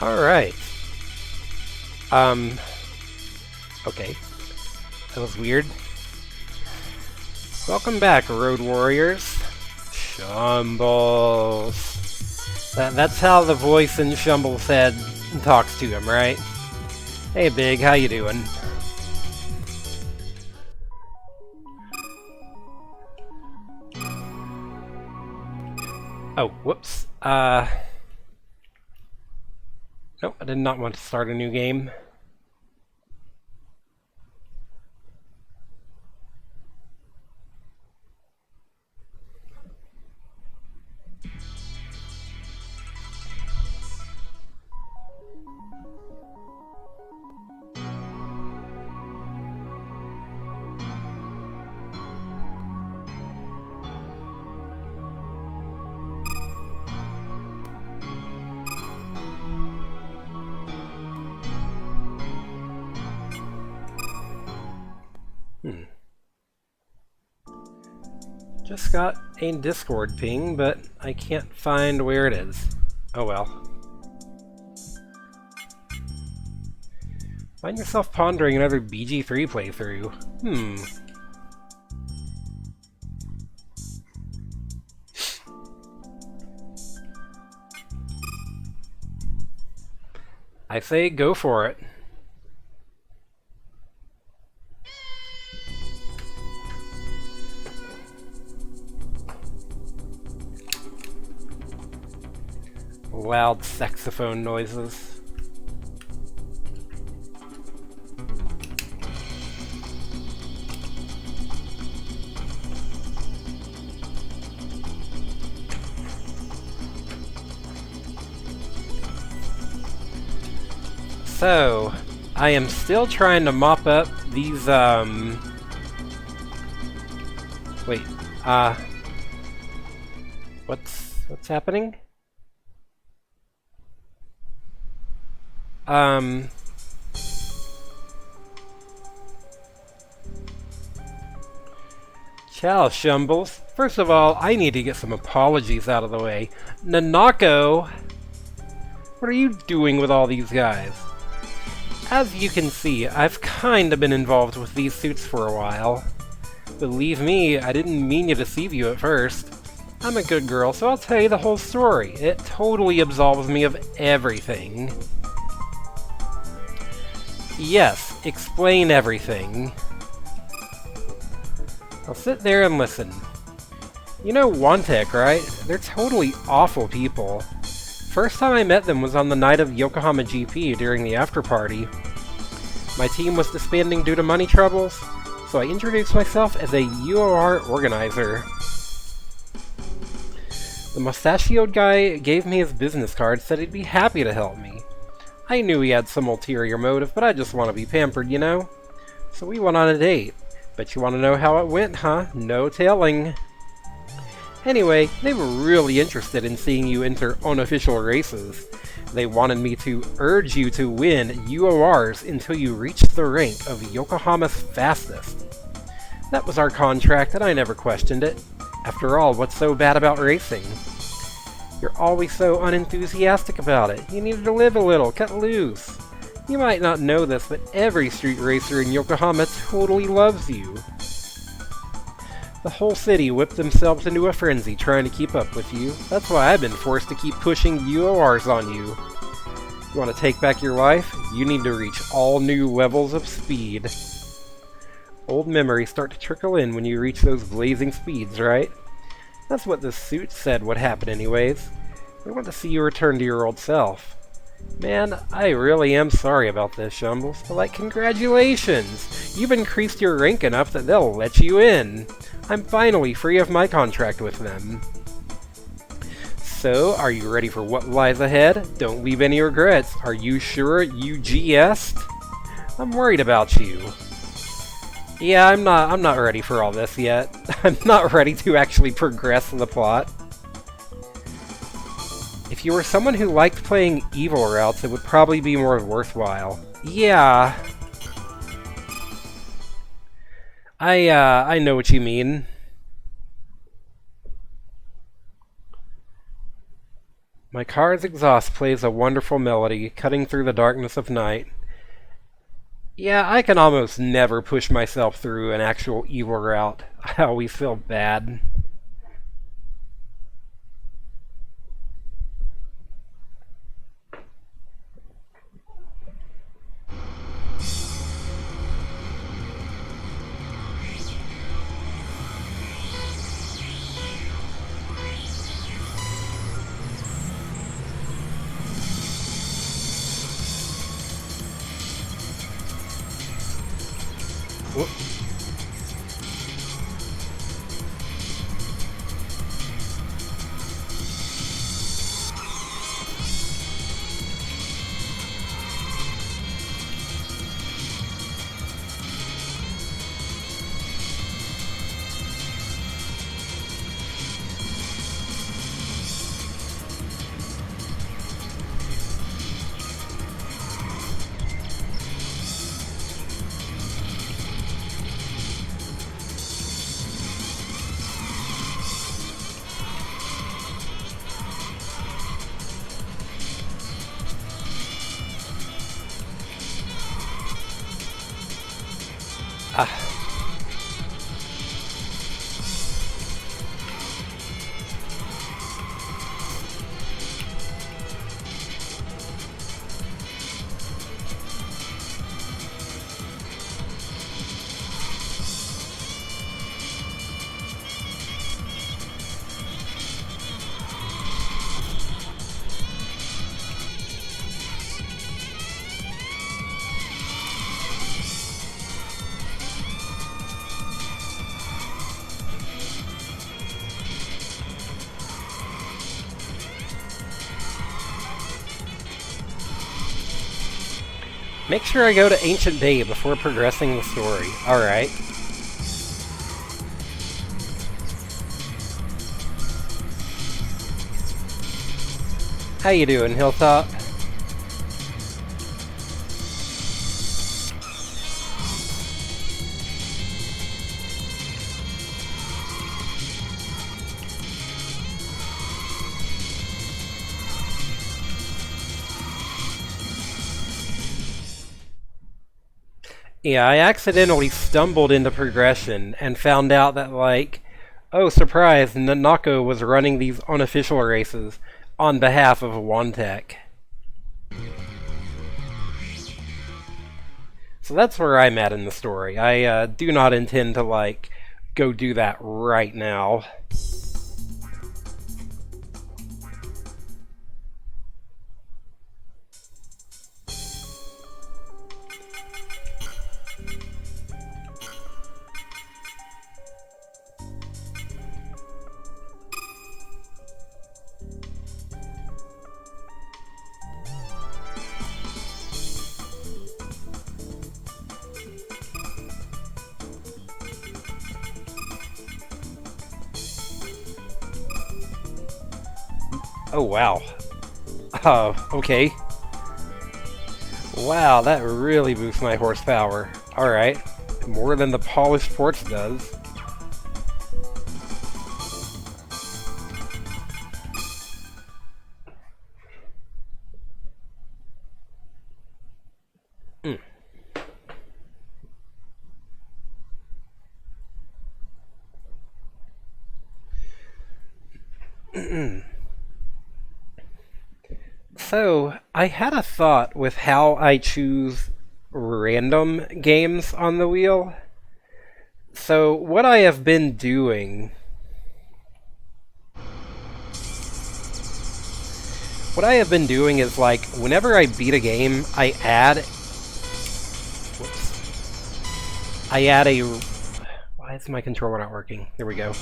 Alright. Okay. That was weird. Welcome back, Road Warriors. Shumbles. That's how the voice in Shumbles' head talks to him, right? Hey, Big, how you doing? Oh, whoops. Nope, I did not want to start a new game. Just got a Discord ping, but I can't find where it is. Oh well. Find yourself pondering another BG3 playthrough. I say go for it. Loud saxophone noises. So, I am still trying to mop up these, wait, what's happening? Ciao, Shumbles. First of all, I need to get some apologies out of the way. Nanako! What are you doing with all these guys? As you can see, I've kinda been involved with these suits for a while. Believe me, I didn't mean to deceive you at first. I'm a good girl, so I'll tell you the whole story. It totally absolves me of everything. Yes, explain everything. I'll sit there and listen. You know Wantek, right? They're totally awful people. First time I met them was on the night of Yokohama GP during the after party. My team was disbanding due to money troubles, so I introduced myself as a UOR organizer. The mustachioed guy gave me his business card, said he'd be happy to help me. I knew he had some ulterior motive, but I just want to be pampered, you know? So we went on a date. Bet you want to know how it went, huh? No telling. Anyway, they were really interested in seeing you enter unofficial races. They wanted me to urge you to win UORs until you reached the rank of Yokohama's fastest. That was our contract, and I never questioned it. After all, what's so bad about racing? You're always so unenthusiastic about it. You needed to live a little, cut loose. You might not know this, but every street racer in Yokohama totally loves you. The whole city whipped themselves into a frenzy trying to keep up with you. That's why I've been forced to keep pushing UORs on you. You want to take back your life? You need to reach all new levels of speed. Old memories start to trickle in when you reach those blazing speeds, right? That's what the suit said would happen anyways. They want to see you return to your old self. Man, I really am sorry about this, Shumbles, but like, congratulations! You've increased your rank enough that they'll let you in. I'm finally free of my contract with them. So, are you ready for what lies ahead? Don't leave any regrets. Are you sure you GS'd? I'm worried about you. Yeah, I'm not ready for all this yet. I'm not ready to actually progress the plot. If you were someone who liked playing evil routes, it would probably be more worthwhile. Yeah. I know what you mean. My car's exhaust plays a wonderful melody, cutting through the darkness of night. Yeah, I can almost never push myself through an actual evil route. I always feel bad. Whoop. Ah. Make sure I go to Ancient Bay before progressing the story. Alright. How you doing, Hilltop? Yeah, I accidentally stumbled into progression and found out that, like, oh, surprise, Nanako was running these unofficial races on behalf of Wantek. So that's where I'm at in the story. I do not intend to, like, go do that right now. Oh, wow. Okay. Wow, that really boosts my horsepower. Alright. More than the polished ports does. So, I had a thought with how I choose random games on the wheel. So, what I have been doing... What I have been doing is, like, whenever I beat a game, I add... Whoops. I add a... Why is my controller not working? There we go.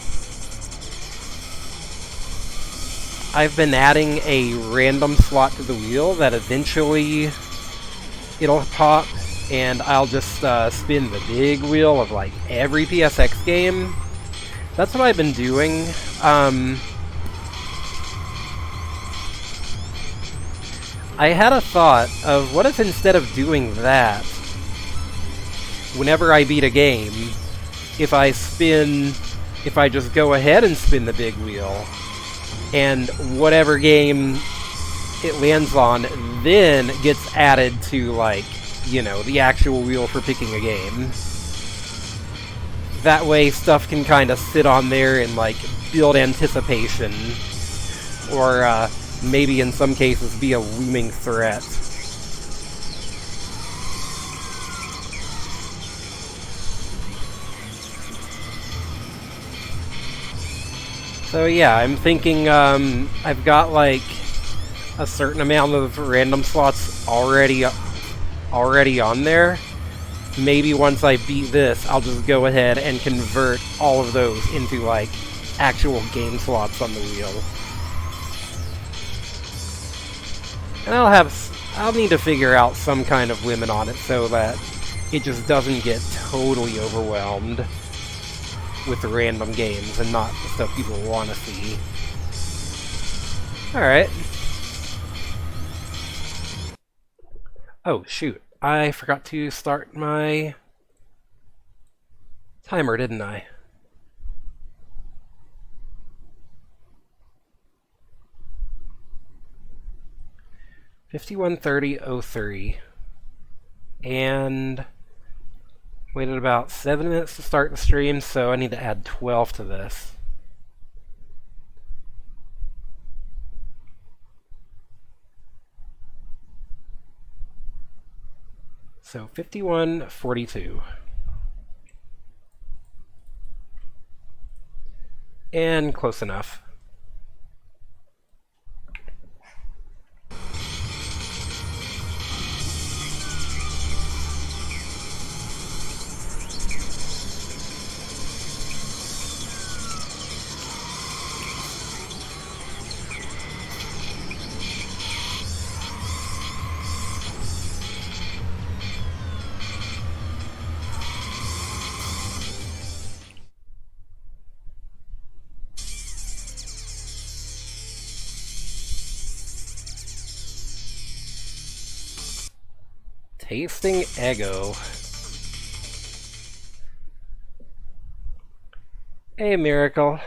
I've been adding a random slot to the wheel that eventually it'll pop, and I'll just spin the big wheel of like every PSX game. That's what I've been doing. I had a thought of what if instead of doing that, whenever I beat a game, if I just go ahead and spin the big wheel, and whatever game it lands on then gets added to, like, you know, the actual wheel for picking a game. That way stuff can kind of sit on there and, like, build anticipation. Or, maybe in some cases be a looming threat. So yeah, I'm thinking, I've got, like, a certain amount of random slots already on there. Maybe once I beat this, I'll just go ahead and convert all of those into, like, actual game slots on the wheel. And I'll need to figure out some kind of limit on it so that it just doesn't get totally overwhelmed with the random games and not the stuff people want to see. Alright. Oh, shoot. I forgot to start my timer, didn't I? $51:30:03. And waited about 7 minutes to start the stream, so I need to add 12 to this. So 51:42. And close enough. Tasting Eggo. Hey, Miracle.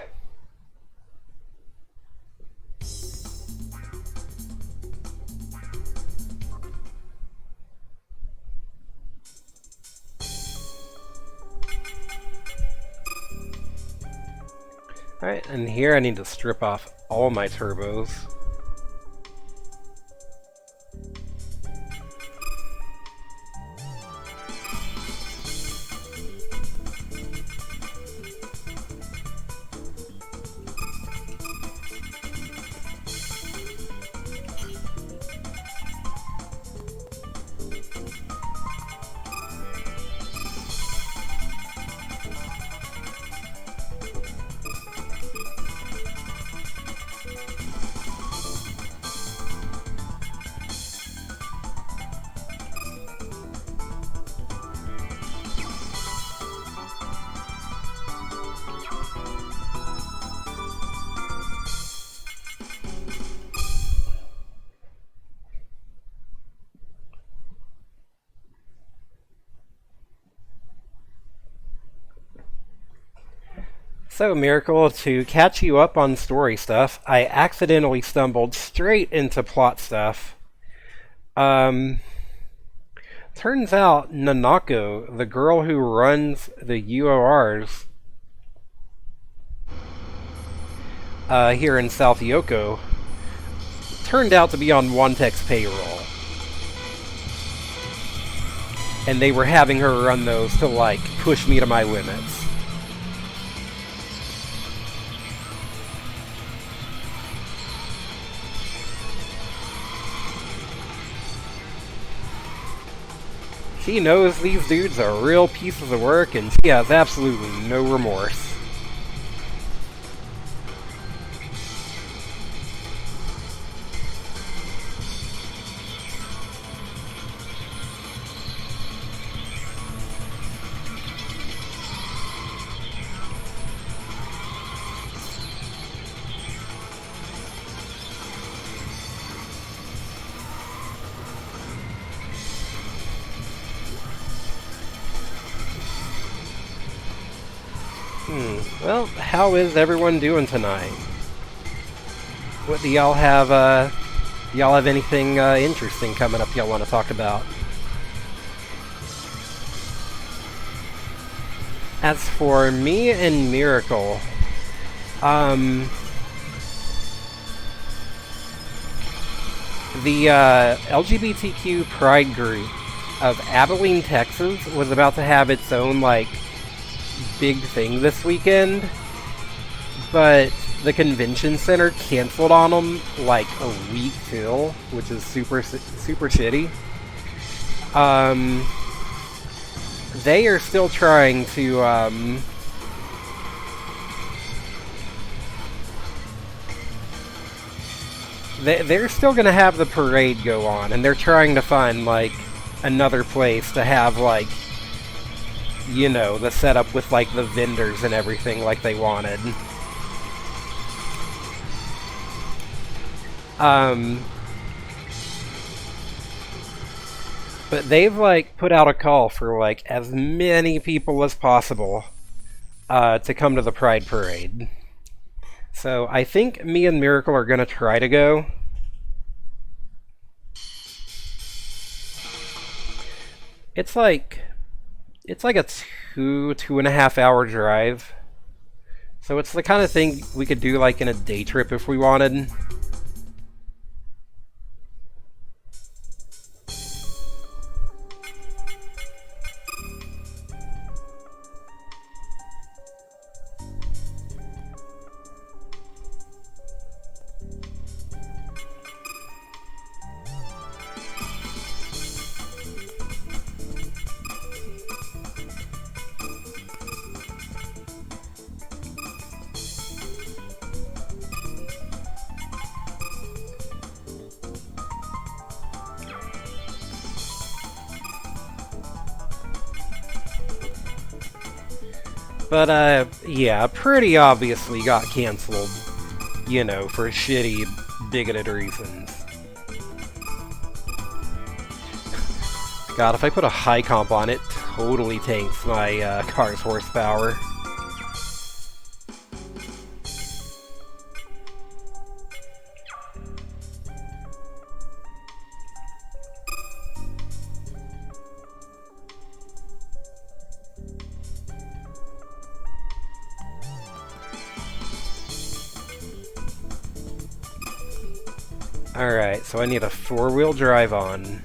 Alright, and here I need to strip off all my turbos. So, Miracle, to catch you up on story stuff, I accidentally stumbled straight into plot stuff. Turns out Nanako, the girl who runs the UORs here in South Yoko, turned out to be on Wantek's payroll. And they were having her run those to, like, push me to my limits. She knows these dudes are real pieces of work, and she has absolutely no remorse. Well, how is everyone doing tonight? What do y'all have Y'all have anything interesting coming up y'all want to talk about? As for me and Miracle, the LGBTQ pride group of Abilene, Texas was about to have its own, like, big thing this weekend, but the convention center canceled on them, like, a week till, which is super shitty. They are still trying to, they're still gonna have the parade go on, and they're trying to find, like, another place to have, like, you know, the setup with, like, the vendors and everything like they wanted. But they've, like, put out a call for, like, as many people as possible to come to the Pride Parade. So I think me and Miracle are gonna try to go. It's like a 2.5 hour drive. So it's the kind of thing we could do like in a day trip if we wanted. But, yeah, pretty obviously got canceled, you know, for shitty, bigoted reasons. God, if I put a high comp on it, totally tanks my car's horsepower. Alright, so I need a 4-wheel drive on.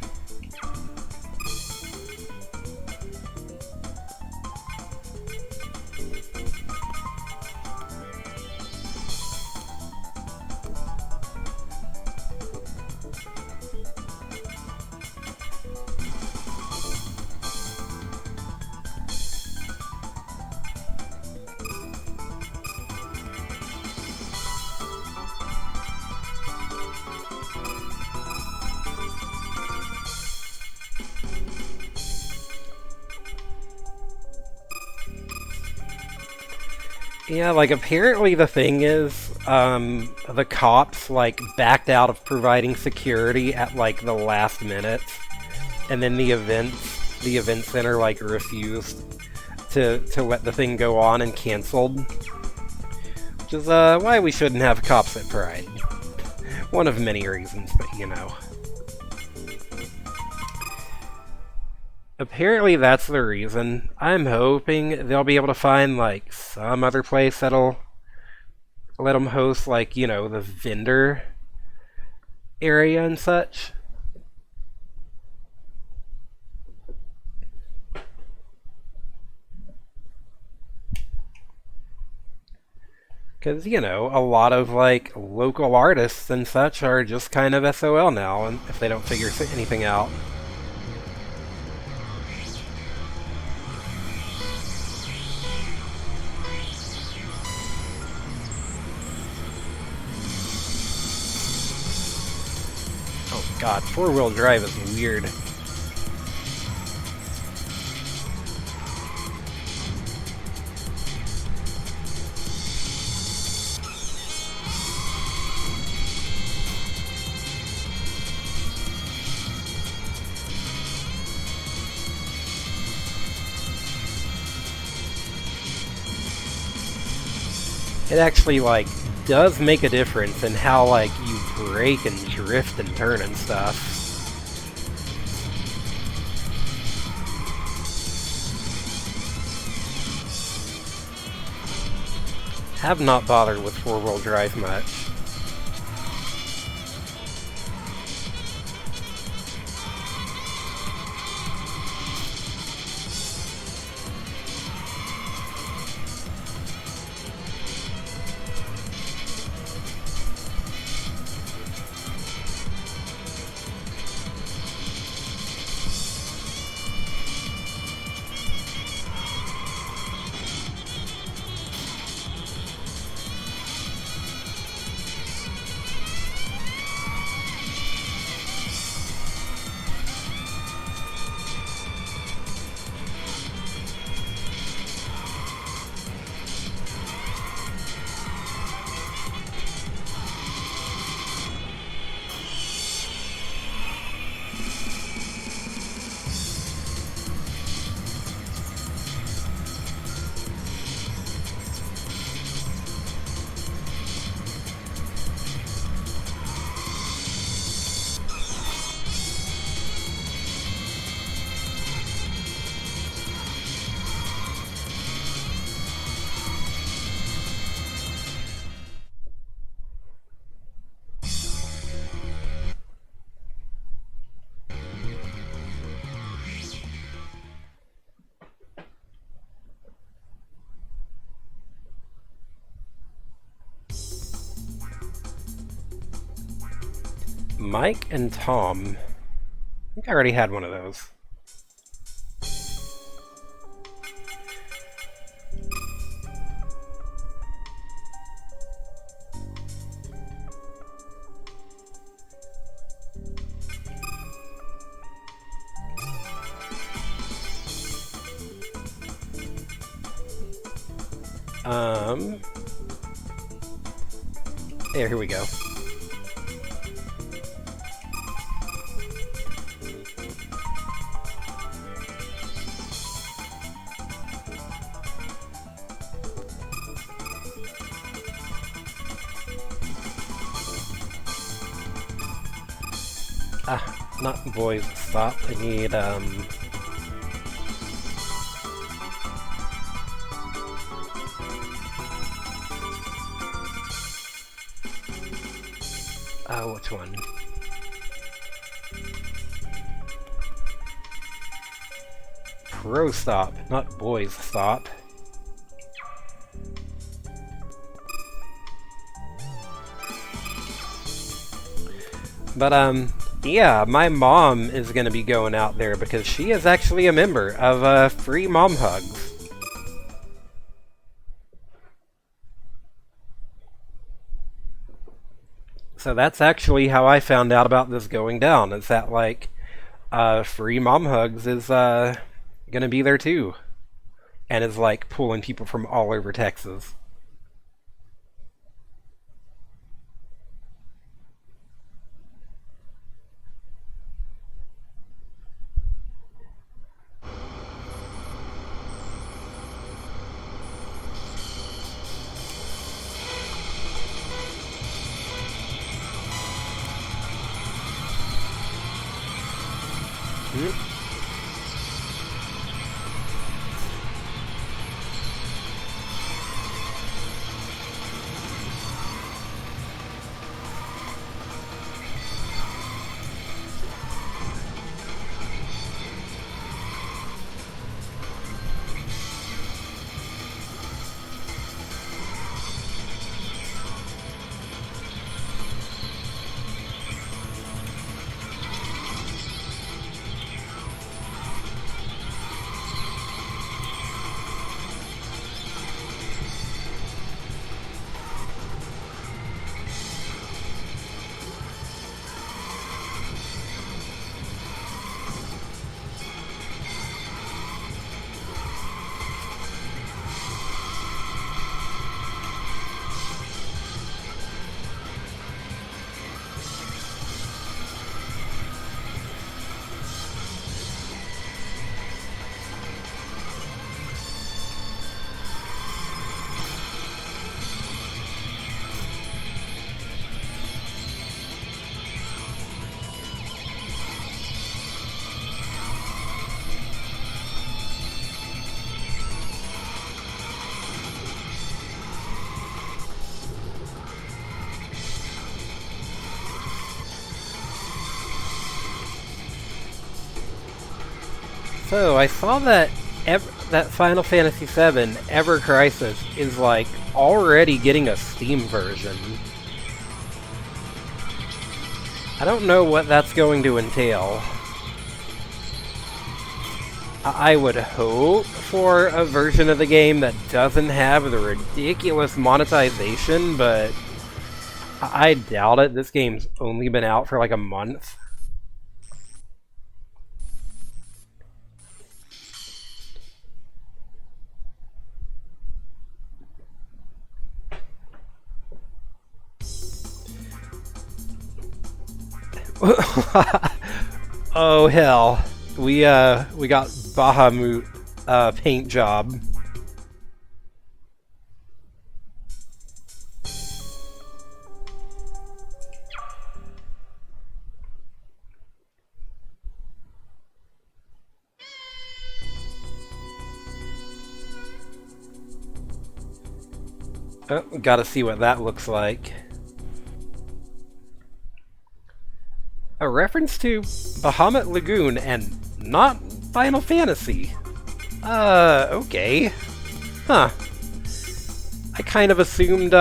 Yeah, like, apparently the thing is, the cops, like, backed out of providing security at, like, the last minute, and then the event center, like, refused to let the thing go on and canceled. Which is, why we shouldn't have cops at Pride. One of many reasons, but, you know. Apparently that's the reason. I'm hoping they'll be able to find, like, some other place that'll let them host, like, you know, the vendor area and such. Because, you know, a lot of, like, local artists and such are just kind of SOL now, and if they don't figure anything out. God, 4-wheel drive is weird. It actually, like, does make a difference in how, like, you brake and drift and turn and stuff. Have not bothered with four-wheel drive much. Mike and Tom. I think I already had one of those. Here we go. Not boys, stop. I need, which one? Pro stop, not boys stop. But, yeah, my mom is going to be going out there because she is actually a member of Free Mom Hugs. So that's actually how I found out about this going down, is that, like, Free Mom Hugs is going to be there too. And is, like, pulling people from all over Texas. So, I saw that that Final Fantasy VII Ever Crisis is, like, already getting a Steam version. I don't know what that's going to entail. I would hope for a version of the game that doesn't have the ridiculous monetization, but I doubt it. This game's only been out for like a month. Oh hell. We got Bahamut paint job. Oh, gotta see what that looks like. A reference to Bahamut Lagoon and not Final Fantasy. Okay. Huh. I kind of assumed,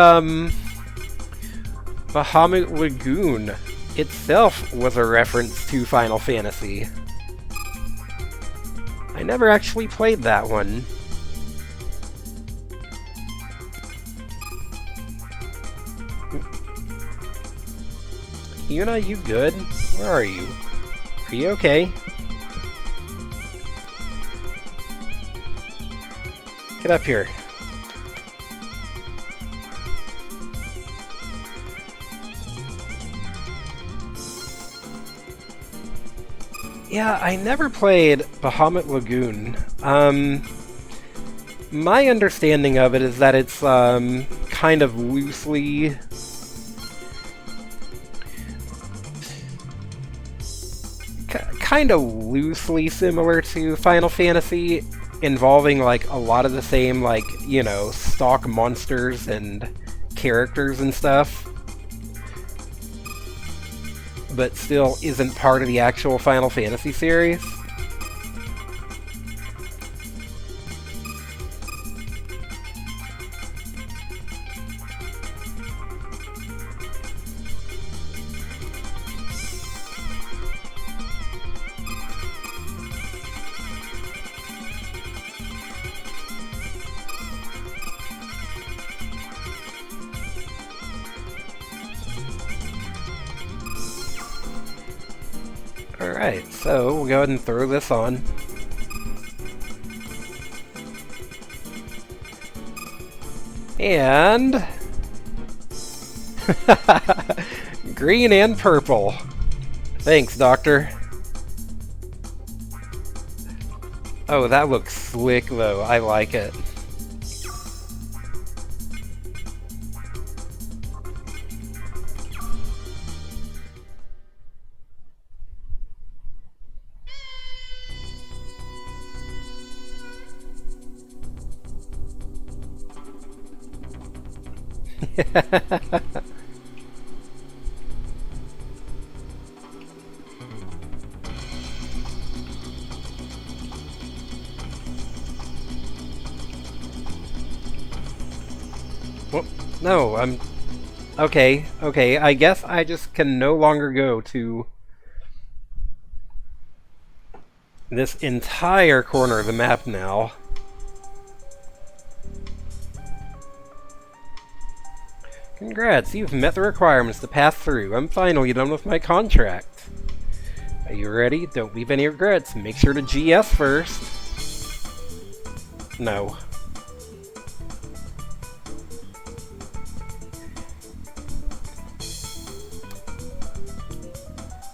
Bahamut Lagoon itself was a reference to Final Fantasy. I never actually played that one. Yuna, you good? Where are you? Are you okay? Get up here. Yeah, I never played Bahamut Lagoon. My understanding of it is that it's, kind of loosely... kind of loosely similar to Final Fantasy, involving, like, a lot of the same, like, you know, stock monsters and characters and stuff, but still isn't part of the actual Final Fantasy series. Alright, so we'll go ahead and throw this on. And... green and purple. Thanks, Doctor. Oh, that looks slick, though. I like it. Well, no, I'm... Okay, I guess I just can no longer go to this entire corner of the map now. Congrats, you've met the requirements to pass through. I'm finally done with my contract. Are you ready? Don't leave any regrets. Make sure to GS first. No.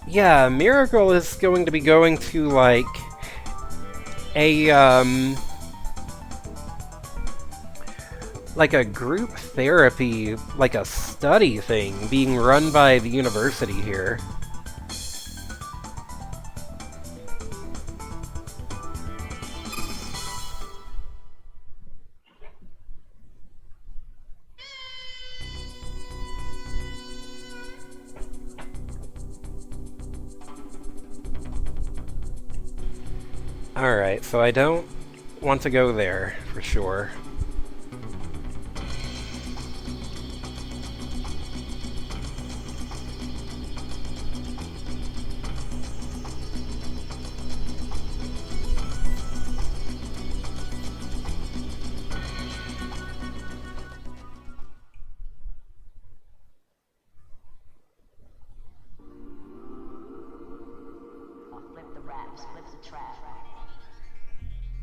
Yeah, Miracle is going to be going to, like, a, like a group therapy, like a study thing being run by the university here. Alright, so I don't want to go there, for sure.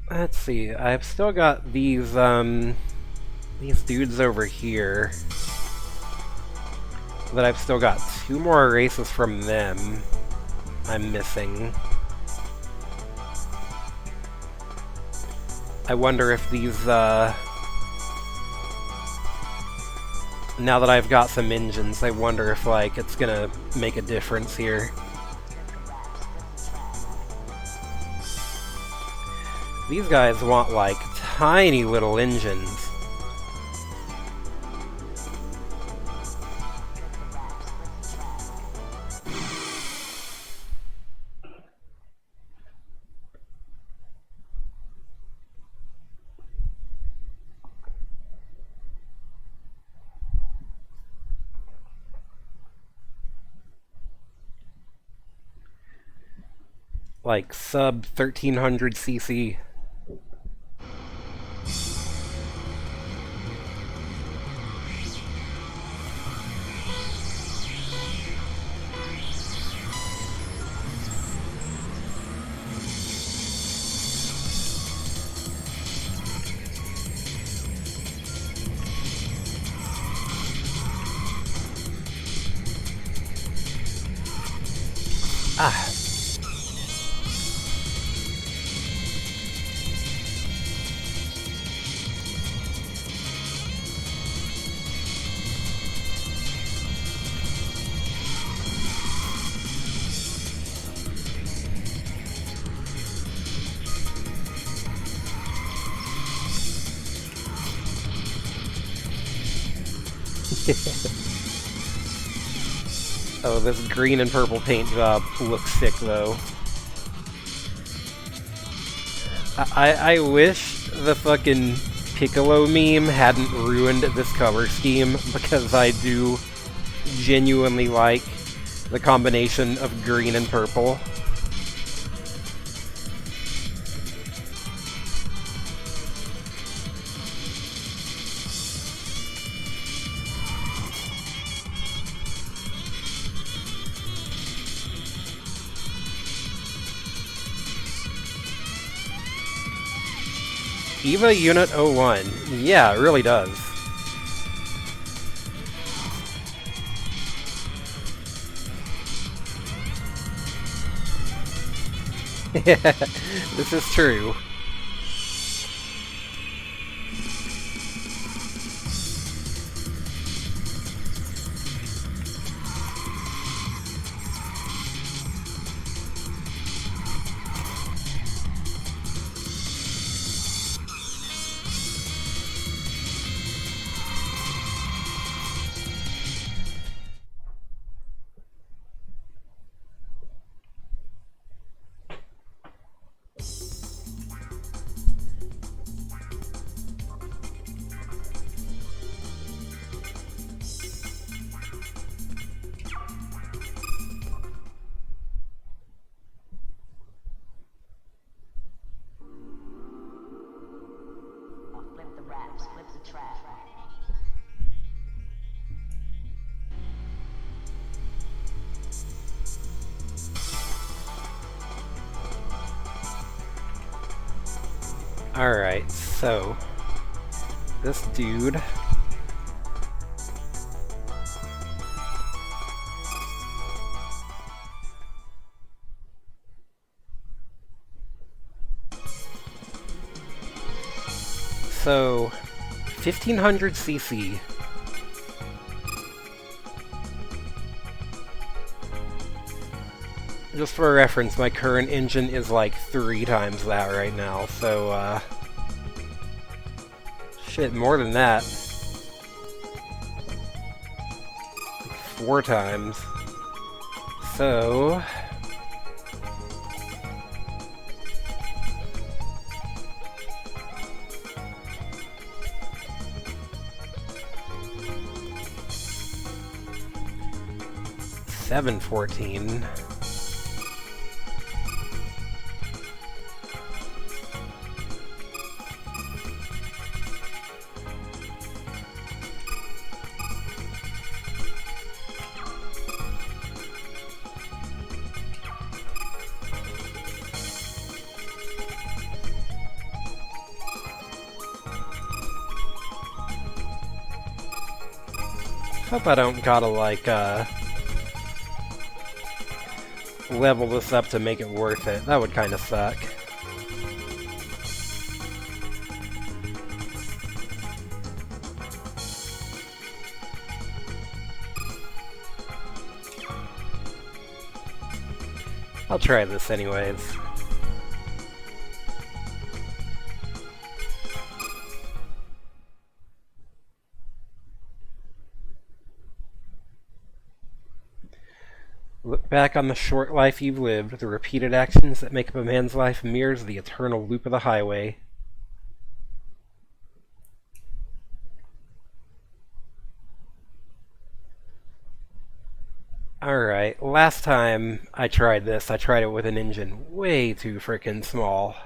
Let's see, I've still got these dudes over here that I've still got 2 more races from them I'm missing. I wonder if these, now that I've got some engines, I wonder if, like, it's gonna make a difference here. These guys want, like, tiny little engines. Like, sub 1300 cc. Ah. Oh, this green and purple paint job looks sick, though. I wish the fucking Piccolo meme hadn't ruined this color scheme, because I do genuinely like the combination of green and purple. EVA Unit 01. Yeah, it really does. This is true. Alright, so this dude so 1500 cc. Just for reference, my current engine is like 3 times that right now, so, shit, more than that. 4 times. So... 714. Hope I don't gotta, like, level this up to make it worth it. That would kinda suck. I'll try this anyways. Look back on the short life you've lived. The repeated actions that make up a man's life mirrors the eternal loop of the highway. Alright, last time I tried this, I tried it with an engine way too frickin' small.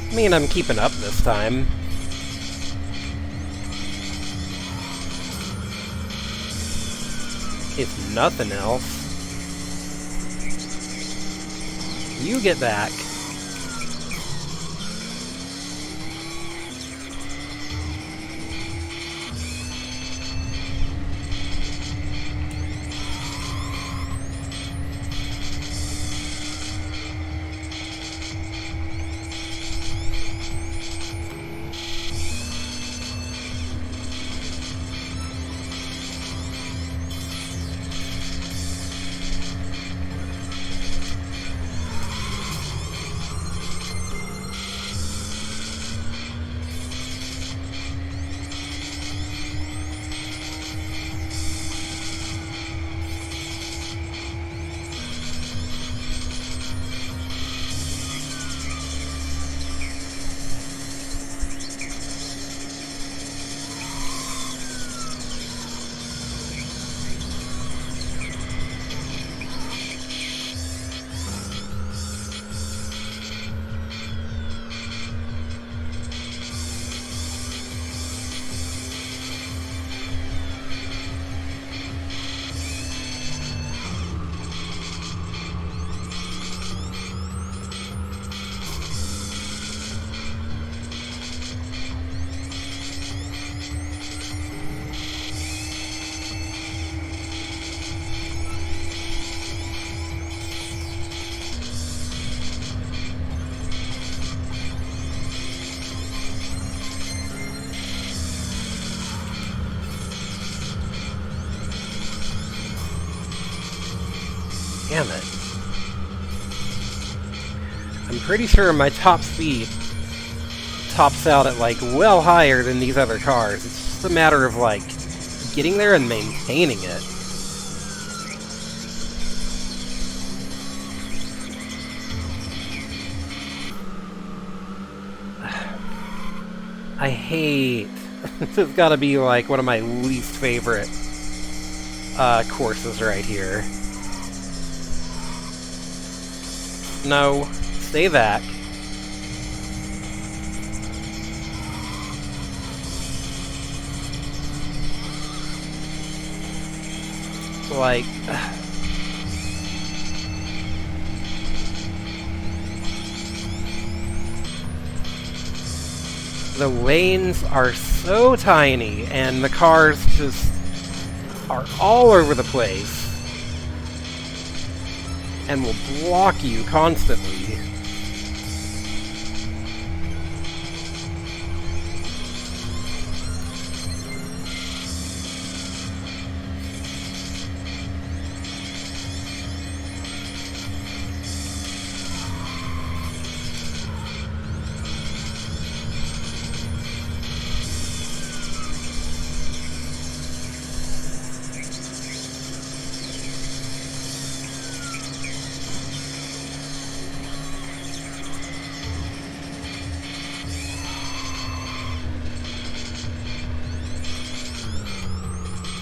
I mean, I'm keeping up this time. If nothing else, you get back. Damn it. I'm pretty sure my top speed tops out at, like, well higher than these other cars. It's just a matter of, like, getting there and maintaining it. I hate... This has gotta be, like, one of my least favorite courses right here. No, stay back. Like... The lanes are so tiny, and the cars just are all over the place, and will block you constantly.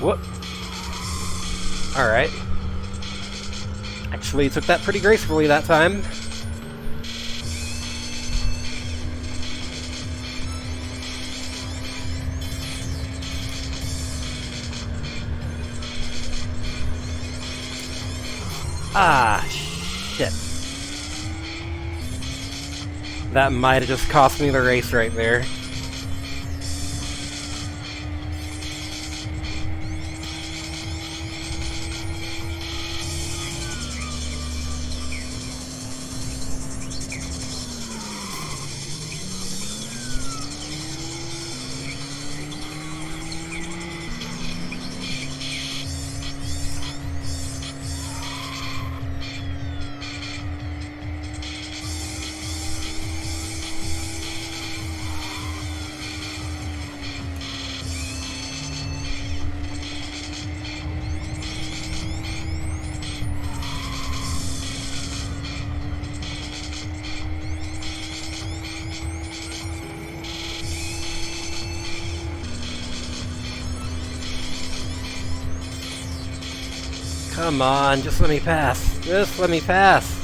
Whoop. Alright. Actually took that pretty gracefully that time. Ah, shit. That might have just cost me the race right there. Come on, just let me pass. Just let me pass.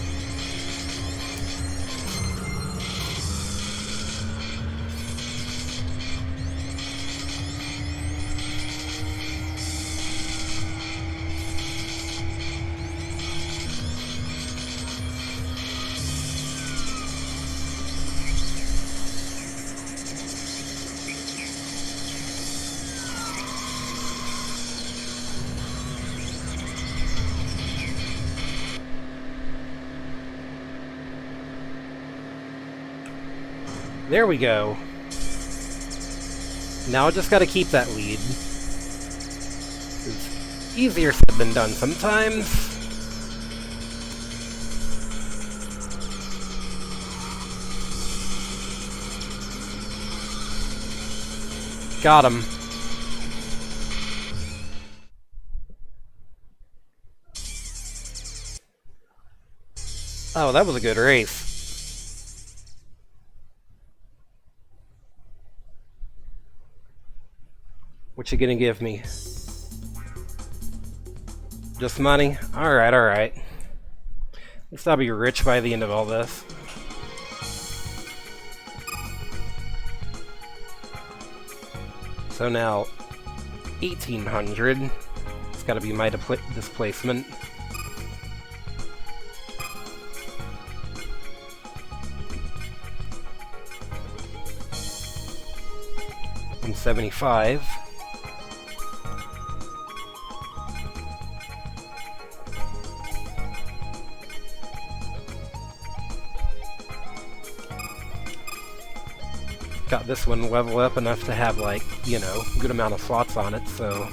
There we go. Now I just gotta keep that lead. It's easier said than done sometimes. Got him. Oh, that was a good race. What you gonna give me? Just money? Alright, alright. At least I'll be rich by the end of all this. So now, 1800. It's gotta be my displacement. And 75. Got this one level up enough to have, like, you know, a good amount of slots on it, so...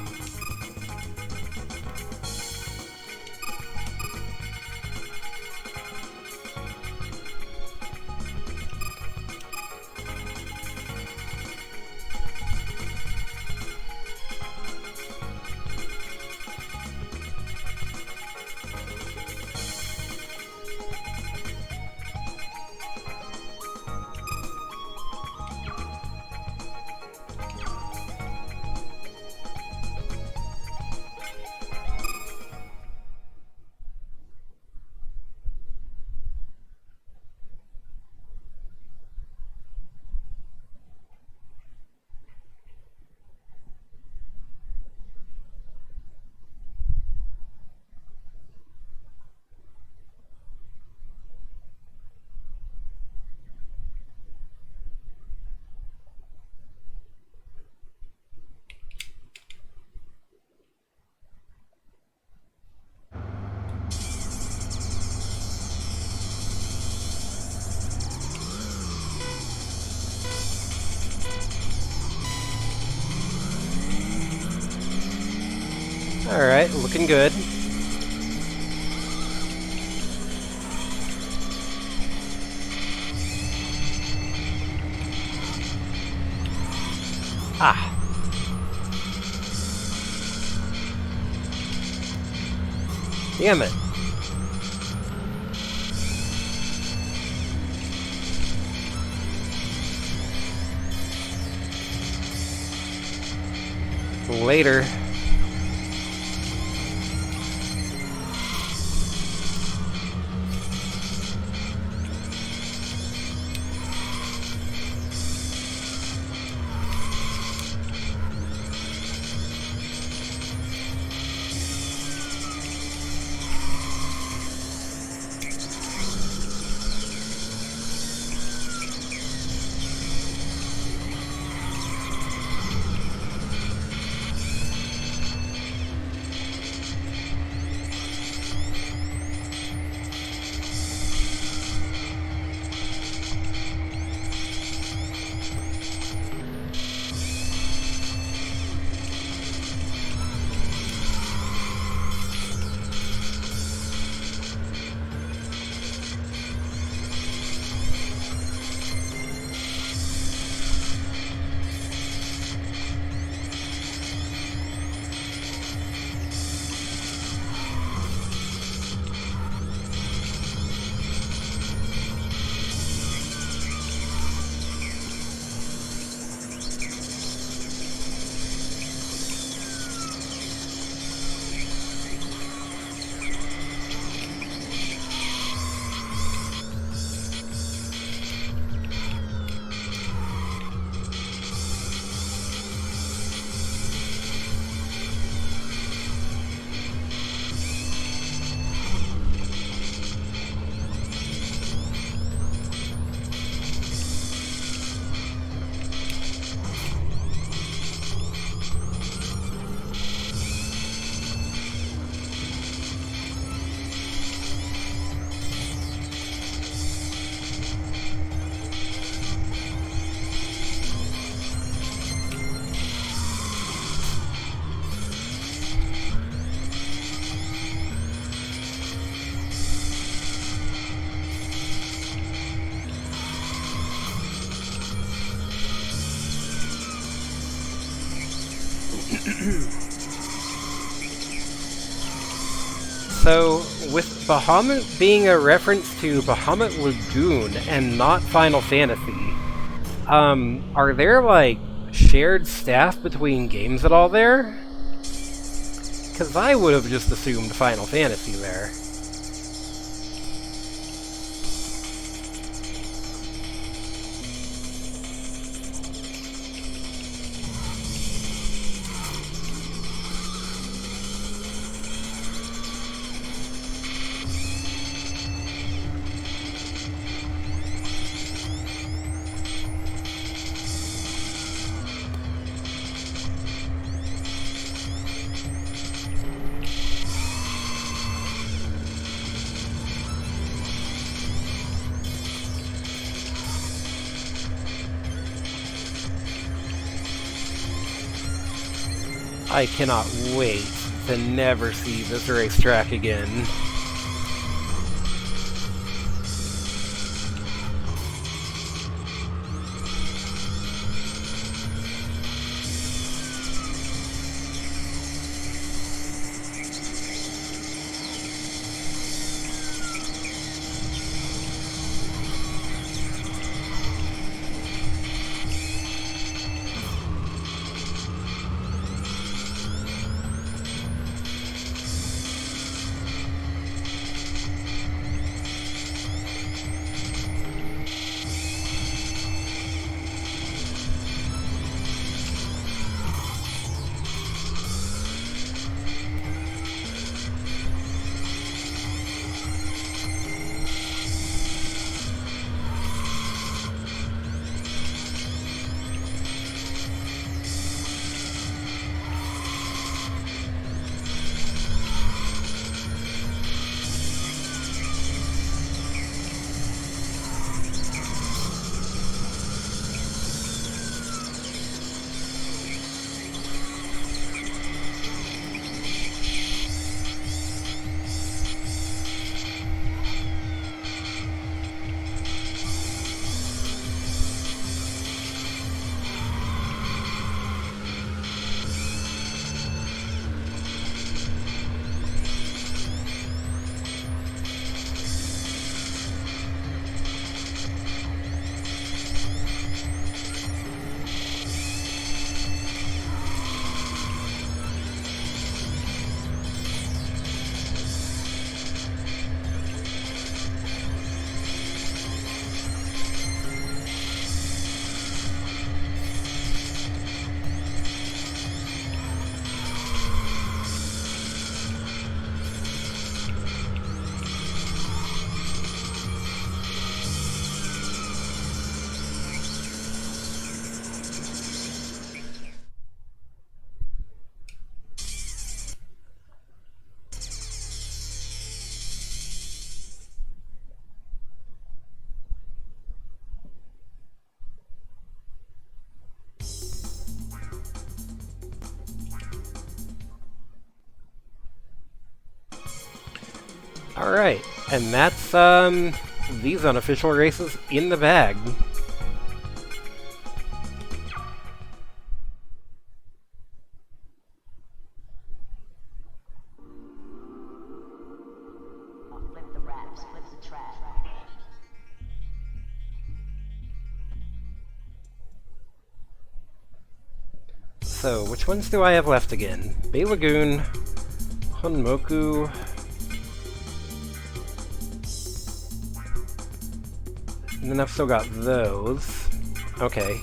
Alright, looking good. Ah. Damn it. Later. So, with Bahamut being a reference to Bahamut Lagoon and not Final Fantasy, are there, like, shared staff between games at all there? Because I would have just assumed Final Fantasy there. I cannot wait to never see this racetrack again. Alright, and that's, these unofficial races in the bag. Flip the wraps, flip the track. So, which ones do I have left again? Bay Lagoon, Honmoku, and then I've still got those. Okay.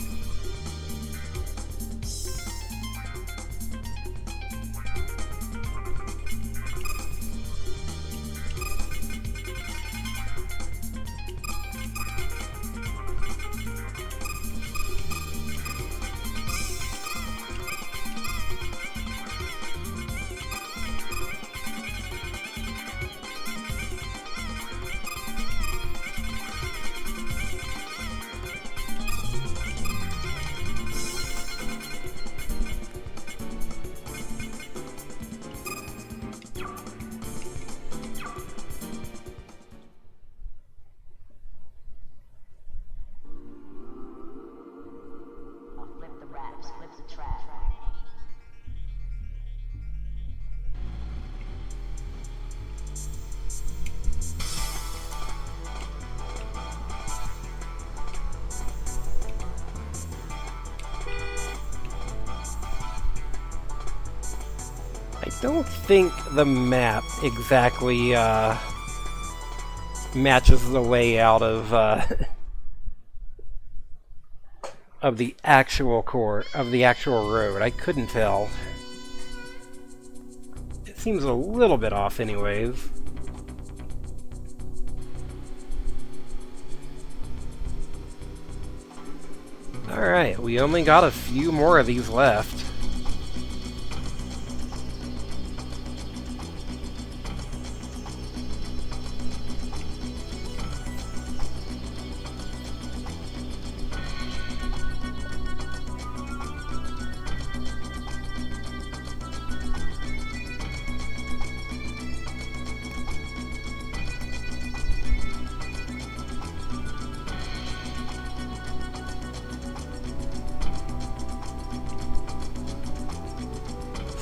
Flip the wraps, flip the track. I don't think the map exactly, matches the layout of, of the actual road. I couldn't tell. It seems a little bit off anyways. Alright, we only got a few more of these left.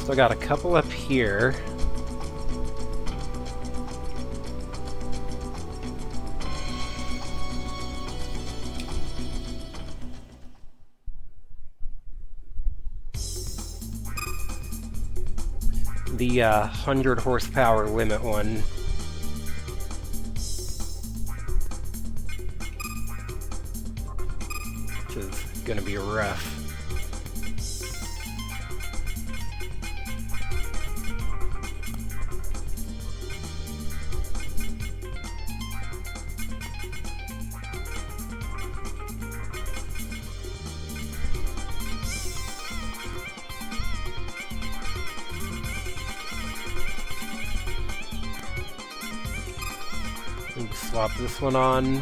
Still got a couple up here. The 100 horsepower limit one. Which is gonna be rough. Swap this one on.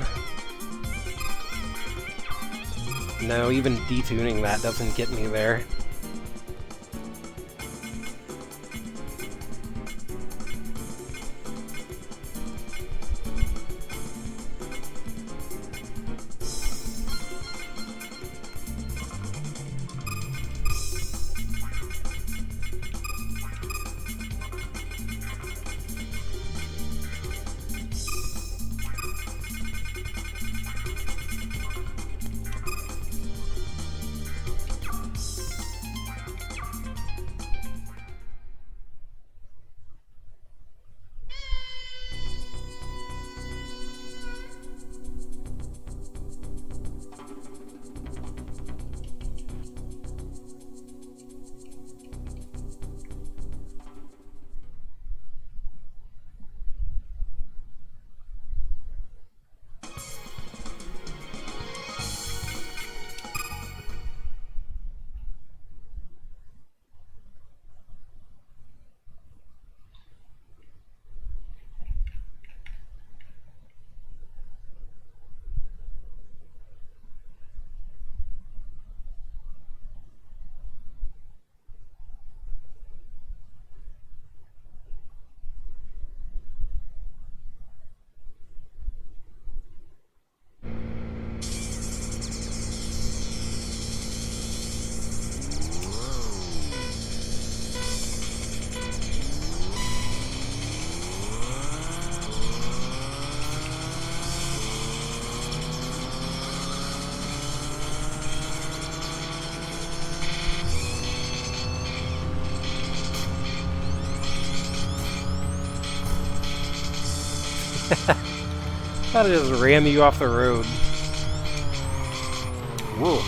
No, even detuning that doesn't get me there. Thought I just ran you off the road. Whoa.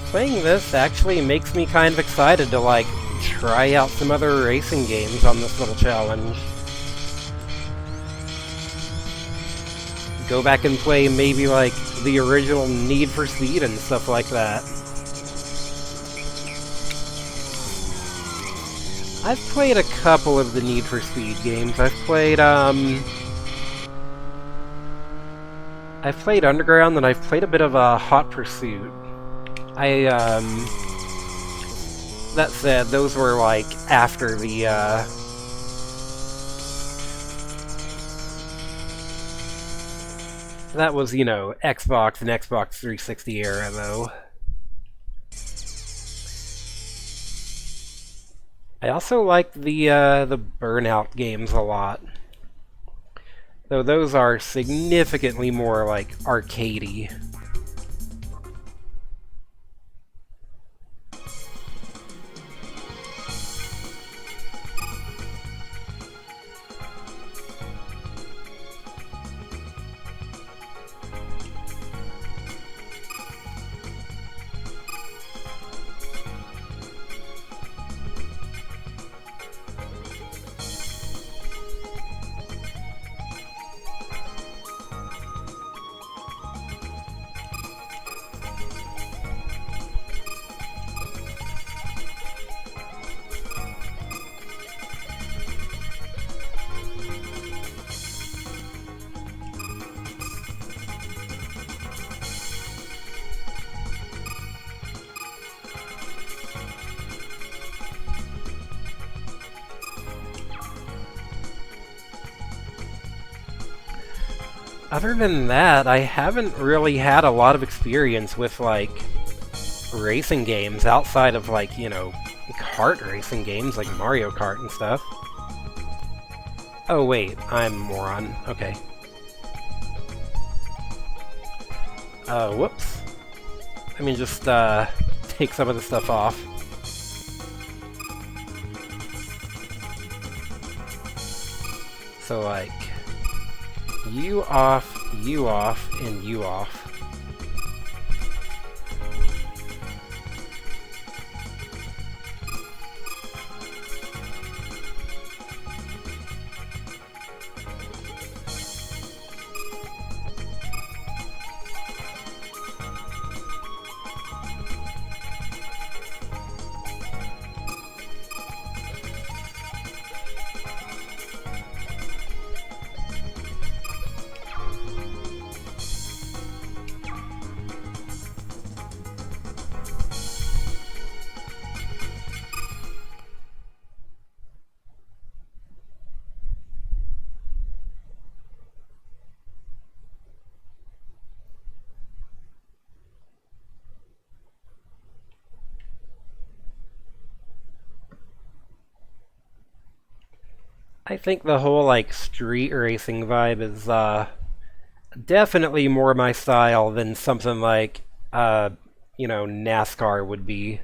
Playing this actually makes me kind of excited to, like, try out some other racing games on this little challenge. Go back and play maybe, like, the original Need for Speed and stuff like that. I've played a couple of the Need for Speed games. I've played Underground, and I've played a bit of Hot Pursuit. That said, those were, like, after the, that was, you know, Xbox and Xbox 360 era, though. I also like the Burnout games a lot. Though those are significantly more, like, arcadey. Other than that, I haven't really had a lot of experience with, like, racing games outside of, like, you know, kart racing games like Mario Kart and stuff. Oh wait, I'm a moron. Okay. Whoops. Let me just, take some of the stuff off. So, like, you off, and you off. I think the whole, like, street racing vibe is, definitely more my style than something like, NASCAR would be.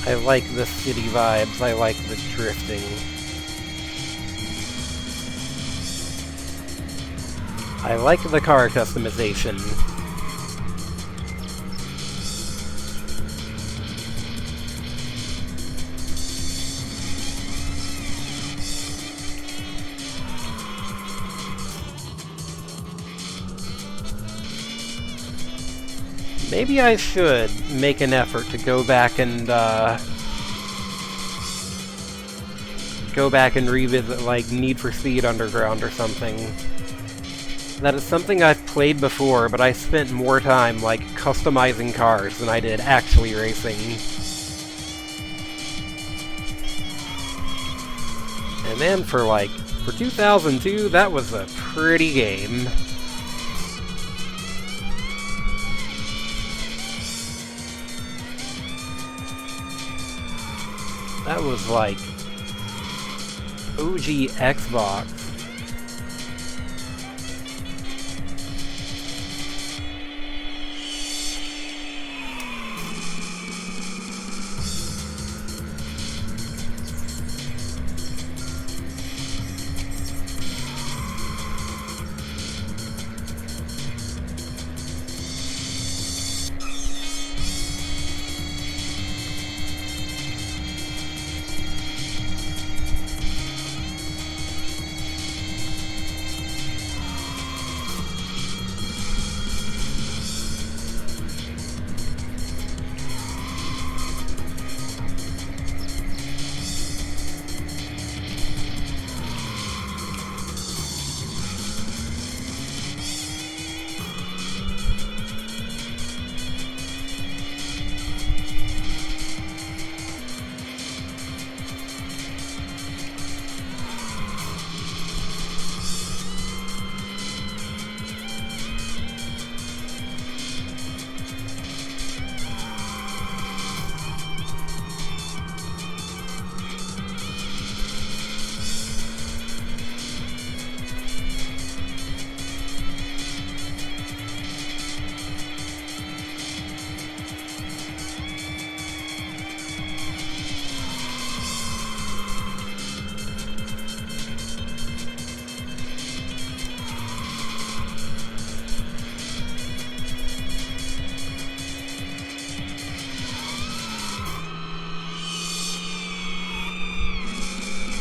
I like the city vibes, I like the drifting. I like the car customization. Maybe I should make an effort to go back and revisit, like, Need for Speed Underground or something. That is something I've played before, but I spent more time, like, customizing cars than I did actually racing. And then for 2002, that was a pretty game. That was like OG Xbox.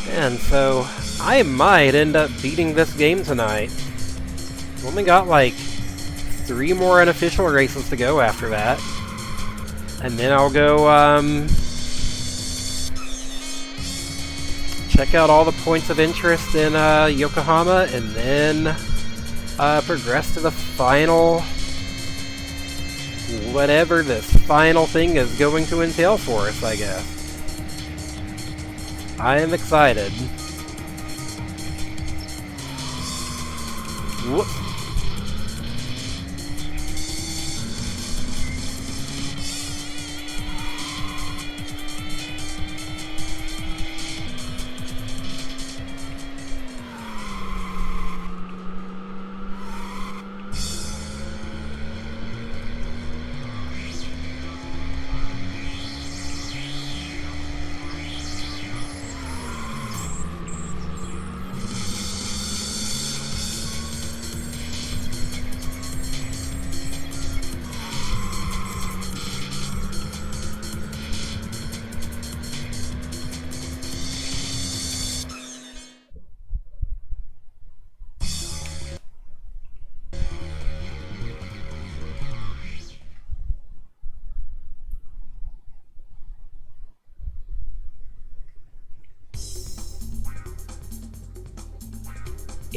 And so, I might end up beating this game tonight. Only got like 3 more unofficial races to go after that. And then I'll go, check out all the points of interest in, Yokohama, and then, progress to the final, whatever this final thing is going to entail for us, I guess. I am excited. Whoop.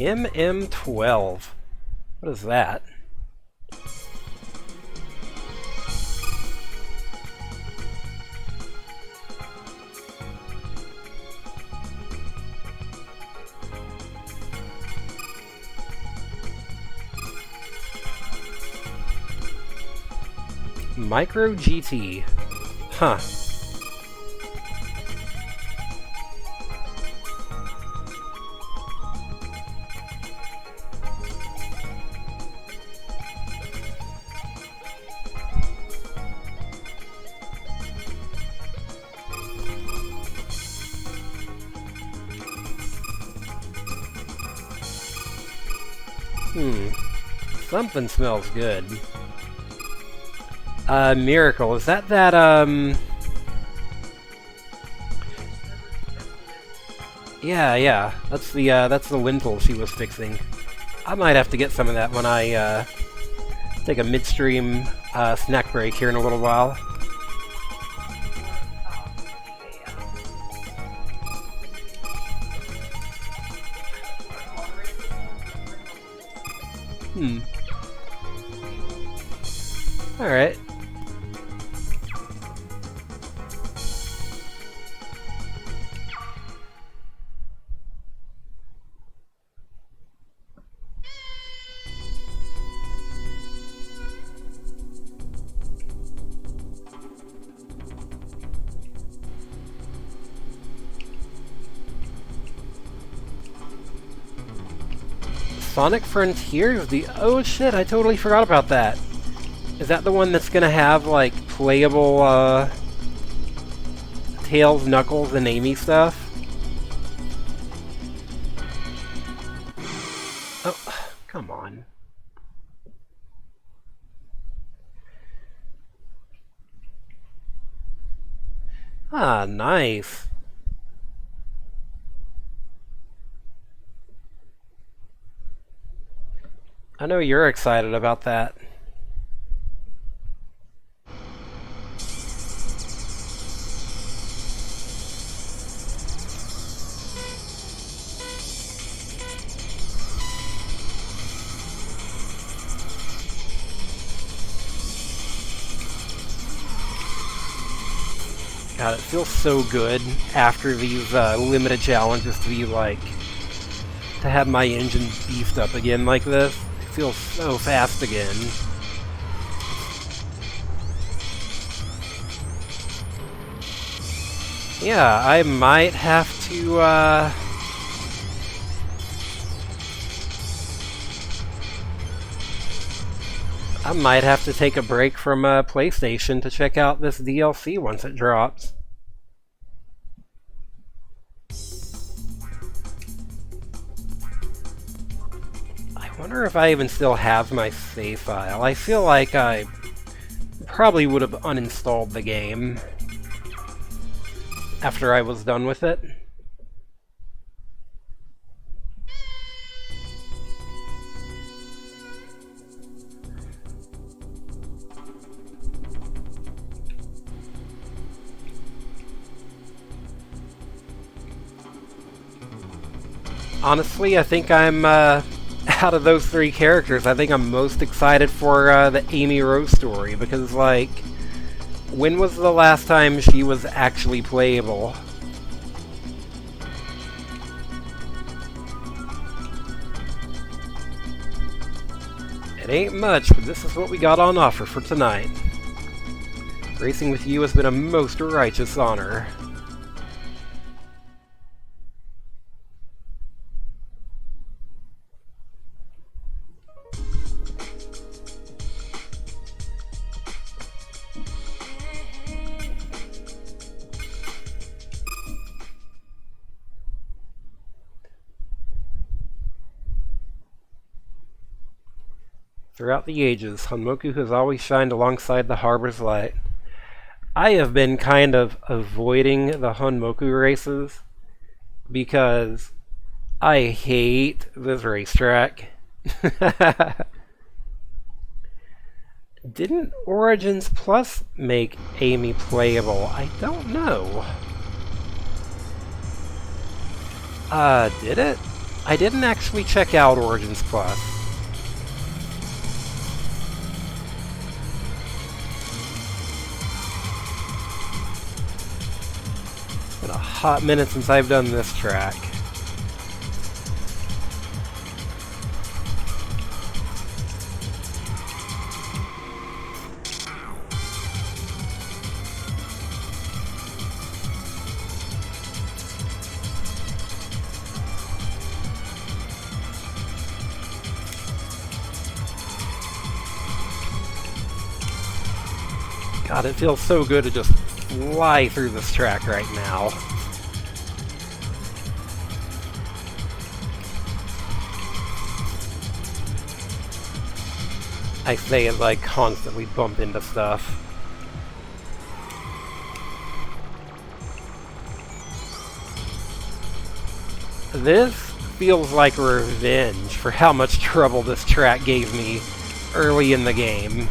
MM12. What is that? Micro GT. Huh. Something smells good. Miracle, is that yeah, that's the lintel she was fixing. I might have to get some of that when I, take a midstream, snack break here in a little while. Alright. Sonic Frontiers? Oh shit, I totally forgot about that. Is that the one that's gonna have, like, playable, Tails, Knuckles, and Amy stuff? Oh, come on. Ah, nice. I know you're excited about that. God, it feels so good after these limited challenges to be like, to have my engine beefed up again like this. It feels so fast again. Yeah, I might have to, I might have to take a break from PlayStation to check out this DLC once it drops. I wonder if I even still have my save file. I feel like I probably would have uninstalled the game after I was done with it. Honestly, I think I'm, out of those three characters, I think I'm most excited for the Amy Rose story, because, like, when was the last time she was actually playable? It ain't much, but this is what we got on offer for tonight. Racing with you has been a most righteous honor. Throughout the ages, Honmoku has always shined alongside the harbor's light. I have been kind of avoiding the Honmoku races because I hate this racetrack. Didn't Origins Plus make Amy playable? I don't know. Did it? I didn't actually check out Origins Plus. Been a hot minute since I've done this track. God, it feels so good to just fly through this track right now. I say it like constantly bump into stuff. This feels like revenge for how much trouble this track gave me early in the game.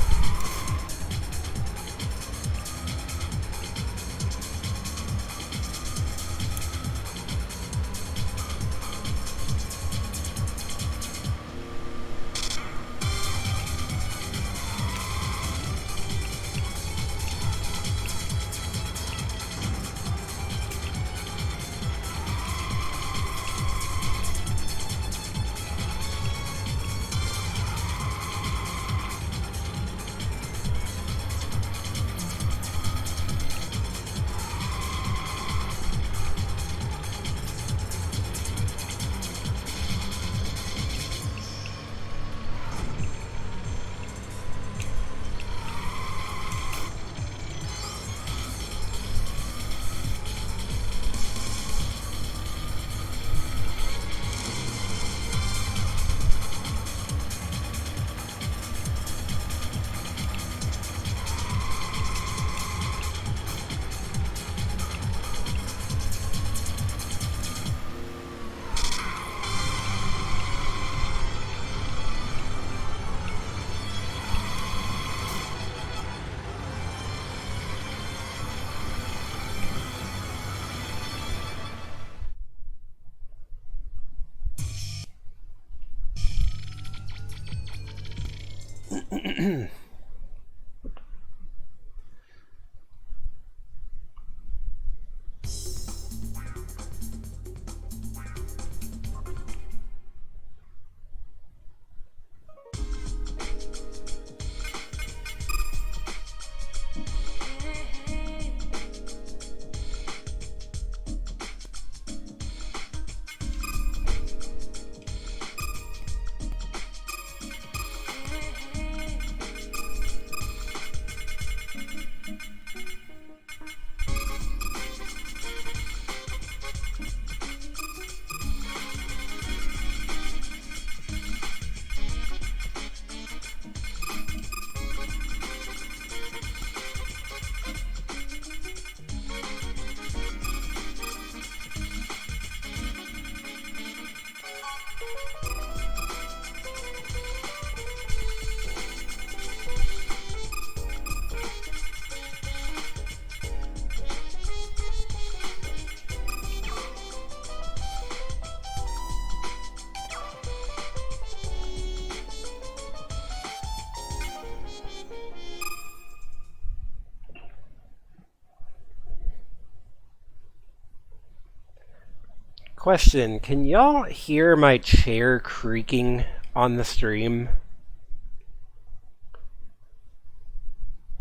Question, can y'all hear my chair creaking on the stream?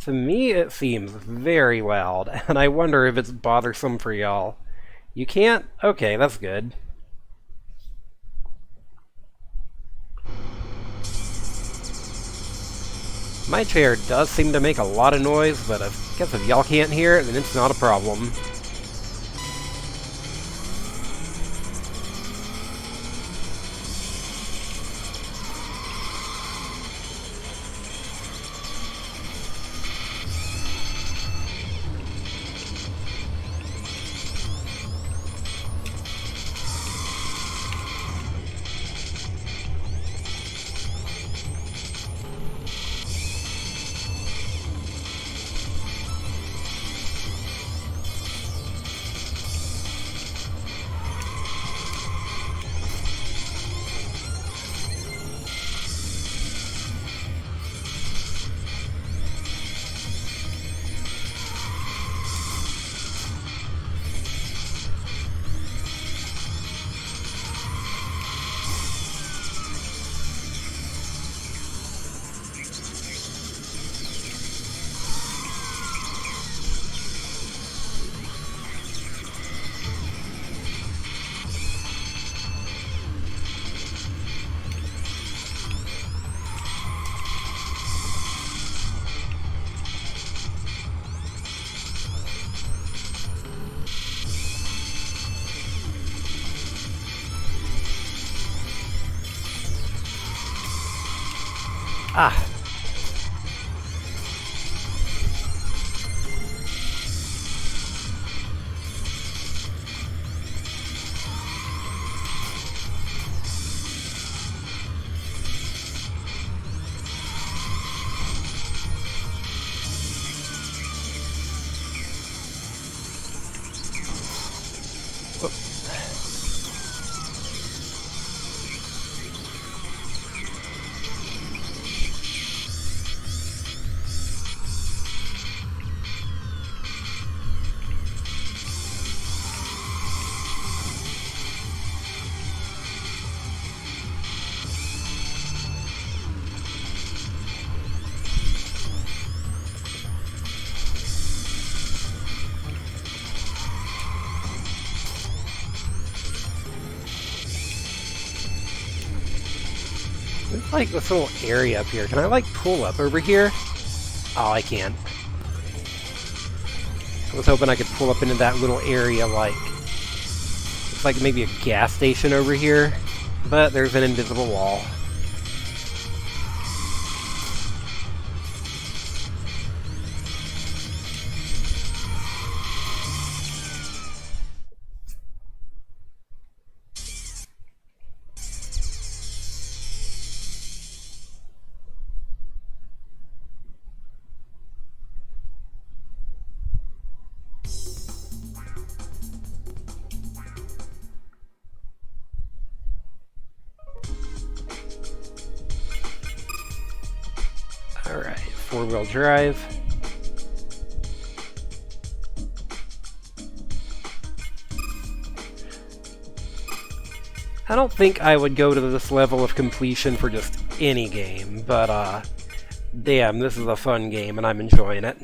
To me, it seems very loud, and I wonder if it's bothersome for y'all. You can't? Okay, that's good. My chair does seem to make a lot of noise, but I guess if y'all can't hear it, then it's not a problem. Ah! There's like this little area up here. Can I like pull up over here? Oh, I can't. I was hoping I could pull up into that little area like... It's like maybe a gas station over here. But there's an invisible wall. Alright, four-wheel drive. I don't think I would go to this level of completion for just any game, but damn, this is a fun game and I'm enjoying it.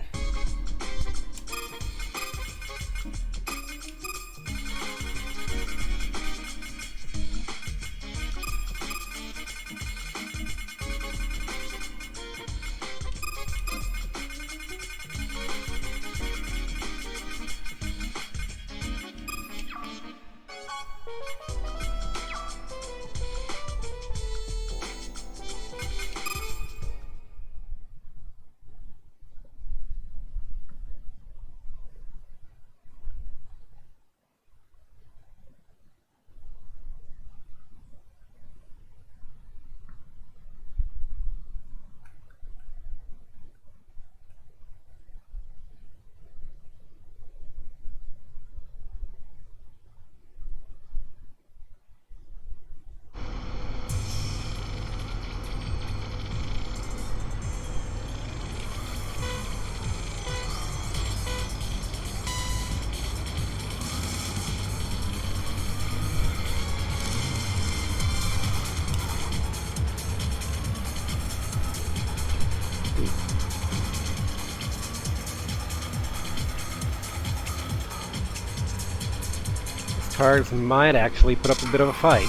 Cars might actually put up a bit of a fight.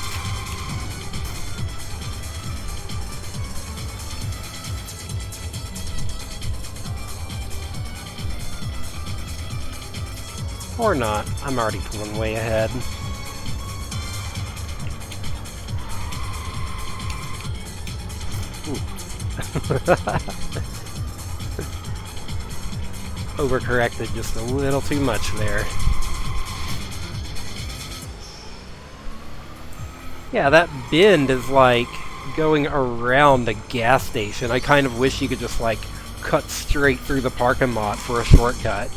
Or not. I'm already pulling way ahead. Overcorrected just a little too much there. Yeah, that bend is like going around a gas station. I kind of wish you could just like cut straight through the parking lot for a shortcut.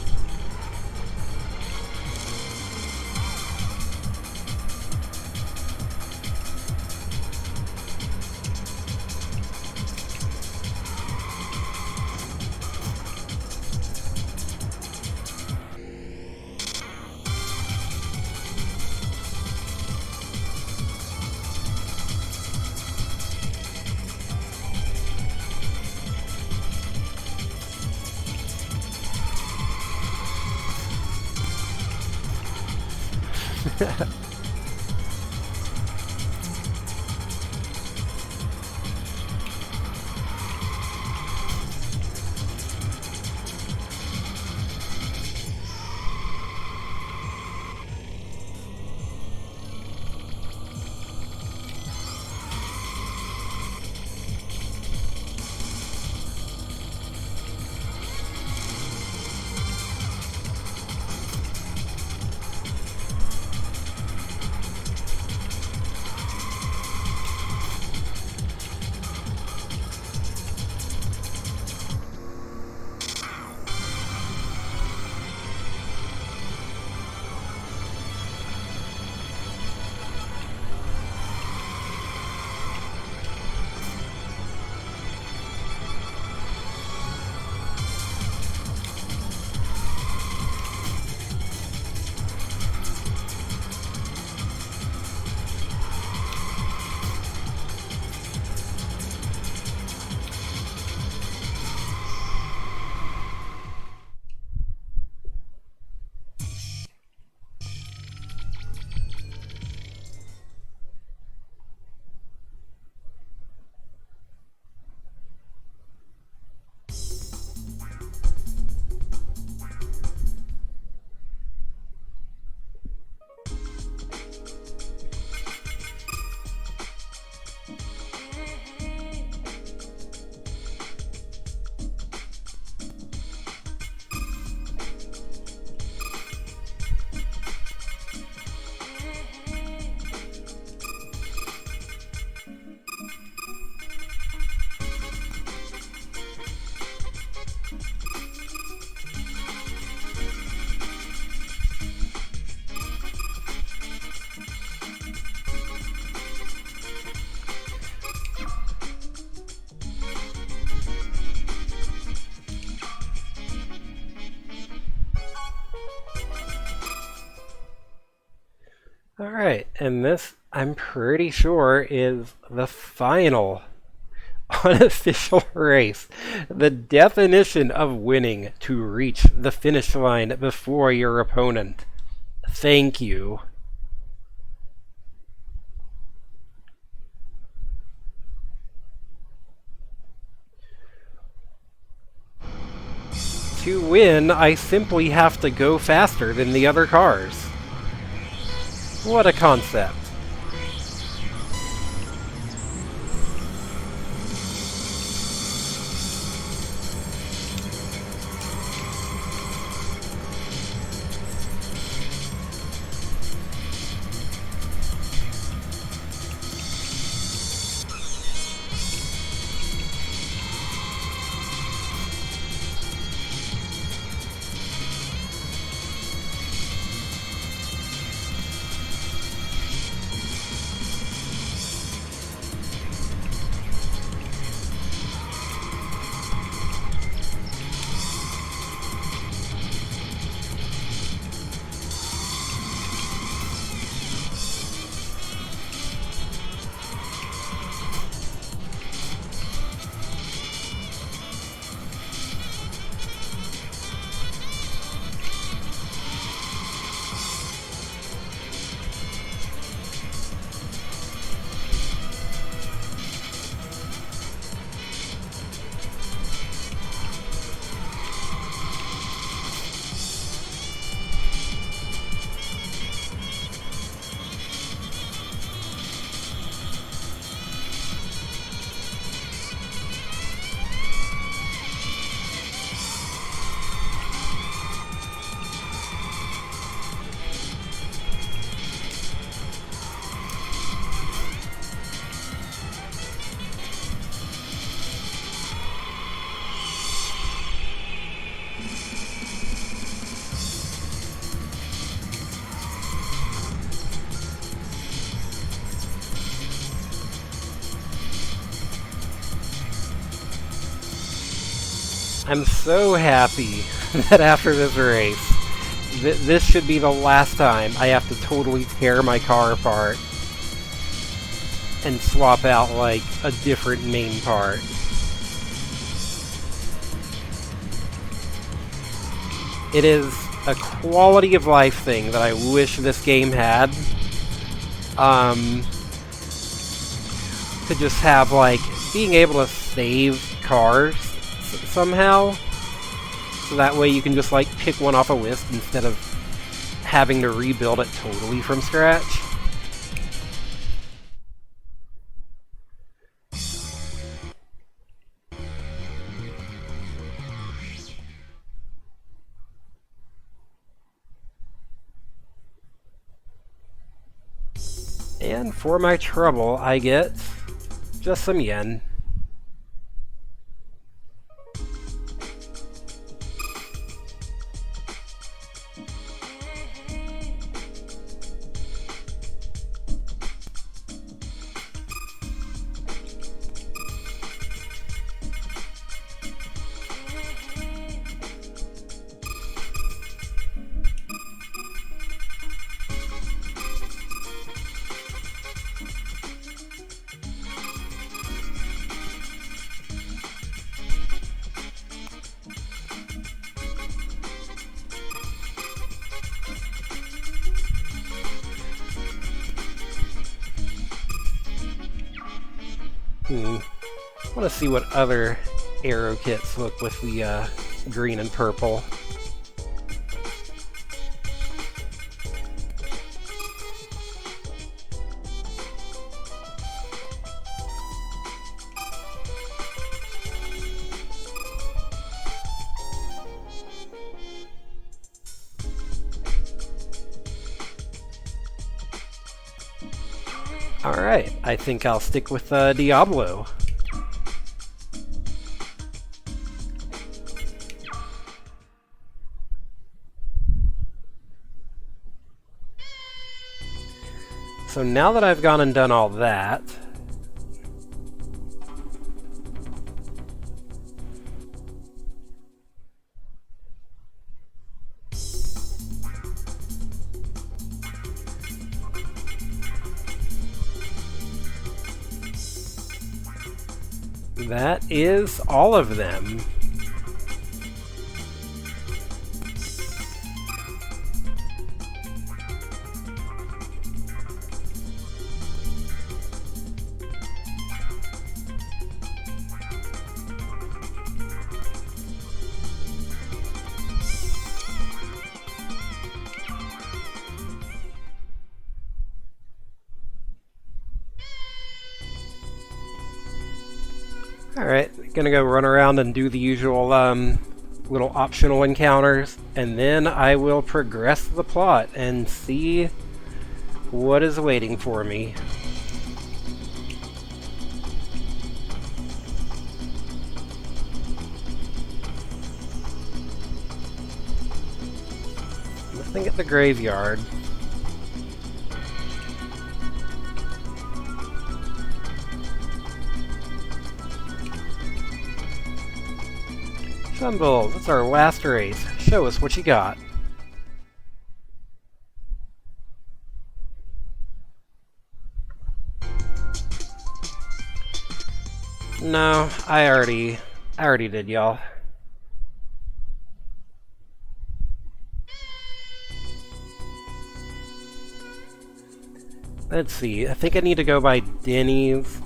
Alright, and this, I'm pretty sure, is the final unofficial race. The definition of winning: to reach the finish line before your opponent. Thank you. To win, I simply have to go faster than the other cars. What a concept. I'm so happy that after this race, this should be the last time I have to totally tear my car apart and swap out, like, a different main part. It is a quality of life thing that I wish this game had. To just have, like, being able to save cars somehow. So that way you can just, like, pick one off a list instead of having to rebuild it totally from scratch. And for my trouble, I get just some yen. I want to see what other aero kits look with the green and purple. Alright, I think I'll stick with Diablo. So now that I've gone and done all that, That is all of them. Alright, gonna go run around and do the usual little optional encounters, and then I will progress the plot and see what is waiting for me. Nothing at the graveyard. Stumbles, it's our last race. Show us what you got. No, I already did, y'all. Let's see, I think I need to go by Denny's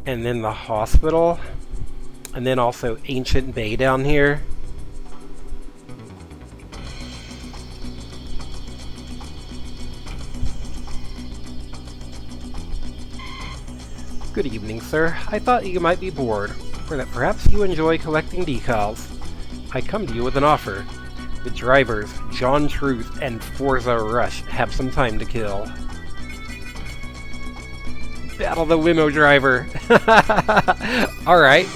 and then the hospital. And then also Ancient Bay down here. Good evening, sir. I thought you might be bored, or that perhaps you enjoy collecting decals. I come to you with an offer. The drivers, John Truth and Forza Rush, have some time to kill. Battle the limo driver! Alright.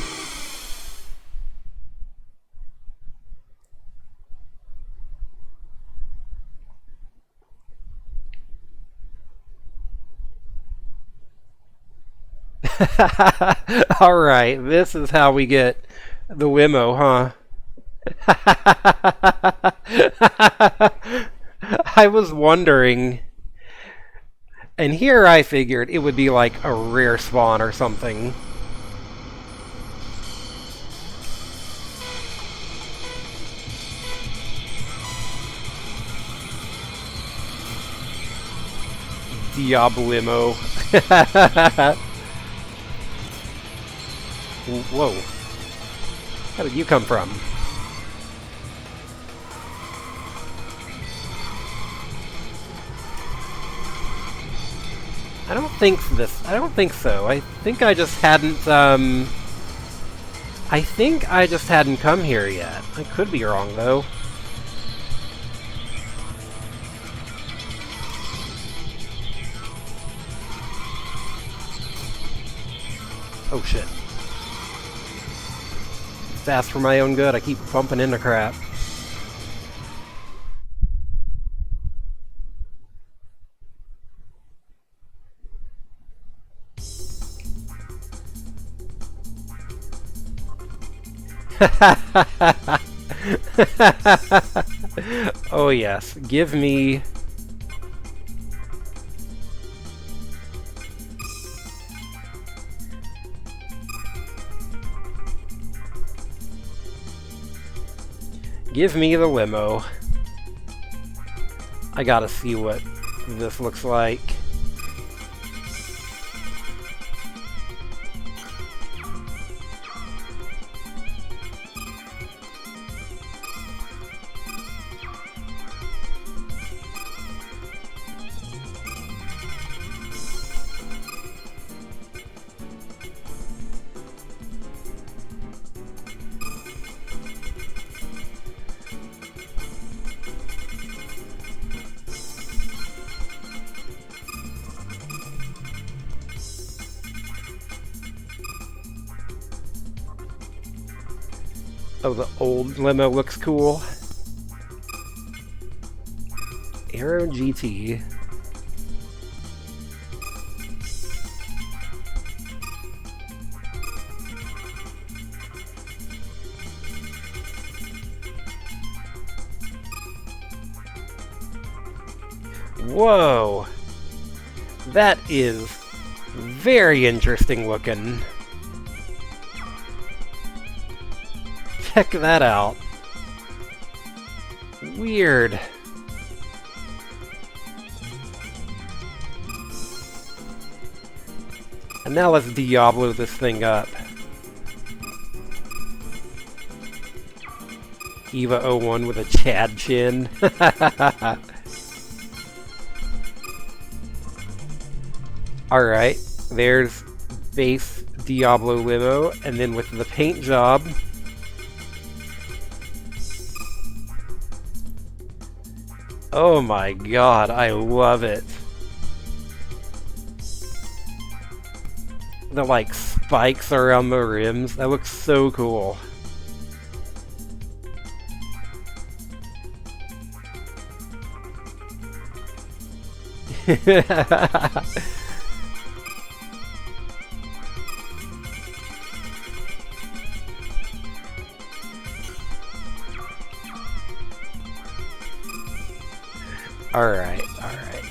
Alright, this is how we get the limo, huh? I was wondering. And here I figured it would be like a rare spawn or something. Diablimo. Whoa. How did you come from? I don't think so. I think I just hadn't, I think I just hadn't come here yet. I could be wrong, though. Oh, shit. Fast for my own good, I keep bumping into crap. Oh yes, give me... Give me the limo. I gotta see what this looks like. Oh, the old limo looks cool. Aero GT. Whoa! That is very interesting looking. Check that out. Weird. And now let's Diablo this thing up. Eva 01 with a Chad chin. Alright, there's base Diablo Limo, and then with the paint job, oh my god, I love it. The like spikes around the rims, that looks so cool. Alright, alright.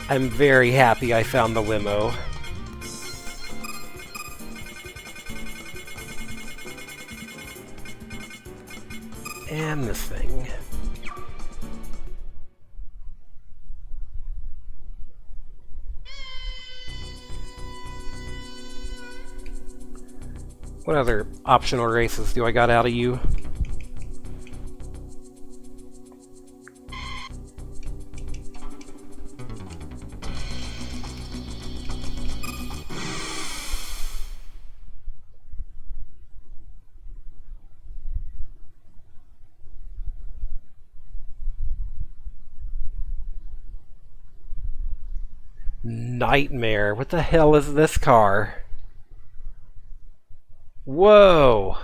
I'm very happy I found the limo. And this thing. What other optional races do I got out of you? Nightmare. What the hell is this car? Whoa.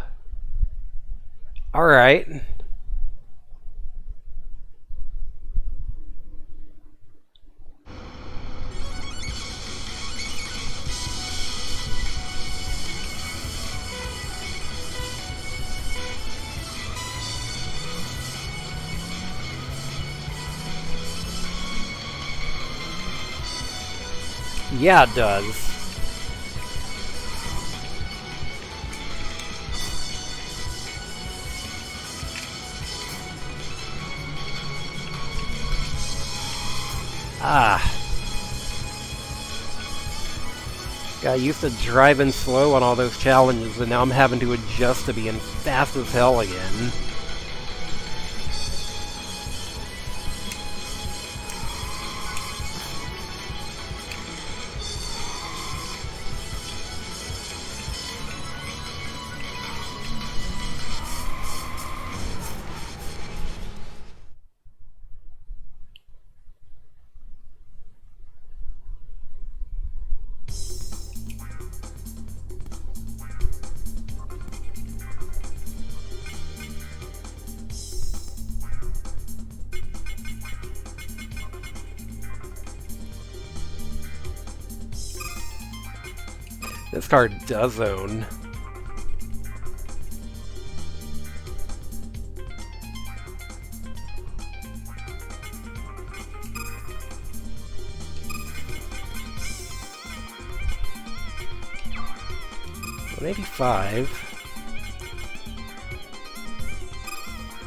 Alright. Yeah, it does. Ah. Got used to driving slow on all those challenges, and now I'm having to adjust to being fast as hell again. This car does own. $185.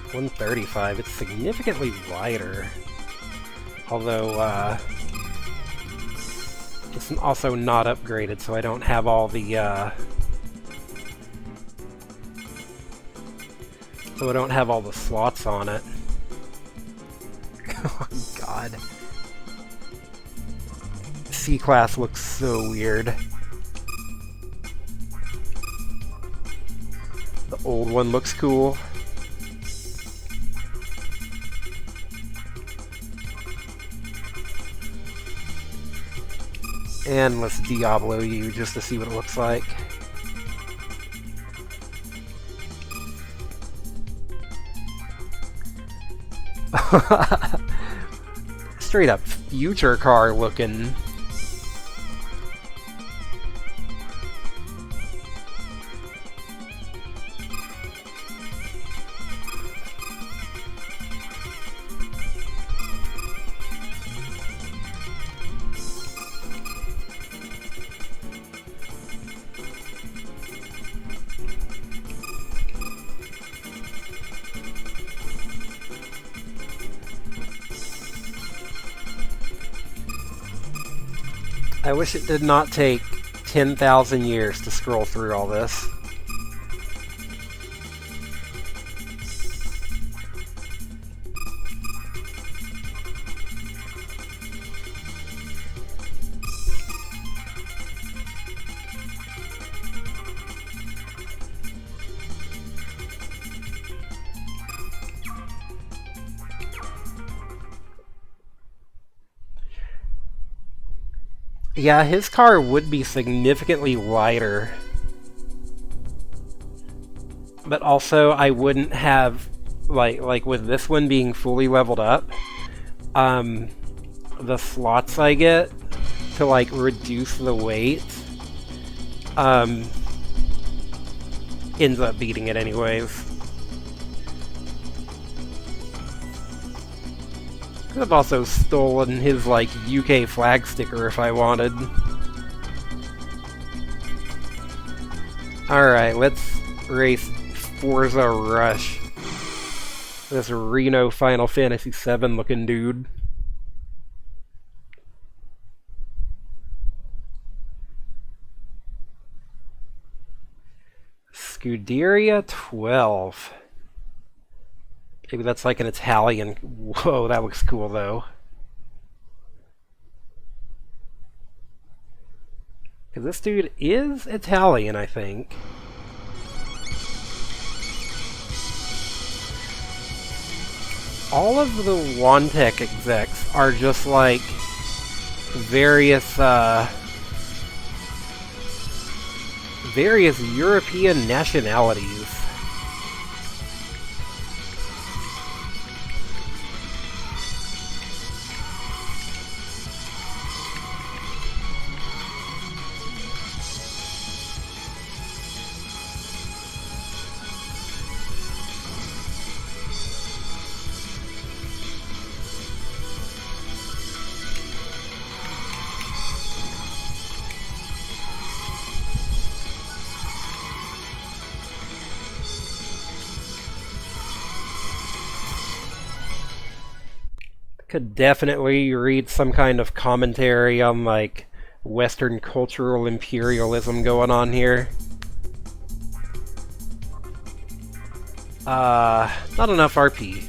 $135. It's significantly wider. Although, it's also not upgraded, so I don't have all the, so I don't have all the slots on it. Oh god. C-Class looks so weird. The old one looks cool. And let's Diablo you just to see what it looks like. Straight up future car looking. I wish it did not take 10,000 years to scroll through all this. Yeah, his car would be significantly lighter. But also, I wouldn't have, like with this one being fully leveled up, the slots I get to, like, reduce the weight, ends up beating it anyways. Could have also stolen his, like, UK flag sticker if I wanted. Alright, let's race Forza Rush. This Reno Final Fantasy VII looking dude. Scuderia 12. Maybe that's like an Italian. Whoa, that looks cool though. Because this dude is Italian, I think. All of the Wantech execs are just like various European nationalities. Could definitely read some kind of commentary on, like, Western cultural imperialism going on here. Not enough RP.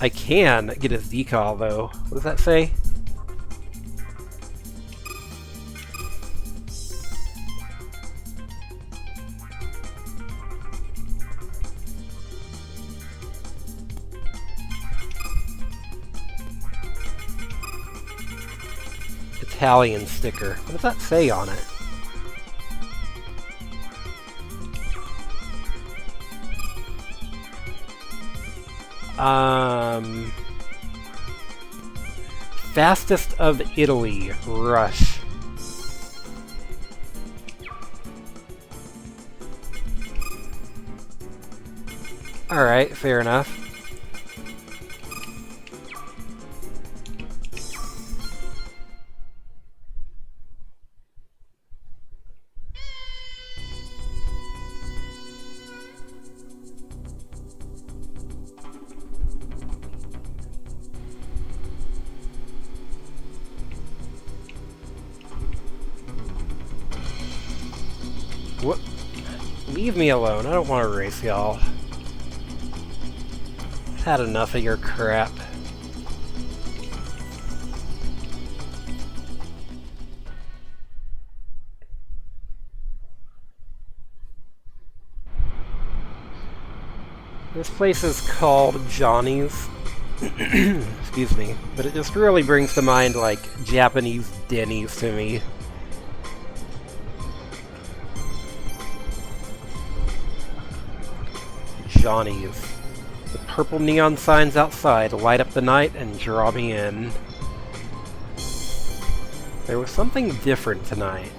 I can get his decal, though. What does that say? Italian sticker. What does that say on it? Fastest of Italy, Rush. Alright, fair enough. What? Leave me alone. I don't want to race y'all. Had enough of your crap. This place is called Johnny's. Excuse me. But it just really brings to mind, like, Japanese Denny's to me. Johnny's. The purple neon signs outside light up the night and draw me in. There was something different tonight.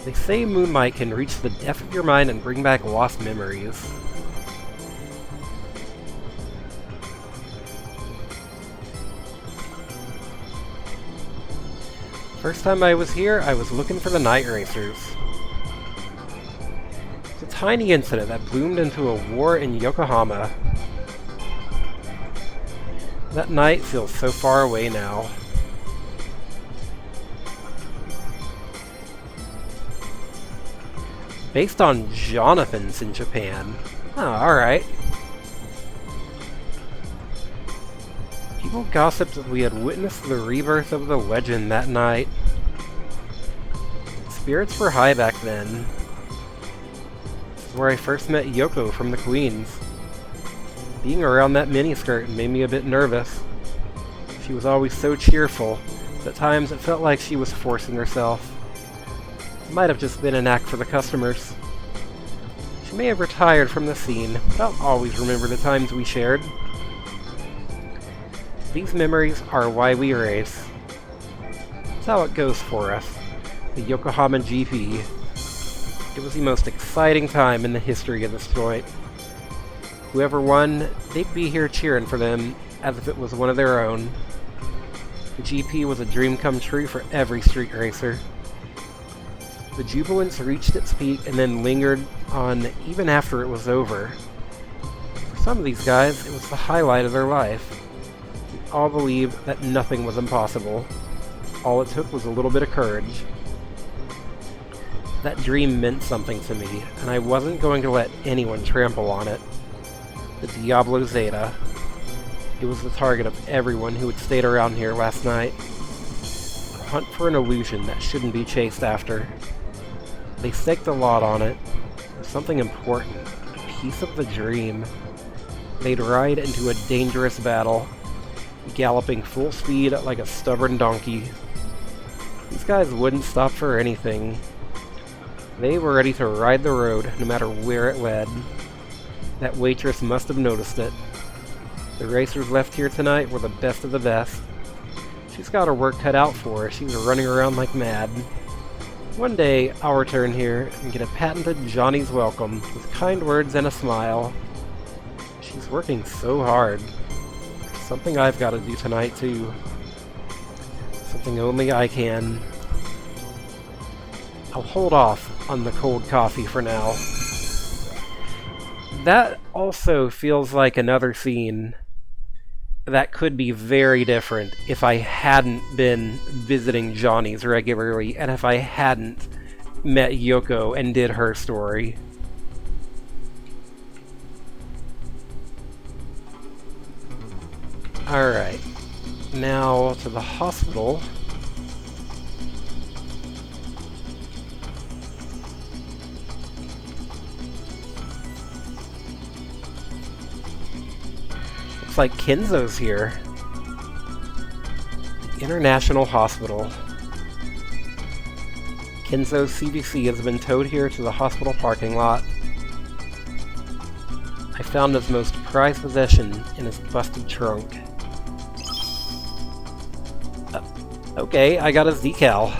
They say moonlight can reach the depth of your mind and bring back lost memories. First time I was here, I was looking for the night racers. It's a tiny incident that bloomed into a war in Yokohama. That night feels so far away now. Based on Jonathan's in Japan. Oh, alright. People gossiped that we had witnessed the rebirth of the legend that night. Spirits were high back then. This is where I first met Yoko from the Queens. Being around that miniskirt made me a bit nervous. She was always so cheerful, but at times it felt like she was forcing herself. It might have just been an act for the customers. She may have retired from the scene, but I'll always remember the times we shared. These memories are why we race. That's how it goes for us. The Yokohama GP. It was the most exciting time in the history of this joint. Whoever won, they'd be here cheering for them as if it was one of their own. The GP was a dream come true for every street racer. The jubilance reached its peak and then lingered on even after it was over. For some of these guys, it was the highlight of their life. We all believed that nothing was impossible. All it took was a little bit of courage. That dream meant something to me, and I wasn't going to let anyone trample on it. The Diablo Zeta. It was the target of everyone who had stayed around here last night. A hunt for an illusion that shouldn't be chased after. They staked a lot on it. It was something important. A piece of the dream. They'd ride into a dangerous battle, galloping full speed like a stubborn donkey. These guys wouldn't stop for anything. They were ready to ride the road, no matter where it led. That waitress must have noticed it. The racers left here tonight were the best of the best. She's got her work cut out for her. She's running around like mad. One day, I'll return here and get a patented Johnny's welcome with kind words and a smile. She's working so hard. Something I've got to do tonight, too. Something only I can. I'll hold off on the cold coffee for now. That also feels like another scene that could be very different if I hadn't been visiting Johnny's regularly and if I hadn't met Yoko and did her story. Alright, now to the hospital. Looks like Kenzo's here. The International Hospital. Kenzo's CBC has been towed here to the hospital parking lot. I found his most prized possession in his busted trunk. Okay, I got his decal.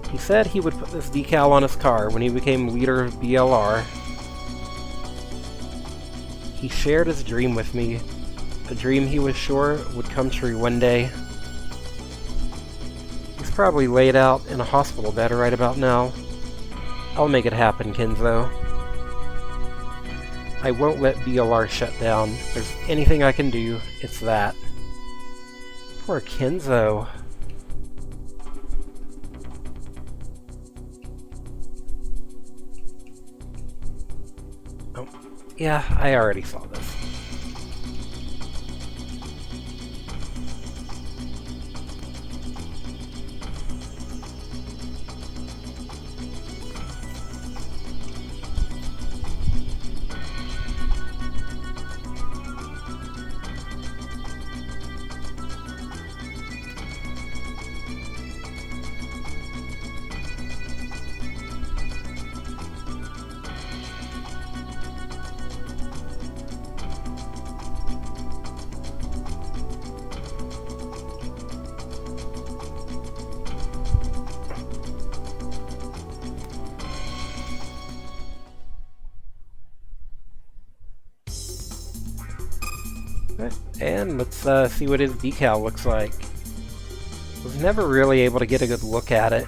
He said he would put this decal on his car when he became leader of BLR. He shared his dream with me, a dream he was sure would come true one day. He's probably laid out in a hospital bed right about now. I'll make it happen, Kenzo. I won't let BLR shut down. If there's anything I can do, it's that. Poor Kenzo. Oh, yeah, I already saw this. And let's see what his decal looks like. Was never really able to get a good look at it.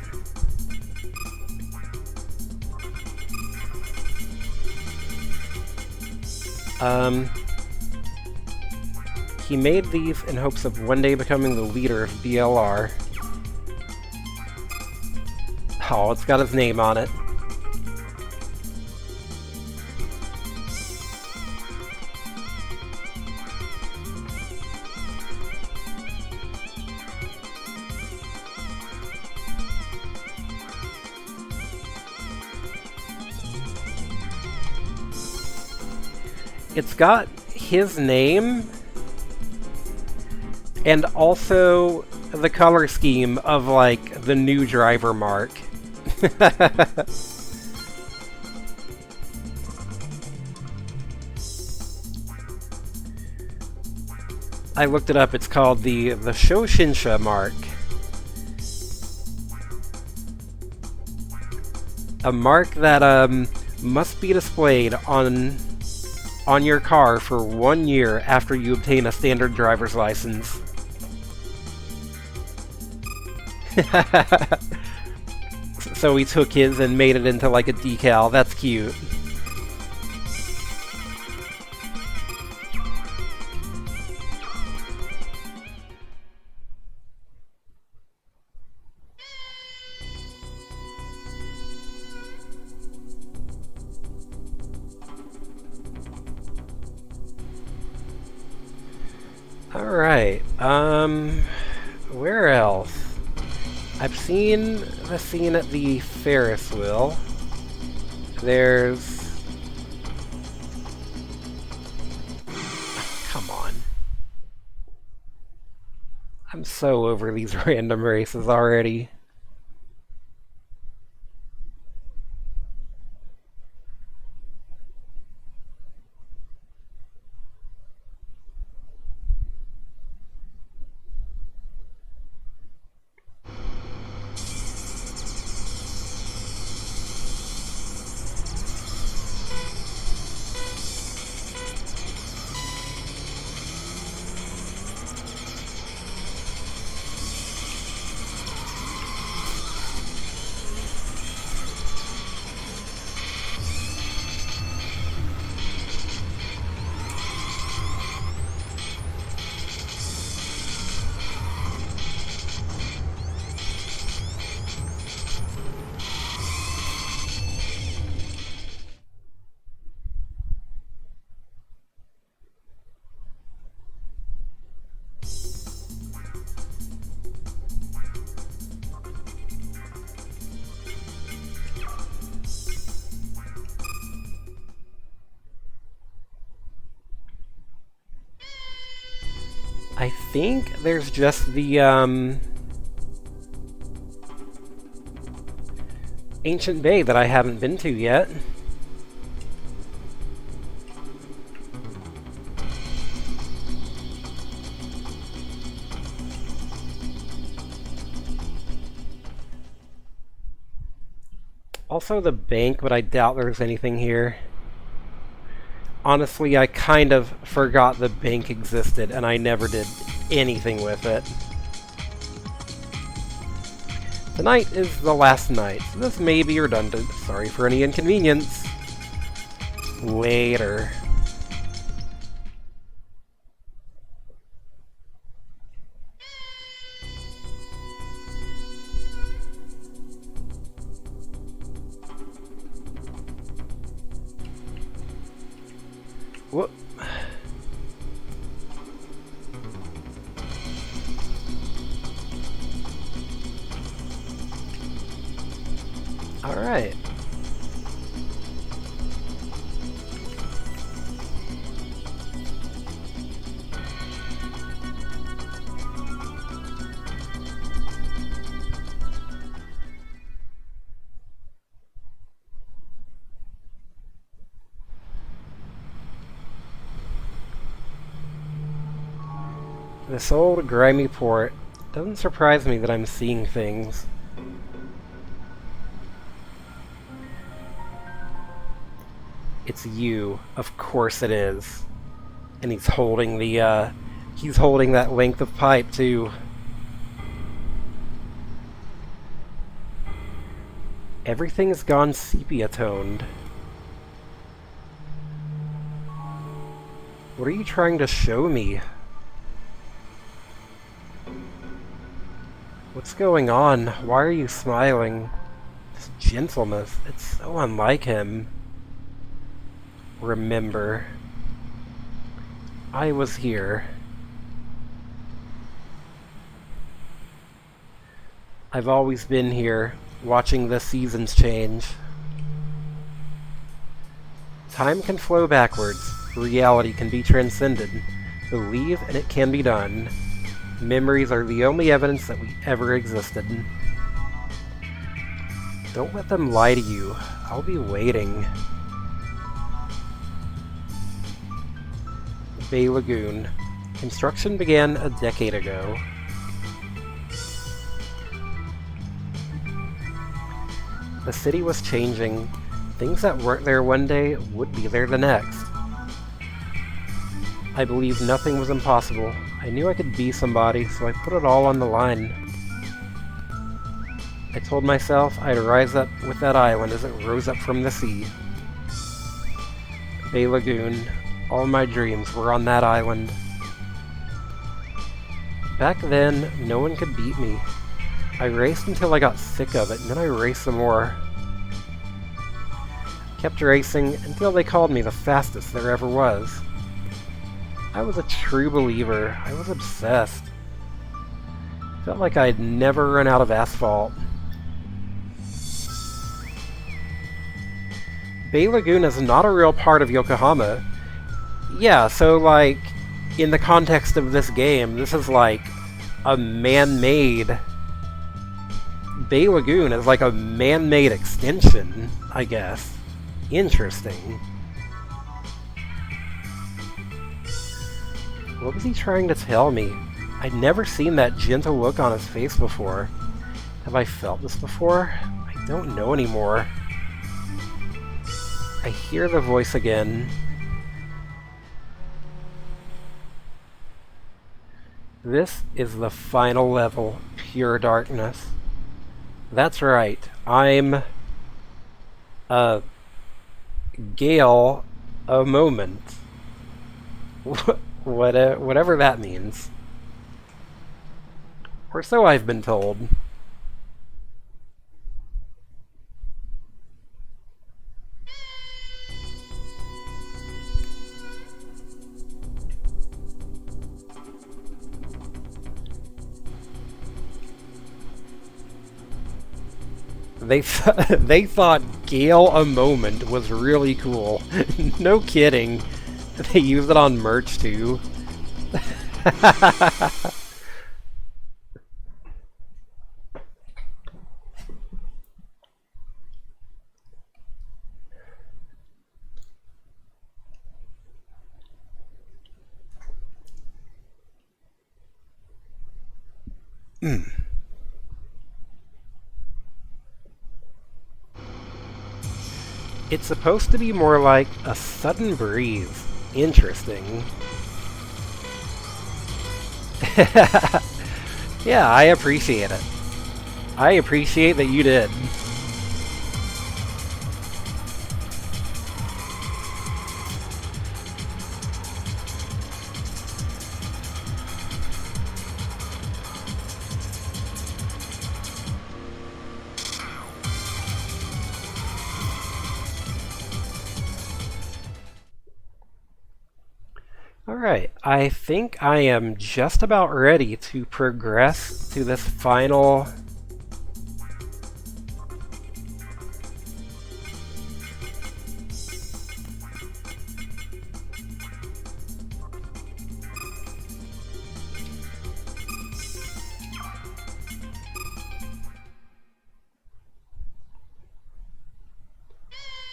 He made these in hopes of one day becoming the leader of BLR. Oh, it's got his name on it. It's got his name and also the color scheme of, like, the new driver mark. I looked it up, it's called the Shoshinsha mark. A mark that must be displayed on your car for 1 year after you obtain a standard driver's license. So we took his and made it into like a decal. That's cute. Alright, where else? I've seen the scene at the Ferris wheel. There's... Come on. I'm so over these random races already. I think there's just the, Ancient Bay that I haven't been to yet. Also the bank, but I doubt there's anything here. Honestly, I kind of forgot the bank existed, and I never did anything with it. Tonight is the last night, so this may be redundant. Sorry for any inconvenience. Later. Whoop. All right. This old grimy port. Doesn't surprise me that I'm seeing things. It's you. Of course it is. And he's holding he's holding that length of pipe, too. Everything's gone sepia-toned. What are you trying to show me? What's going on? Why are you smiling? This gentleness, it's so unlike him. Remember, I was here. I've always been here, watching the seasons change. Time can flow backwards. Reality can be transcended. Believe and it can be done. Memories are the only evidence that we ever existed. Don't let them lie to you. I'll be waiting. Bay Lagoon. Construction began a decade ago. The city was changing. Things that weren't there one day would be there the next. I believed nothing was impossible. I knew I could be somebody, so I put it all on the line. I told myself I'd rise up with that island as it rose up from the sea. Bay Lagoon. All my dreams were on that island. Back then, no one could beat me. I raced until I got sick of it, and then I raced some more. Kept racing until they called me the fastest there ever was. I was a true believer. I was obsessed. Felt like I'd never run out of asphalt. Bay Lagoon is not a real part of Yokohama. Yeah, so like, in the context of this game, this is like a man-made... Bay Lagoon is like a man-made extension, I guess. Interesting. What was he trying to tell me? I'd never seen that gentle look on his face before. Have I felt this before? I don't know anymore. I hear the voice again. This is the final level, pure darkness. That's right, I'm... Gale a moment. Whatever that means. Or so I've been told. They thought Gale a moment was really cool. No kidding. They used it on merch too. It's supposed to be more like a sudden breeze. Interesting. Yeah, I appreciate it. I appreciate that you did. Alright, I think I am just about ready to progress to this final...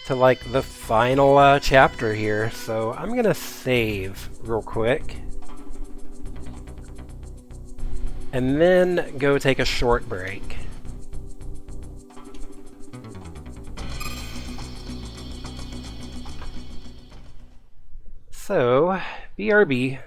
to like the final chapter here, so I'm gonna save real quick and then go take a short break. So, BRB.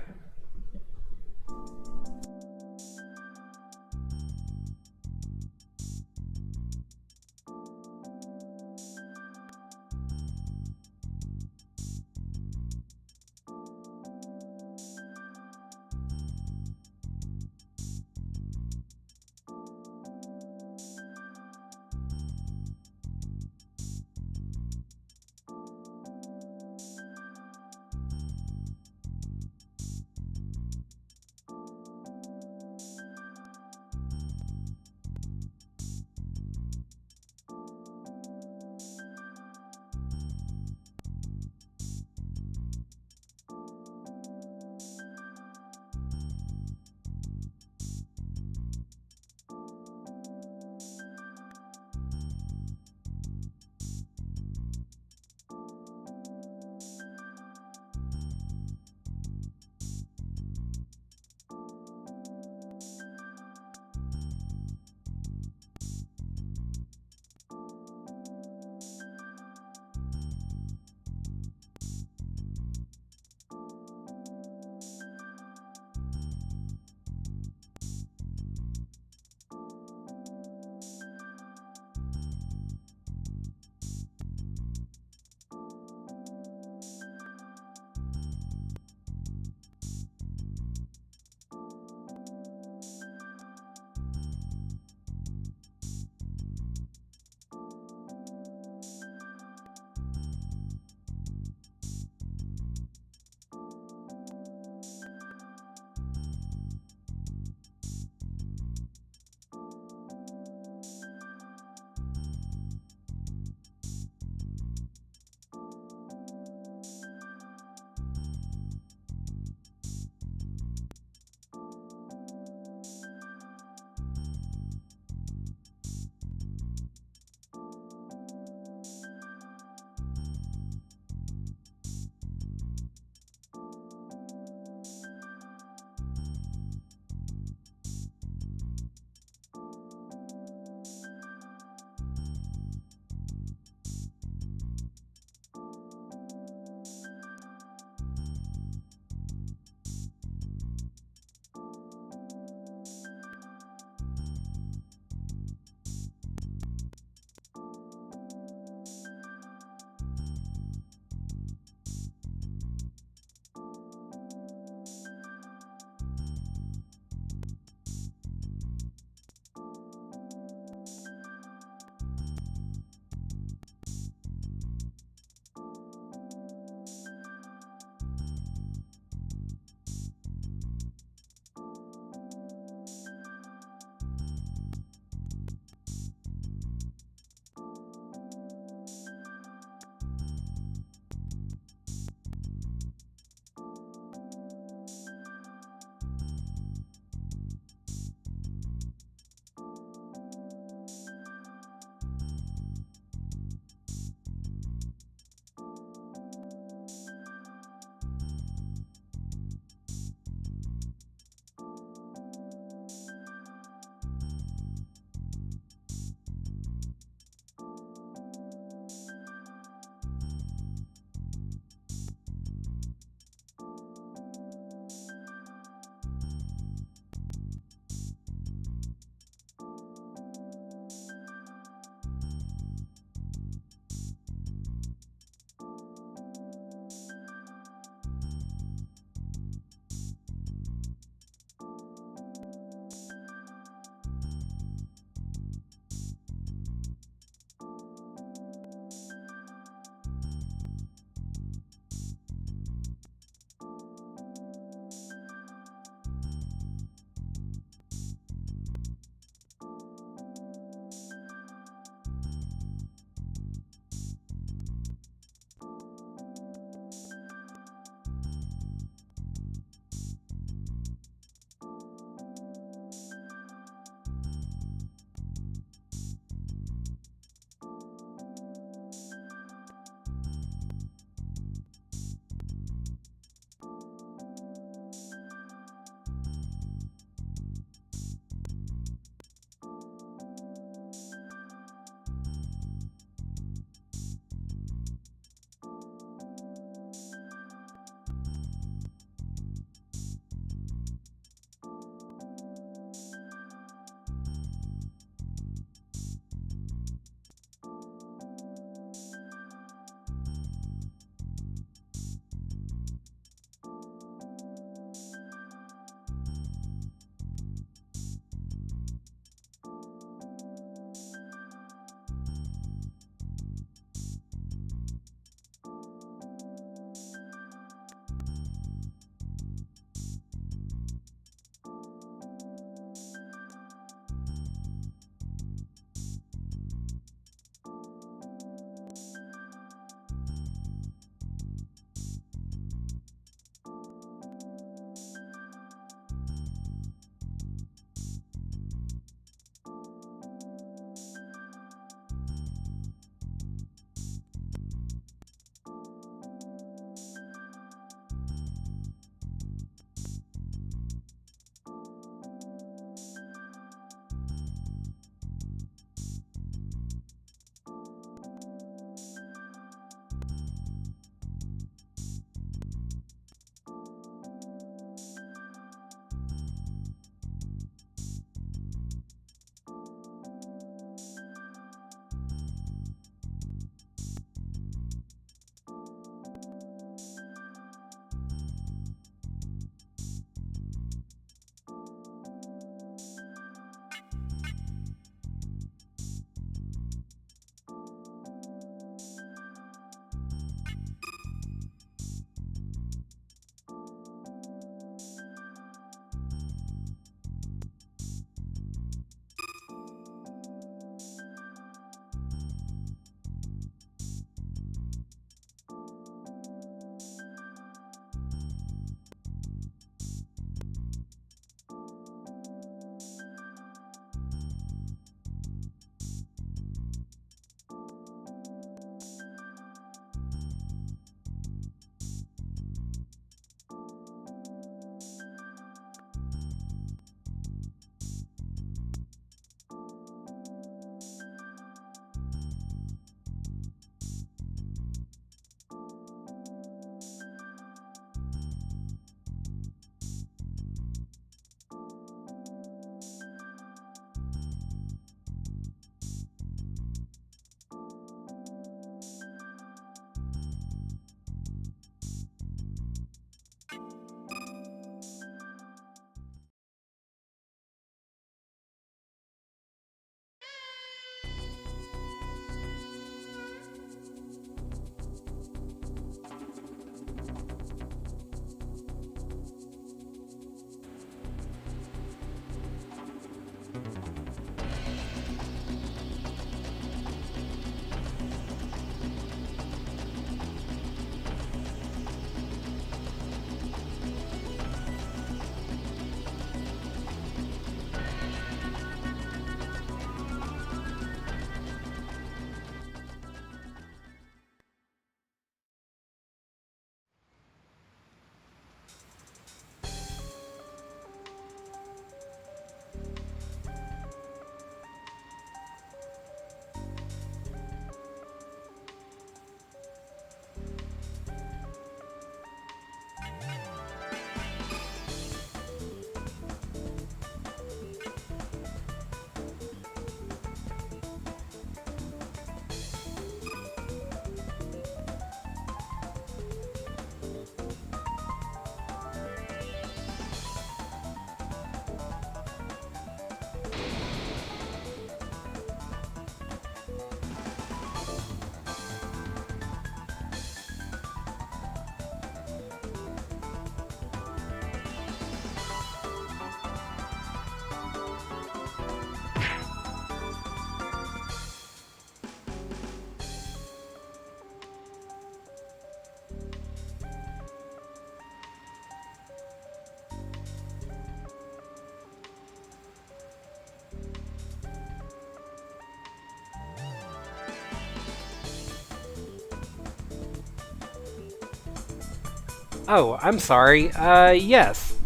Oh, I'm sorry. Yes.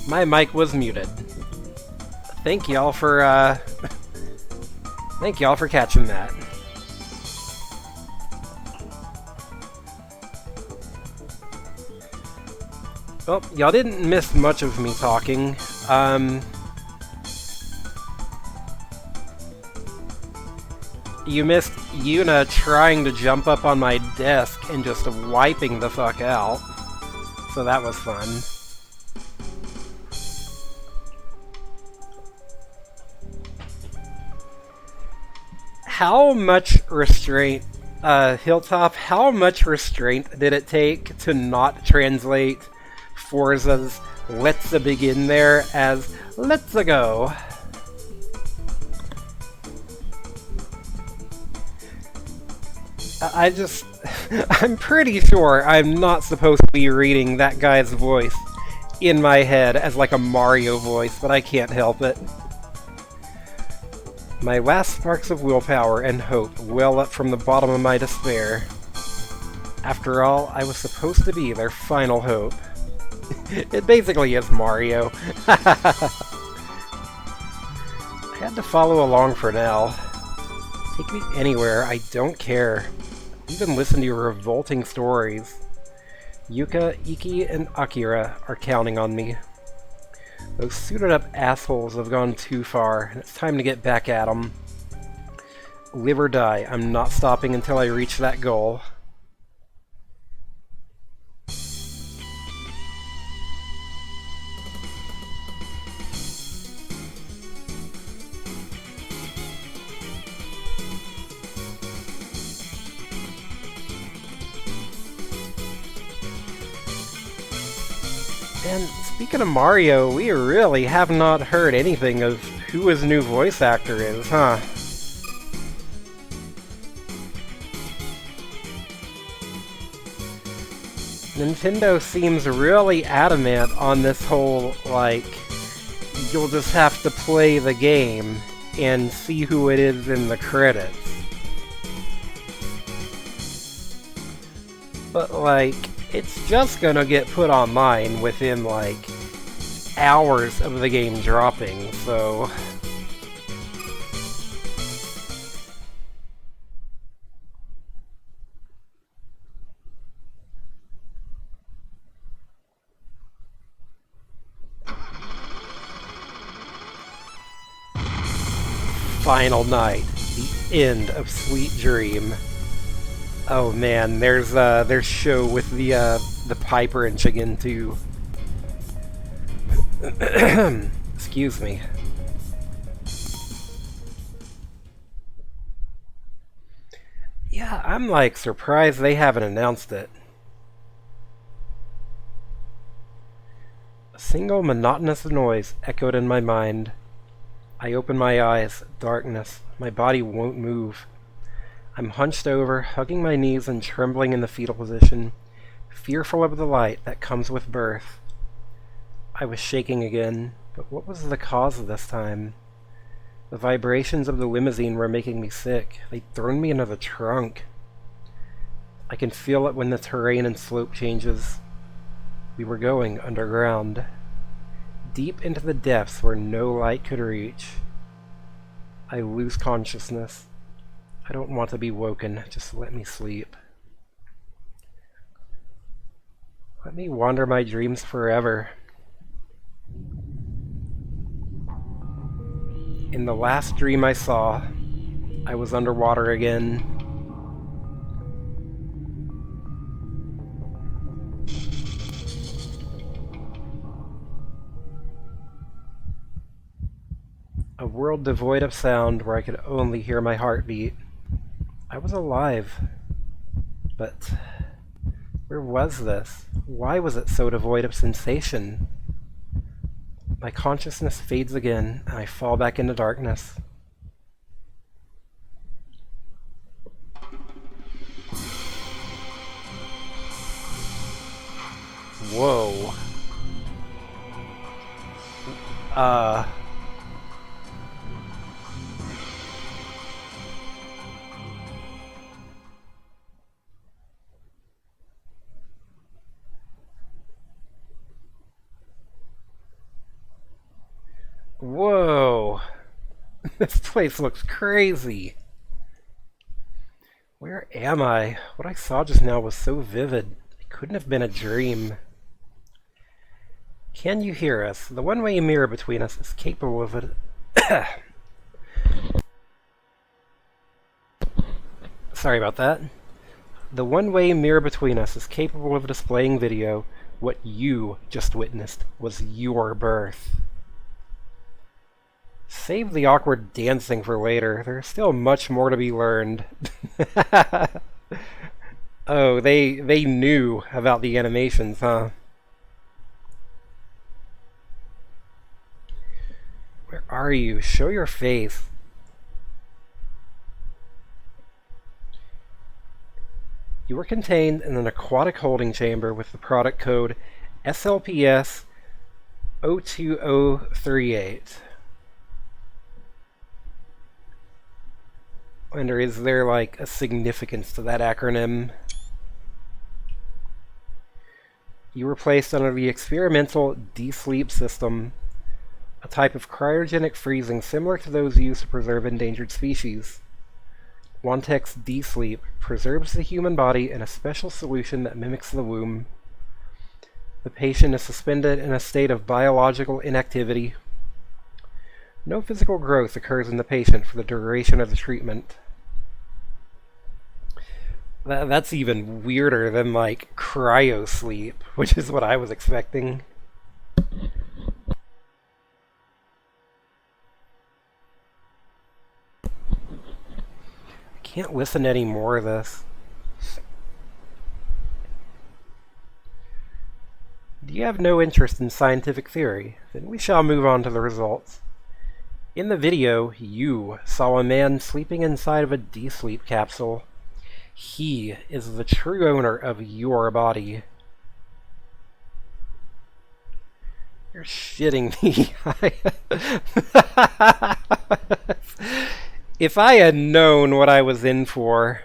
My mic was muted. Thank y'all for, thank y'all for catching that. Well, y'all didn't miss much of me talking. You missed Yuna trying to jump up on my desk and just wiping the fuck out. So that was fun. How much restraint, Hilltop, how much restraint did it take to not translate Forza's "Let's begin" there as "Let's go"? I just... I'm pretty sure I'm not supposed to be reading that guy's voice in my head as like a Mario voice, but I can't help it. My last sparks of willpower and hope well up from the bottom of my despair. After all, I was supposed to be their final hope. It basically is Mario. I had to follow along for now. Take me anywhere, I don't care. Even listen to your revolting stories. Yuka, Iki, and Akira are counting on me. Those suited-up assholes have gone too far, and it's time to get back at them. Live or die, I'm not stopping until I reach that goal. And speaking of Mario, we really have not heard anything of who his new voice actor is, huh? Nintendo seems really adamant on this whole, like, you'll just have to play the game and see who it is in the credits. But, like, it's just gonna get put online within, like, hours of the game dropping, so... Final night, the end of Sweet Dream. Oh man, there's show with the pipe wrench again too. Excuse me. Yeah, I'm like surprised they haven't announced it. A single monotonous noise echoed in my mind. I open my eyes, darkness. My body won't move. I'm hunched over, hugging my knees and trembling in the fetal position, fearful of the light that comes with birth. I was shaking again, but what was the cause of this time? The vibrations of the limousine were making me sick. They'd thrown me into the trunk. I can feel it when the terrain and slope changes. We were going underground, deep into the depths where no light could reach. I lose consciousness. I don't want to be woken, just let me sleep. Let me wander my dreams forever. In the last dream I saw, I was underwater again. A world devoid of sound where I could only hear my heartbeat. I was alive. But where was this? Why was it so devoid of sensation? My consciousness fades again, and I fall back into darkness. Whoa. Whoa! This place looks crazy! Where am I? What I saw just now was so vivid. It couldn't have been a dream. Can you hear us? The one-way mirror between us is capable of it. Sorry about that. The one-way mirror between us is capable of displaying video. What you just witnessed was your birth. Save the awkward dancing for later. There's still much more to be learned. Oh, they knew about the animations, huh? Where are you? Show your face. You were contained in an aquatic holding chamber with the product code SLPS 02038. I wonder, is there like a significance to that acronym? You were placed under the experimental D-Sleep system, a type of cryogenic freezing similar to those used to preserve endangered species. Wantek's D-Sleep preserves the human body in a special solution that mimics the womb. The patient is suspended in a state of biological inactivity. No physical growth occurs in the patient for the duration of the treatment. That's even weirder than, like, cryo-sleep, which is what I was expecting. I can't listen to any more of this. Do you have no interest in scientific theory? Then we shall move on to the results. In the video, you saw a man sleeping inside of a D-Sleep capsule. He is the true owner of your body. You're shitting me. If I had known what I was in for,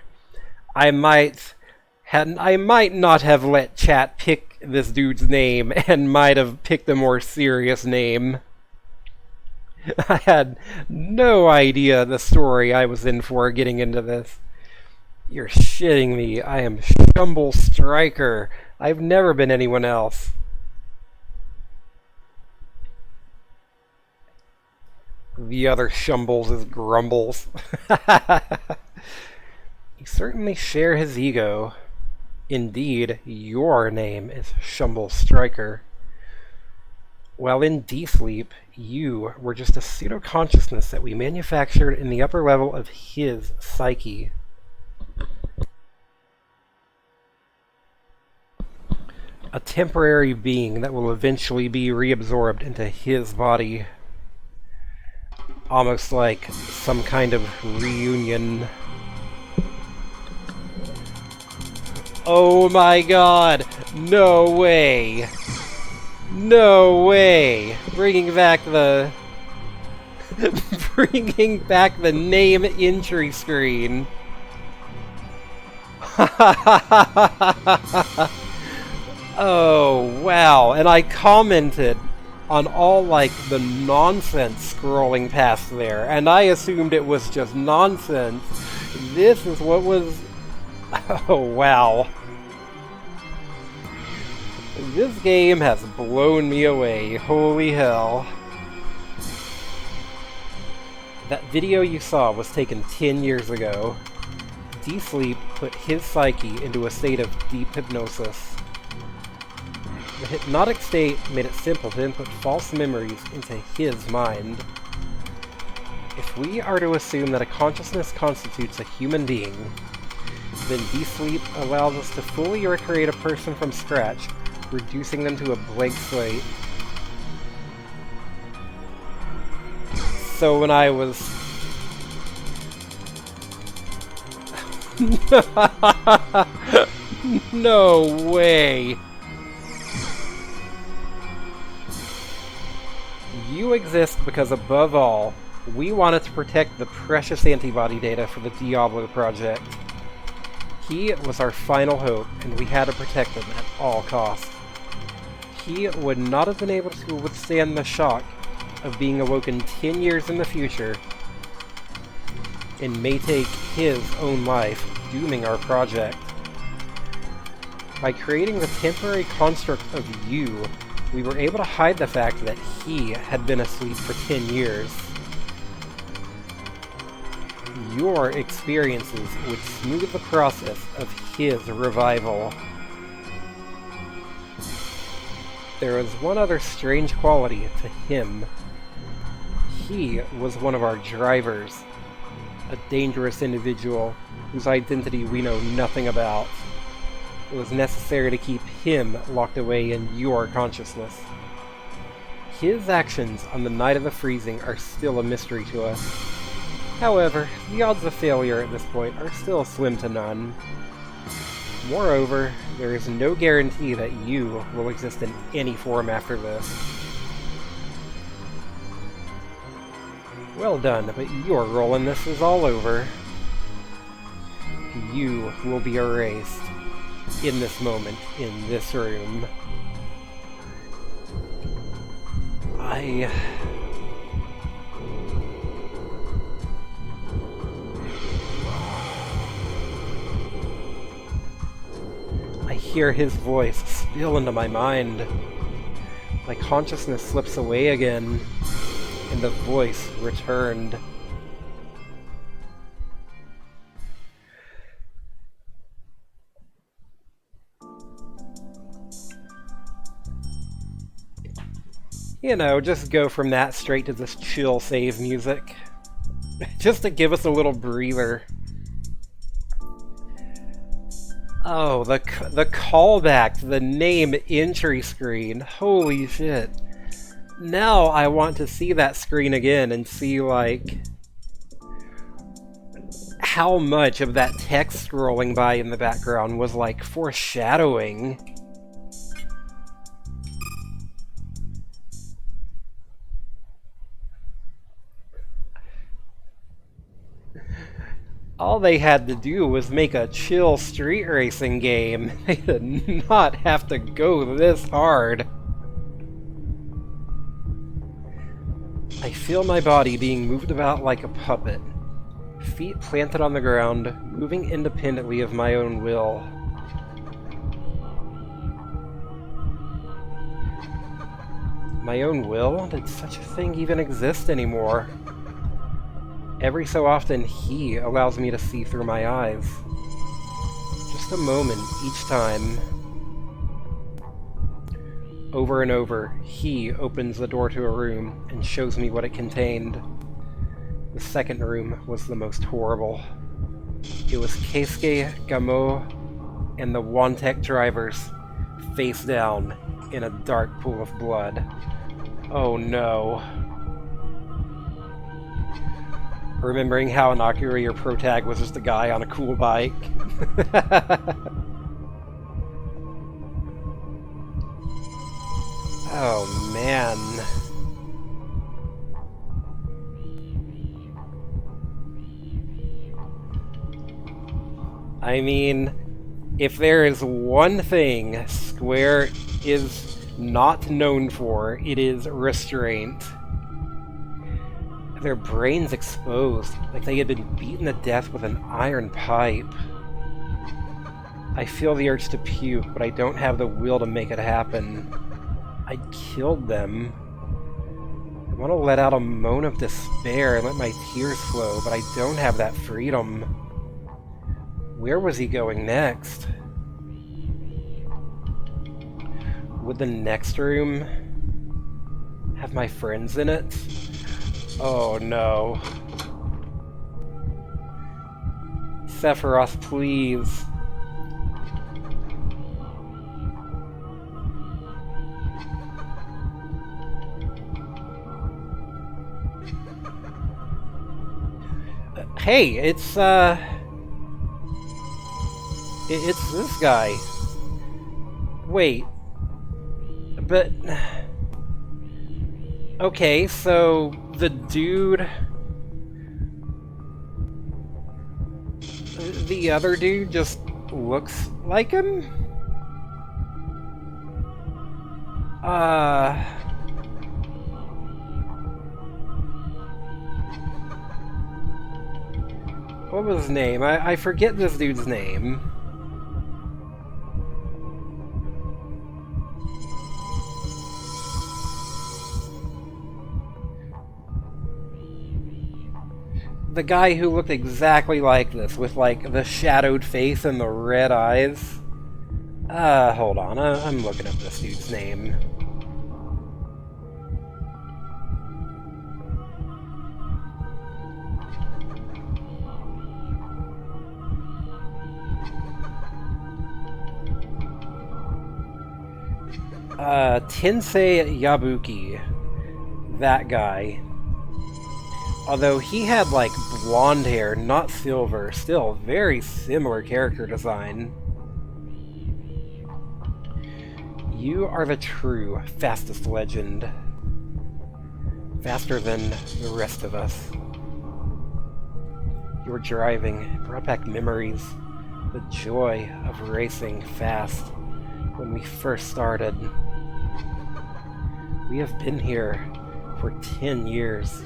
I might not have let chat pick this dude's name and might have picked a more serious name. I had no idea the story I was in for getting into this. You're shitting me. I am Shumble Striker. I've never been anyone else. The other Shumbles is Grumbles. You certainly share his ego. Indeed, your name is Shumble Striker. While in D-Sleep, you were just a pseudo-consciousness that we manufactured in the upper level of his psyche. A temporary being that will eventually be reabsorbed into his body. Almost like some kind of reunion. Oh my god! No way! No way! Bringing back the name entry screen. Oh, wow. And I commented on all, like, the nonsense scrolling past there, and I assumed it was just nonsense. This is what was... Oh, wow. This game has blown me away. Holy hell. That video you saw was taken 10 years ago. D-Sleep put his psyche into a state of deep hypnosis. The hypnotic state made it simple to input false memories into his mind. If we are to assume that a consciousness constitutes a human being, then D-Sleep allows us to fully recreate a person from scratch, reducing them to a blank slate. So when I was... No way! You exist because, above all, we wanted to protect the precious antibody data for the Diablo project. He was our final hope, and we had to protect him at all costs. He would not have been able to withstand the shock of being awoken 10 years in the future and may take his own life, dooming our project. By creating the temporary construct of you, we were able to hide the fact that he had been asleep for 10 years. Your experiences would smooth the process of his revival. There was one other strange quality to him. He was one of our drivers, a dangerous individual whose identity we know nothing about. It was necessary to keep him locked away in your consciousness. His actions on the night of the freezing are still a mystery to us. However, the odds of failure at this point are still slim to none. Moreover, there is no guarantee that you will exist in any form after this. Well done, but your role in this is all over. You will be erased. In this moment, in this room. I hear his voice spill into my mind. My consciousness slips away again, and the voice returned. You know, just go from that straight to this chill save music. Just to give us a little breather. Oh, the callback to the name entry screen. Holy shit. Now I want to see that screen again and see, like, how much of that text scrolling by in the background was, like, foreshadowing. All they had to do was make a chill street racing game. They did not have to go this hard. I feel my body being moved about like a puppet. Feet planted on the ground, moving independently of my own will. My own will? Did such a thing even exist anymore? Every so often, he allows me to see through my eyes. Just a moment each time. Over and over, he opens the door to a room and shows me what it contained. The second room was the most horrible. It was Keisuke, Gamo, and the Wantech drivers, face down in a dark pool of blood. Oh no. Remembering how in Akira your protag was just a guy on a cool bike. Oh man. I mean, if there is one thing Square is not known for, it is restraint. Their brains exposed, like they had been beaten to death with an iron pipe. I feel the urge to puke, but I don't have the will to make it happen. I killed them. I want to let out a moan of despair and let my tears flow, but I don't have that freedom. Where was he going next? Would the next room have my friends in it? Oh no. Sephiroth, please. Hey, it's this guy. Wait. But... Okay, so the dude... The other dude just looks like him? What was his name? I forget this dude's name. The guy who looked exactly like this, with like the shadowed face and the red eyes. Hold on, I'm looking up this dude's name. Tensei Yabuki. That guy. Although he had like blonde hair, not silver, still very similar character design. You are the true fastest legend. Faster than the rest of us. Your driving brought back memories. The joy of racing fast when we first started. We have been here for 10 years.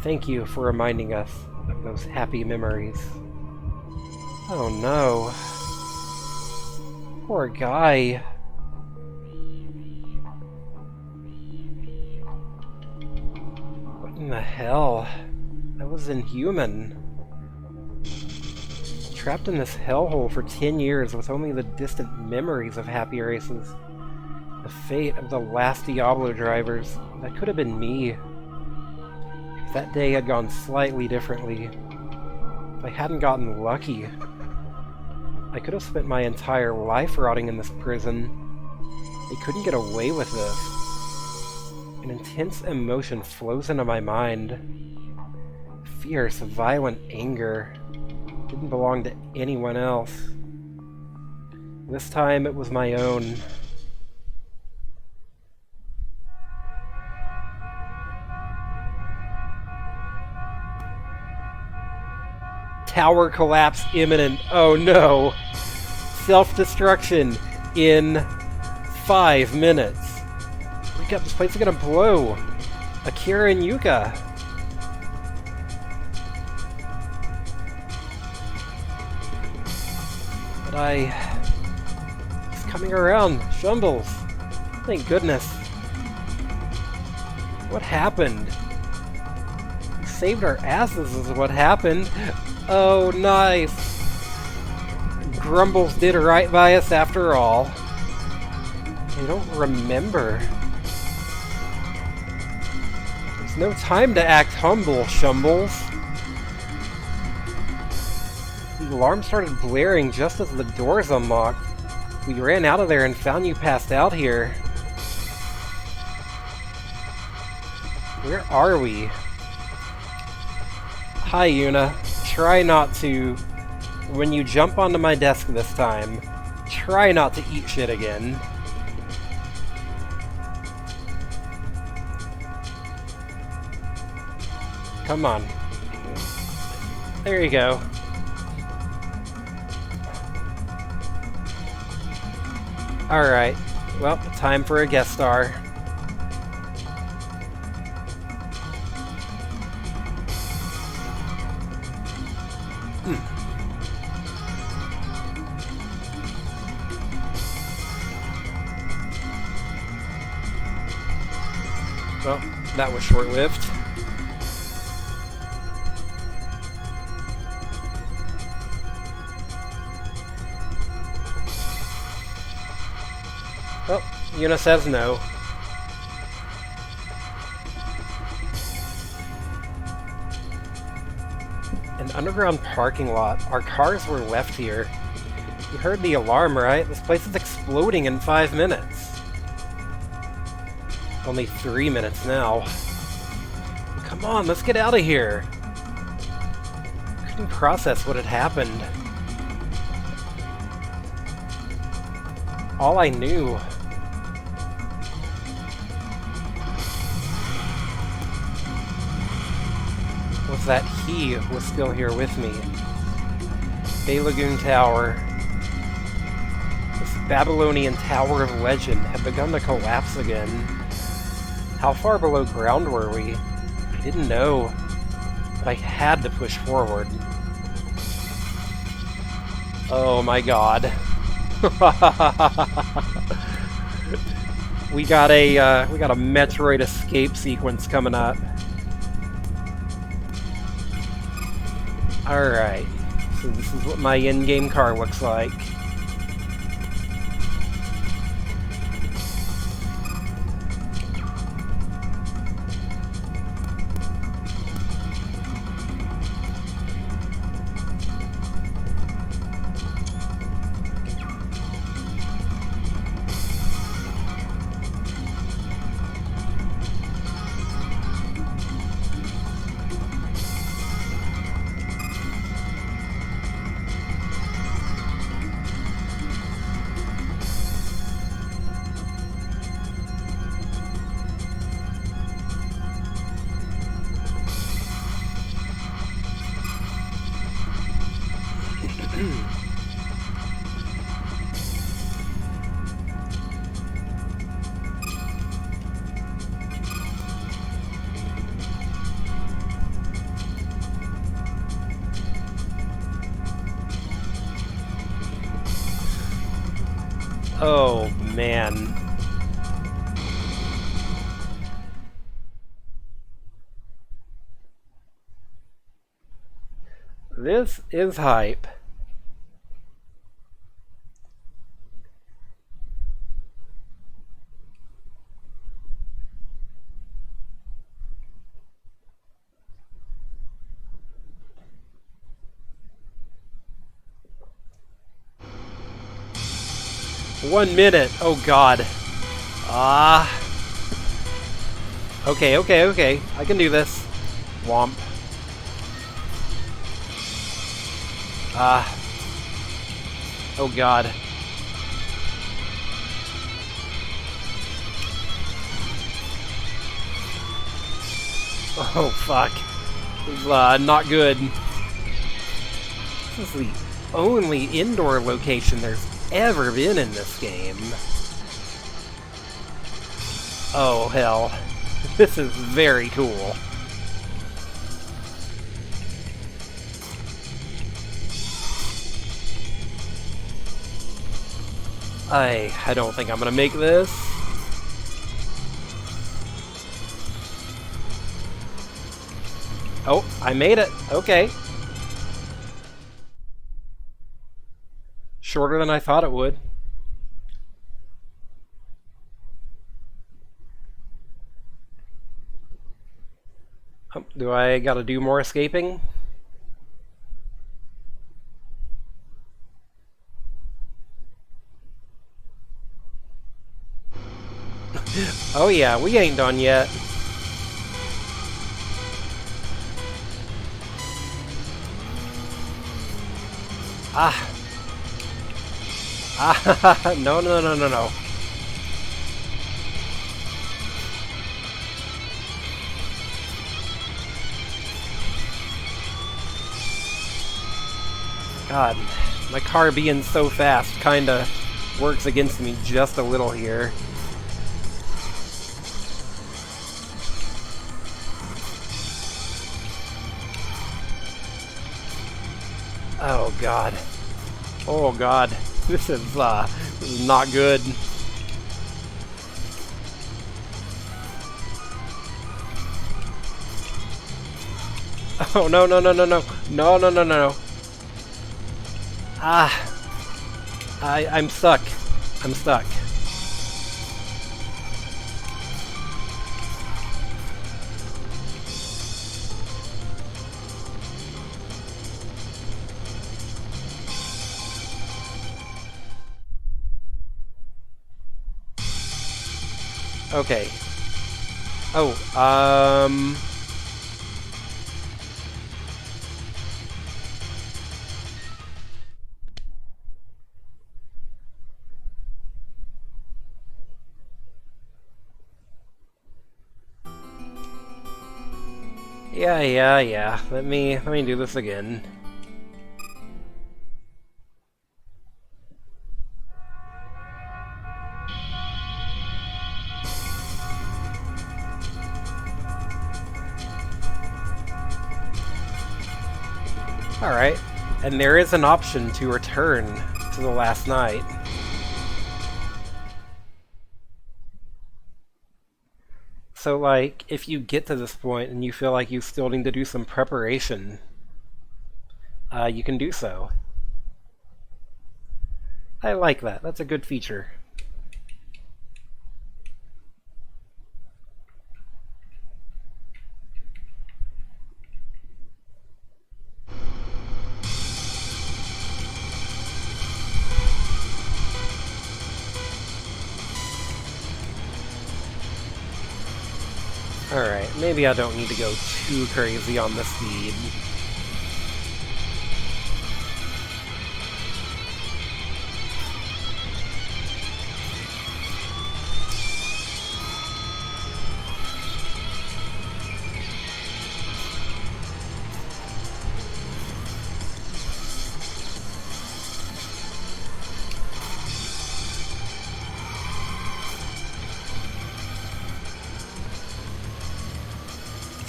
Thank you for reminding us of those happy memories. Oh no. Poor guy. What in the hell? That was inhuman. Trapped in this hellhole for 10 years with only the distant memories of happy races. The fate of the last Diablo drivers. That could have been me. If that day had gone slightly differently, if I hadn't gotten lucky, I could have spent my entire life rotting in this prison. They couldn't get away with this. An intense emotion flows into my mind. Fierce, violent anger. Didn't belong to anyone else. This time it was my own. Tower collapse imminent. Oh no! Self-destruction in 5 minutes. Wake up, this place is gonna blow. Akira and Yuka. But he's coming around. Shumbles. Thank goodness. What happened? We saved our asses is what happened. Oh, nice. Grumbles did right by us after all. I don't remember. There's no time to act humble, Shumbles. The alarm started blaring just as the doors unlocked. We ran out of there and found you passed out here. Where are we? Hi, Yuna. Try not to, when you jump onto my desk this time, try not to eat shit again. Come on. There you go. Alright, well, time for a guest star. Well, that was short-lived. Well, Yuna says no. An underground parking lot. Our cars were left here. You heard the alarm, right? This place is exploding in 5 minutes. Only 3 minutes now. Come on, let's get out of here. Couldn't process what had happened. All I knew was that he was still here with me. Lagoon Tower. This Babylonian Tower of Legend had begun to collapse again. How far below ground were we? I didn't know, but I had to push forward. Oh my god. We got a Metroid escape sequence coming up. Alright. So this is what my in-game car looks like. Oh, man. This is hype. One minute. Oh god. Ah. Okay, okay, okay. I can do this. Womp. Ah. Oh god. Oh fuck. This is, not good. This is the only indoor location there's ever been in this game. Oh hell. This is very cool. I don't think I'm gonna make this. Oh, I made it. Okay. Shorter than I thought it would. Do I gotta do more escaping? Oh yeah, we ain't done yet. Ah. Ah, no, no, no, no, no. God, my car being so fast kinda works against me just a little here. Oh god. Oh god. This is not good. Oh no no no no no no no no no no. Ah. I'm stuck. I'm stuck. Okay. Oh, yeah. Let me do this again. Alright. And there is an option to return to the last night. So, like, if you get to this point and you feel like you still need to do some preparation, you can do so. I like that. That's a good feature. Alright, maybe I don't need to go too crazy on the speed.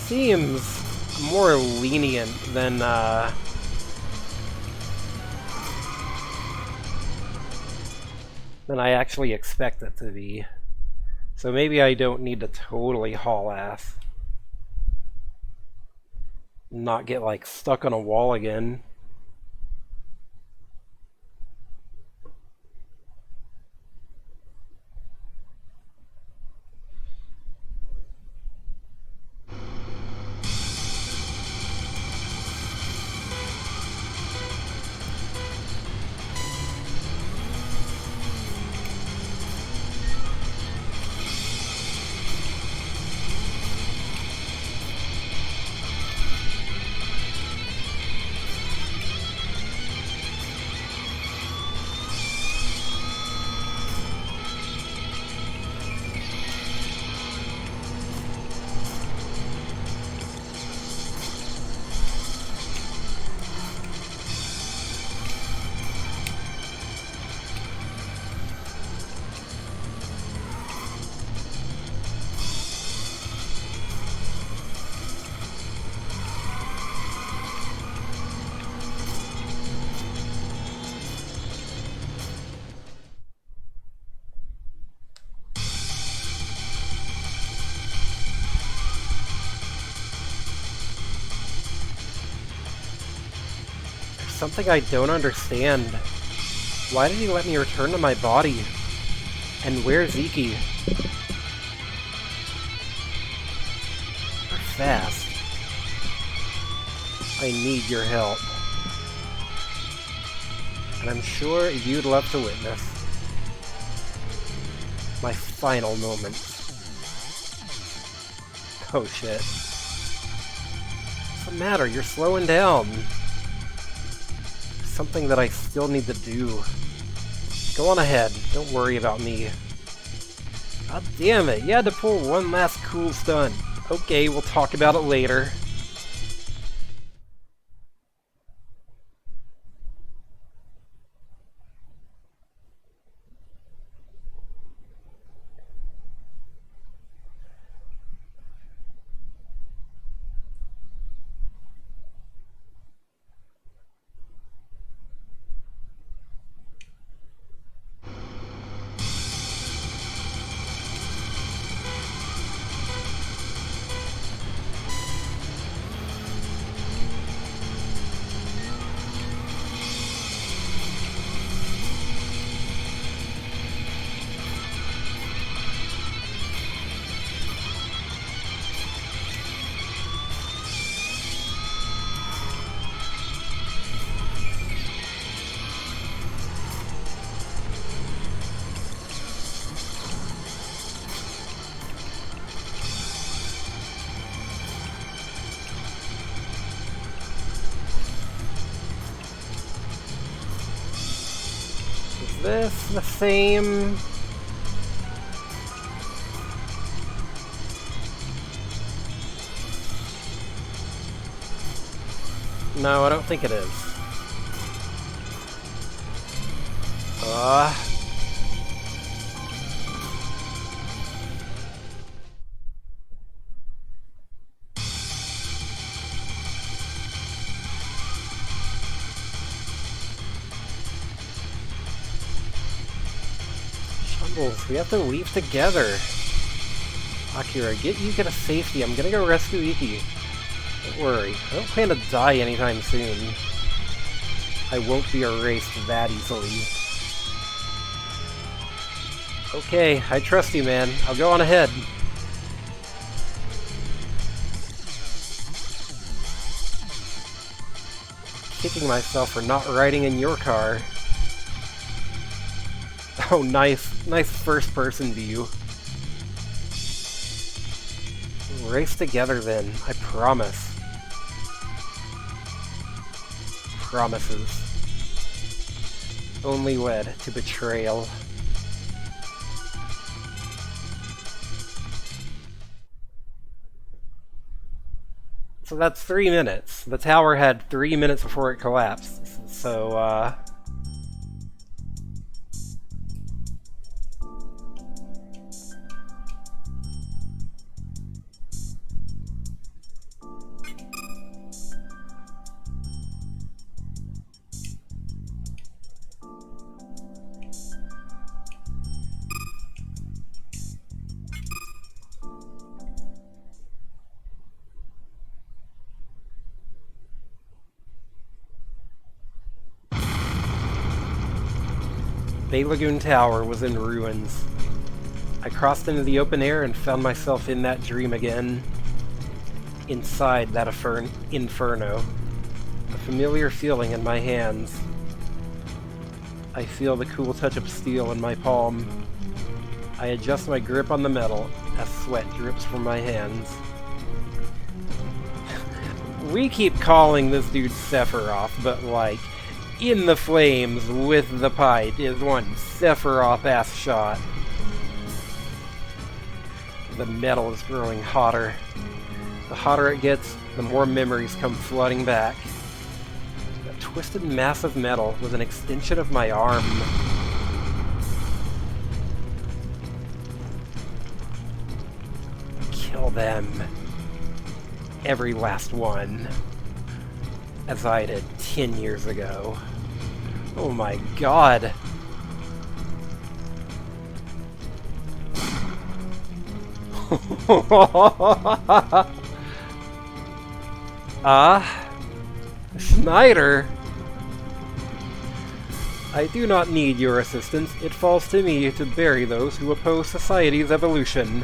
Seems more lenient than I actually expect it to be. So maybe I don't need to totally haul ass. Not get, like, stuck on a wall again. Something I don't understand. Why did he let me return to my body? And where's Ziki? They're fast. I need your help. And I'm sure you'd love to witness my final moments. Oh shit. What's the matter? You're slowing down. Something that I still need to do. Go on ahead. Don't worry about me. God damn it. You had to pull one last cool stunt. Okay, we'll talk about it later. Is this the same? No, I don't think it is. Fools, we have to leave together. Akira, get Yuka to safety. I'm gonna go rescue Iki. Don't worry, I don't plan to die anytime soon. I won't be erased that easily. Okay, I trust you, man. I'll go on ahead. Kicking myself for not riding in your car. Oh, nice first-person view. Race together then, I promise. Promises. Only wed to betrayal. So that's 3 minutes. The tower had 3 minutes before it collapsed. So, Lagoon Tower was in ruins. I crossed into the open air and found myself in that dream again. Inside that inferno. A familiar feeling in my hands. I feel the cool touch of steel in my palm. I adjust my grip on the metal as sweat drips from my hands. We keep calling this dude Sephiroth, but like, in the flames with the pipe is one Sephiroth-ass shot. The metal is growing hotter. The hotter it gets, the more memories come flooding back. That twisted mass of metal was an extension of my arm. Kill them. Every last one. As I did 10 years ago. Oh my god. Schneider? I do not need your assistance. It falls to me to bury those who oppose society's evolution.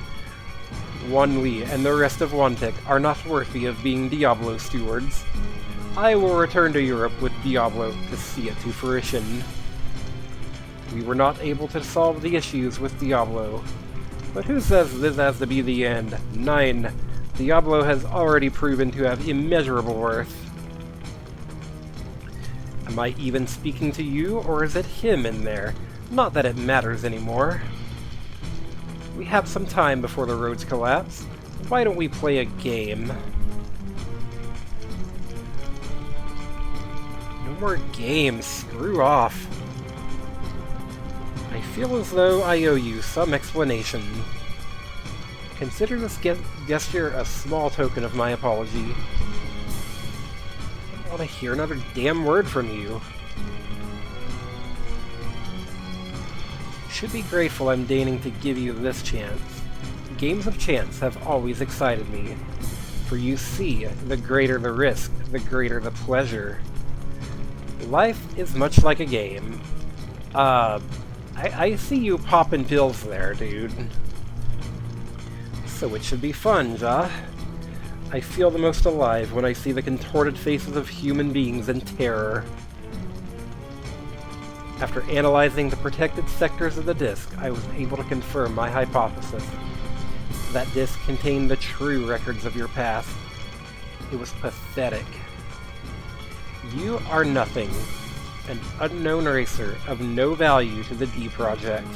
Wan Li and the rest of Wantek are not worthy of being Diablo stewards. I will return to Europe with Diablo to see it to fruition. We were not able to solve the issues with Diablo. But who says this has to be the end? 9. Diablo has already proven to have immeasurable worth. Am I even speaking to you, or is it him in there? Not that it matters anymore. We have some time before the roads collapse. Why don't we play a game? No more games. Screw off. I feel as though I owe you some explanation. Consider this gesture a small token of my apology. I don't want to hear another damn word from you. You should be grateful I'm deigning to give you this chance. Games of chance have always excited me. For you see, the greater the risk, the greater the pleasure. Life is much like a game. I see you popping pills there, dude. So it should be fun, ja? I feel the most alive when I see the contorted faces of human beings in terror. After analyzing the protected sectors of the disk, I was able to confirm my hypothesis. That disk contained the true records of your past. It was pathetic. You are nothing. An unknown racer of no value to the D Project.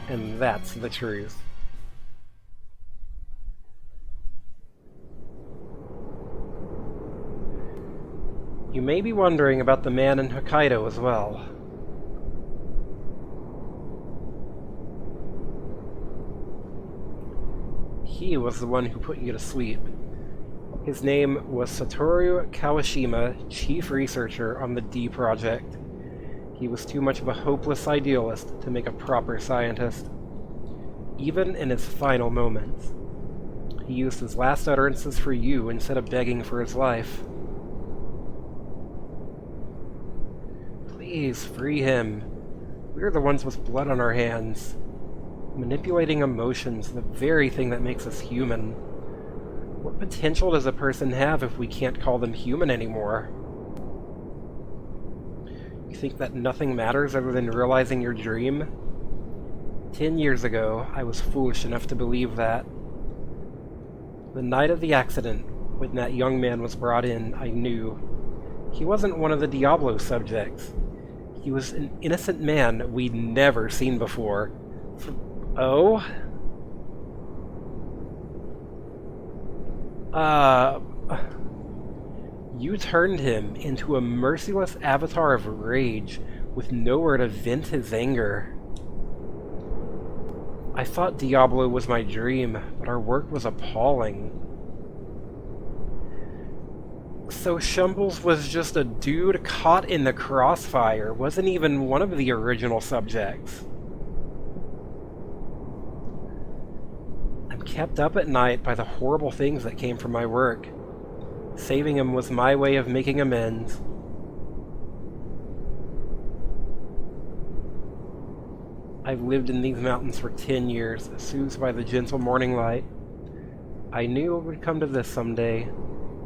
And that's the truth. You may be wondering about the man in Hokkaido as well. He was the one who put you to sleep. His name was Satoru Kawashima, chief researcher on the D Project. He was too much of a hopeless idealist to make a proper scientist. Even in his final moments, he used his last utterances for you instead of begging for his life. Please, free him. We're the ones with blood on our hands. Manipulating emotions, the very thing that makes us human. What potential does a person have if we can't call them human anymore? You think that nothing matters other than realizing your dream? 10 years ago, I was foolish enough to believe that. The night of the accident, when that young man was brought in, I knew. He wasn't one of the Diablo subjects. He was an innocent man we'd never seen before. Oh? You turned him into a merciless avatar of rage with nowhere to vent his anger. I thought Diablo was my dream, but our work was appalling. So Shumbles was just a dude caught in the crossfire, wasn't even one of the original subjects. I'm kept up at night by the horrible things that came from my work. Saving him was my way of making amends. I've lived in these mountains for 10 years, soothed by the gentle morning light. I knew it would come to this someday.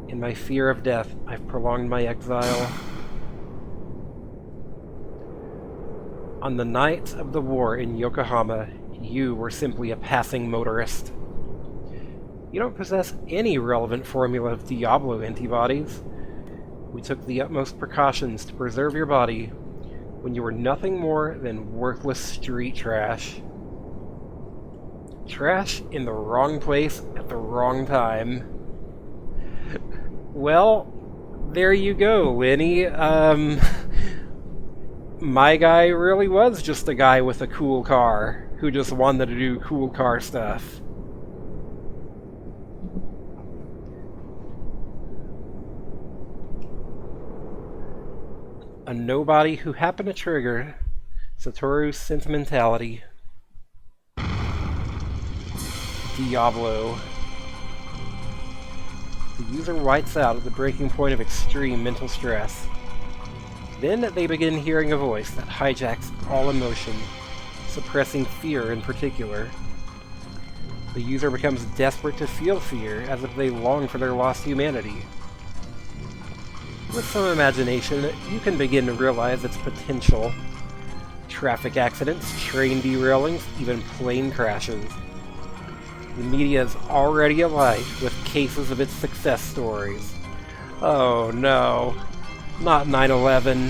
In my fear of death, I've prolonged my exile. On the night of the war in Yokohama, you were simply a passing motorist. You don't possess any relevant formula of Diablo antibodies. We took the utmost precautions to preserve your body when you were nothing more than worthless street trash. Trash in the wrong place at the wrong time. Well, there you go, Lenny. My guy really was just a guy with a cool car who just wanted to do cool car stuff. A nobody who happened to trigger Satoru's sentimentality. Diablo. The user whites out at the breaking point of extreme mental stress. Then they begin hearing a voice that hijacks all emotion, suppressing fear in particular. The user becomes desperate to feel fear, as if they long for their lost humanity. With some imagination, you can begin to realize its potential. Traffic accidents, train derailings, even plane crashes. The media is already alight with cases of its success stories. Oh no, not 9/11.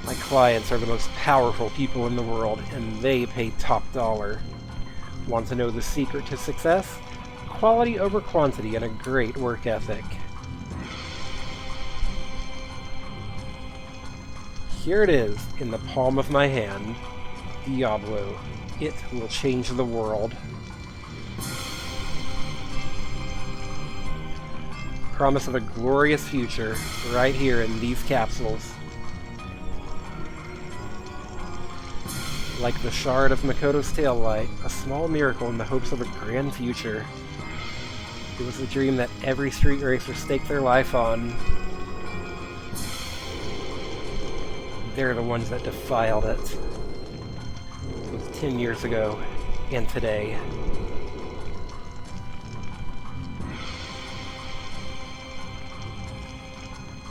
My clients are the most powerful people in the world, and they pay top dollar. Want to know the secret to success? Quality over quantity and a great work ethic. Here it is, in the palm of my hand. Diablo. It will change the world. Promise of a glorious future, right here in these capsules. Like the shard of Makoto's taillight, a small miracle in the hopes of a grand future. It was a dream that every street racer staked their life on. They're the ones that defiled it. It was 10 years ago, and today.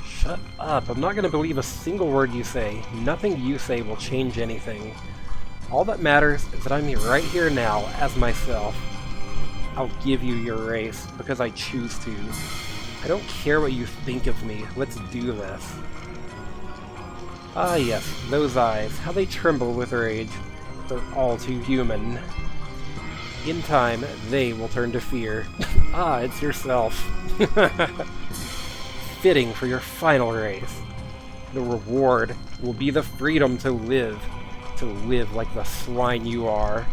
Shut up, I'm not going to believe a single word you say. Nothing you say will change anything. All that matters is that I'm here right here now, as myself. I'll give you your race, because I choose to. I don't care what you think of me, let's do this. Ah yes, those eyes, how they tremble with rage. They're all too human. In time, they will turn to fear. Ah, it's yourself. Fitting for your final race. The reward will be the freedom to live like the swine you are.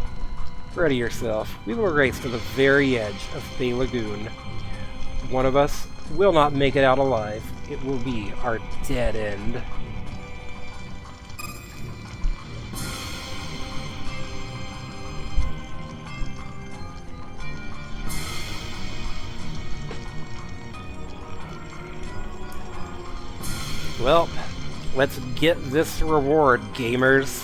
Ready yourself. We will race to the very edge of Lagoon. One of us will not make it out alive. It will be our dead end. Well, let's get this reward, gamers.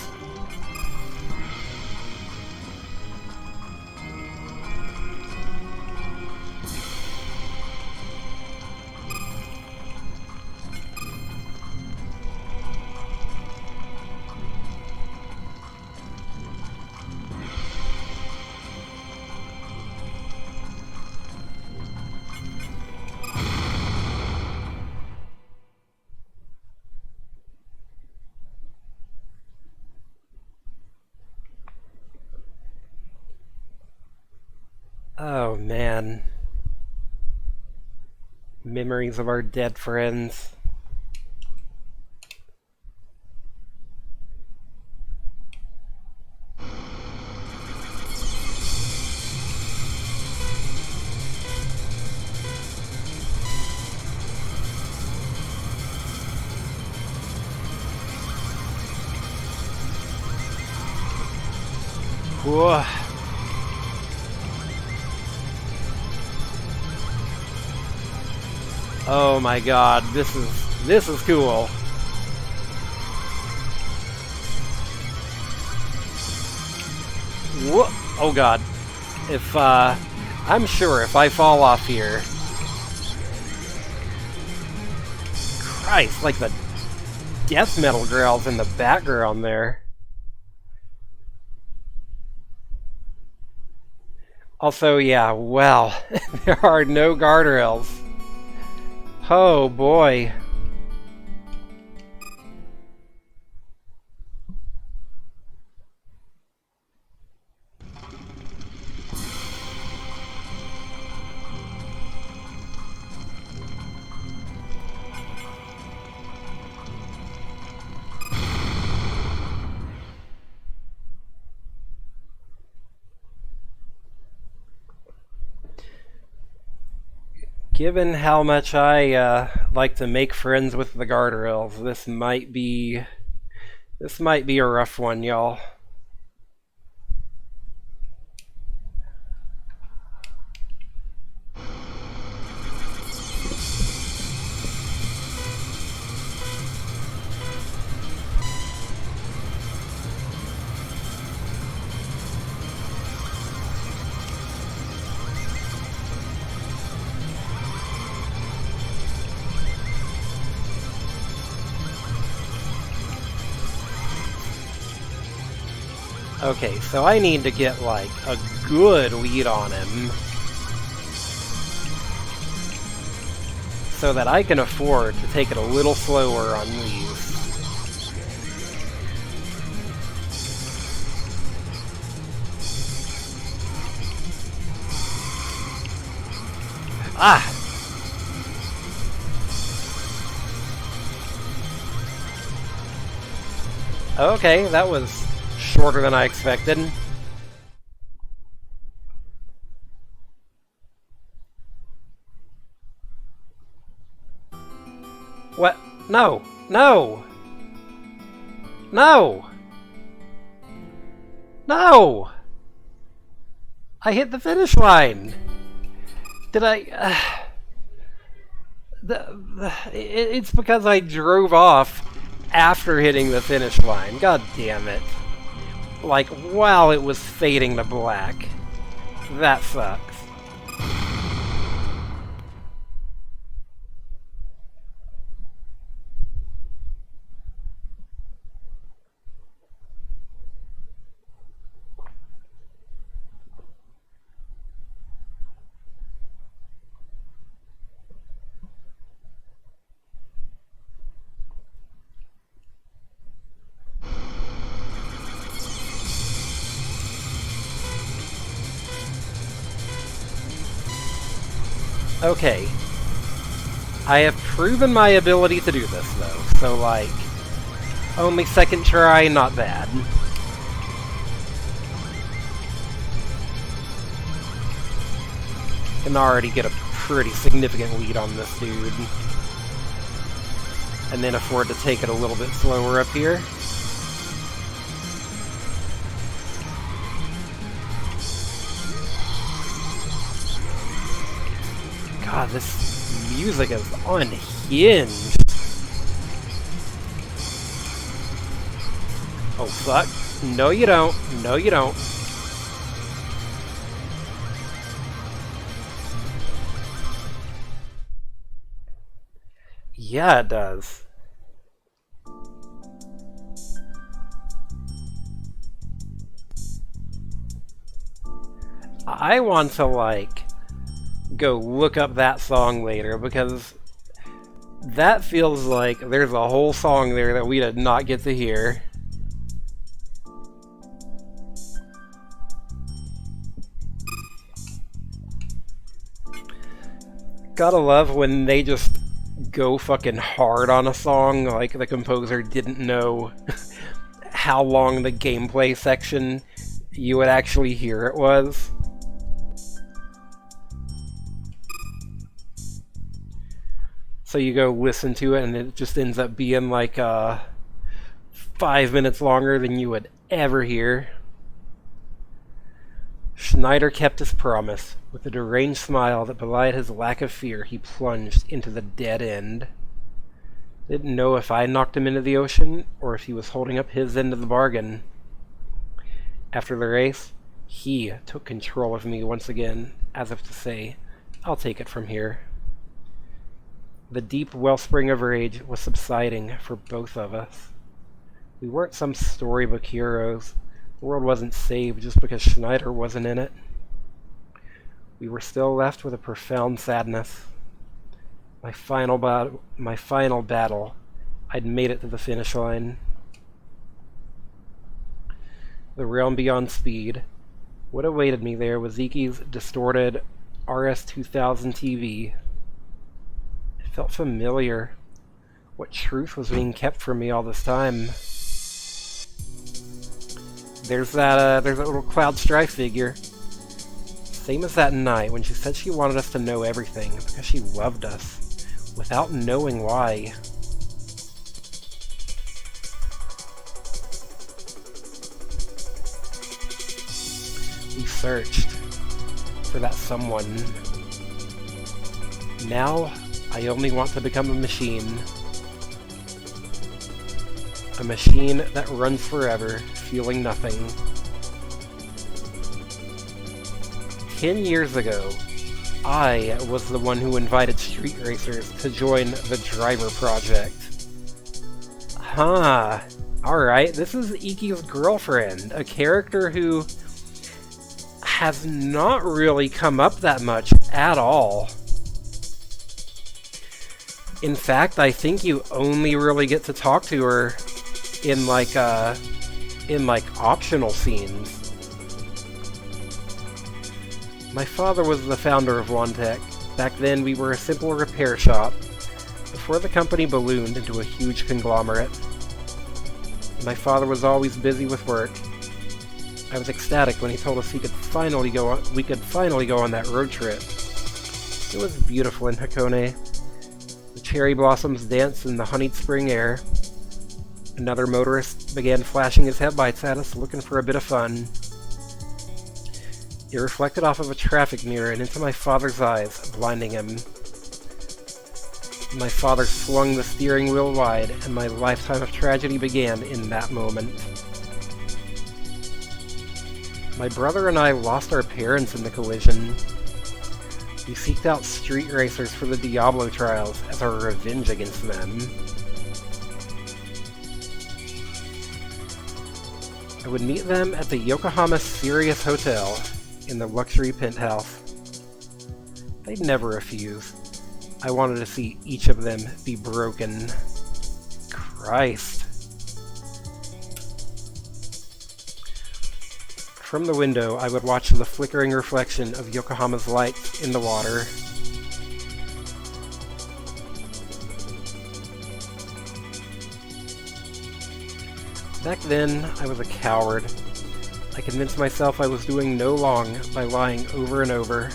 Oh man. Memories of our dead friends. Whoa. Oh my god, this is cool. Whoa. Oh god. If I'm sure if I fall off here. Christ, like the death metal growls in the background there. Also, yeah, well, there are no guardrails. Oh boy. Given how much I like to make friends with the guardrails, this might be a rough one, y'all. Okay, so I need to get, like, a good lead on him so that I can afford to take it a little slower on these. Ah! Okay, that was shorter than I expected. What? No! No! No! No! I hit the finish line! Did I... it's because I drove off after hitting the finish line. God damn it. Like, while it was fading to black. That sucks. Okay. I have proven my ability to do this, though. So, like, only second try, not bad. Can already get a pretty significant lead on this dude. and then afford to take it a little bit slower up here. God, this music is unhinged. Oh, fuck. No, you don't. No, you don't. Yeah, it does. I want to, like, go look up that song later, because that feels like there's a whole song there that we did not get to hear. Gotta love when they just go fucking hard on a song, like the composer didn't know how long the gameplay section you would actually hear it was. So you go listen to it and it just ends up being like 5 minutes longer than you would ever hear. Schneider kept his promise. With a deranged smile that belied his lack of fear, he plunged into the dead end. Didn't know if I knocked him into the ocean, or if he was holding up his end of the bargain. After the race, he took control of me once again, as if to say, I'll take it from here. The deep wellspring of rage was subsiding for both of us. We weren't some storybook heroes. The world wasn't saved just because Schneider wasn't in it. We were still left with a profound sadness. My final battle. I'd made it to the finish line. The realm beyond speed. What awaited me there was Zeki's distorted RS-2000 TV. It felt familiar. What truth was being kept from me all this time? There's that little Cloud Strife figure. Same as that night when she said she wanted us to know everything because she loved us, without knowing why. We searched for that someone. Now, I only want to become a machine. A machine that runs forever, feeling nothing. 10 years ago, I was the one who invited street racers to join the Driver Project. Huh. Alright, this is Iki's girlfriend, a character who has not really come up that much at all. In fact, I think you only really get to talk to her in like optional scenes. My father was the founder of Wantech. Back then, we were a simple repair shop, before the company ballooned into a huge conglomerate. My father was always busy with work. I was ecstatic when he told us we could finally go on that road trip. It was beautiful in Hakone. The cherry blossoms danced in the honeyed spring air. Another motorist began flashing his headlights at us, looking for a bit of fun. It reflected off of a traffic mirror and into my father's eyes, blinding him. My father swung the steering wheel wide, and my lifetime of tragedy began in that moment. My brother and I lost our parents in the collision. We seeked out street racers for the Diablo trials as our revenge against them. I would meet them at the Yokohama Sirius Hotel in the luxury penthouse. They'd never refuse. I wanted to see each of them be broken. Christ. From the window, I would watch the flickering reflection of Yokohama's lights in the water. Back then, I was a coward. I convinced myself I was doing no wrong by lying over and over.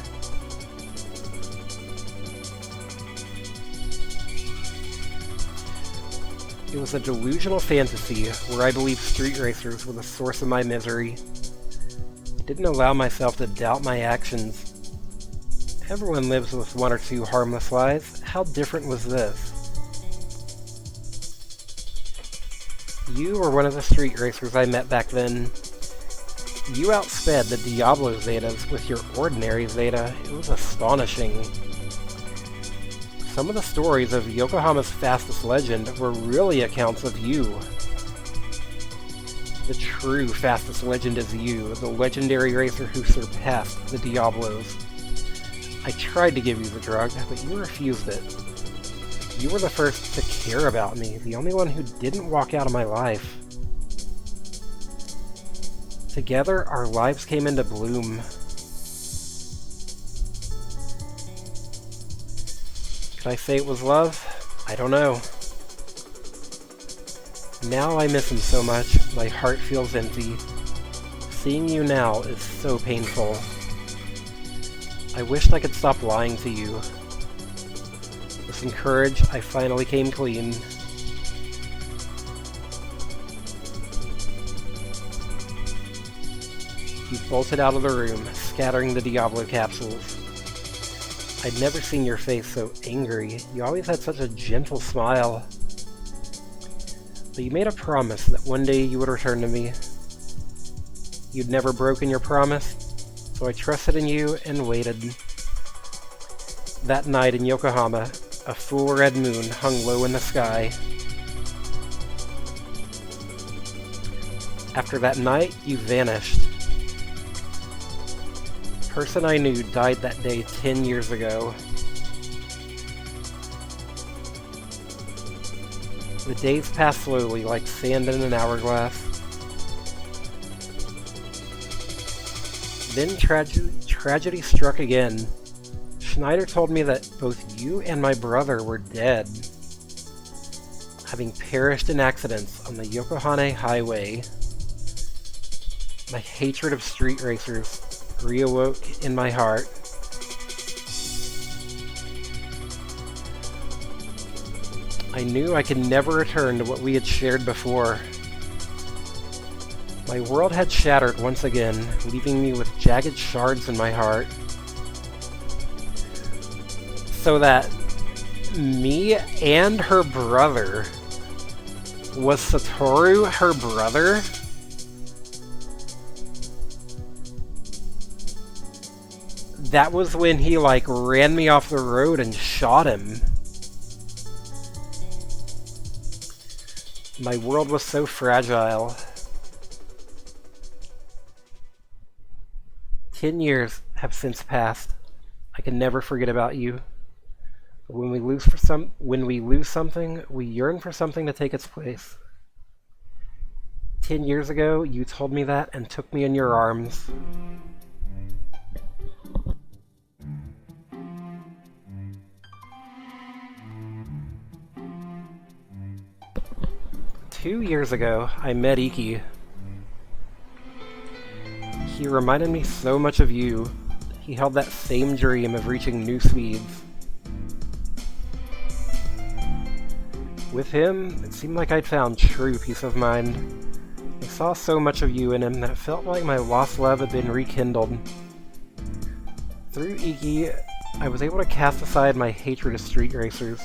It was a delusional fantasy where I believed street racers were the source of my misery. I didn't allow myself to doubt my actions. Everyone lives with one or two harmless lies. How different was this? You were one of the street racers I met back then. You outsped the Diablo Zetas with your ordinary Zeta. It was astonishing. Some of the stories of Yokohama's fastest legend were really accounts of you. The true fastest legend is you, the legendary racer who surpassed the Diablos. I tried to give you the drug, but you refused it. You were the first to care about me, the only one who didn't walk out of my life. Together, our lives came into bloom. Could I say it was love? I don't know. Now I miss him so much, my heart feels empty. Seeing you now is so painful. I wished I could stop lying to you. With some courage, I finally came clean. You bolted out of the room, scattering the Diablo capsules. I'd never seen your face so angry. You always had such a gentle smile. But you made a promise that one day you would return to me. You'd never broken your promise, so I trusted in you and waited. That night in Yokohama, a full red moon hung low in the sky. After that night, you vanished. The person I knew died that day 10 years ago. The days passed slowly like sand in an hourglass. Then tragedy struck again. Schneider told me that both you and my brother were dead, having perished in accidents on the Yokohama Highway. My hatred of street racers reawoke in my heart. I knew I could never return to what we had shared before. My world had shattered once again, leaving me with jagged shards in my heart. So that me and her brother, was Satoru her brother? That was when he ran me off the road and shot him. My world was so fragile. 10 years have since passed. I can never forget about you. But when we lose something, we yearn for something to take its place. 10 years ago, you told me that and took me in your arms. Two years ago, I met Iki. He reminded me so much of you. He held that same dream of reaching new speeds. With him, it seemed like I'd found true peace of mind. I saw so much of you in him that it felt like my lost love had been rekindled. Through Iki, I was able to cast aside my hatred of street racers.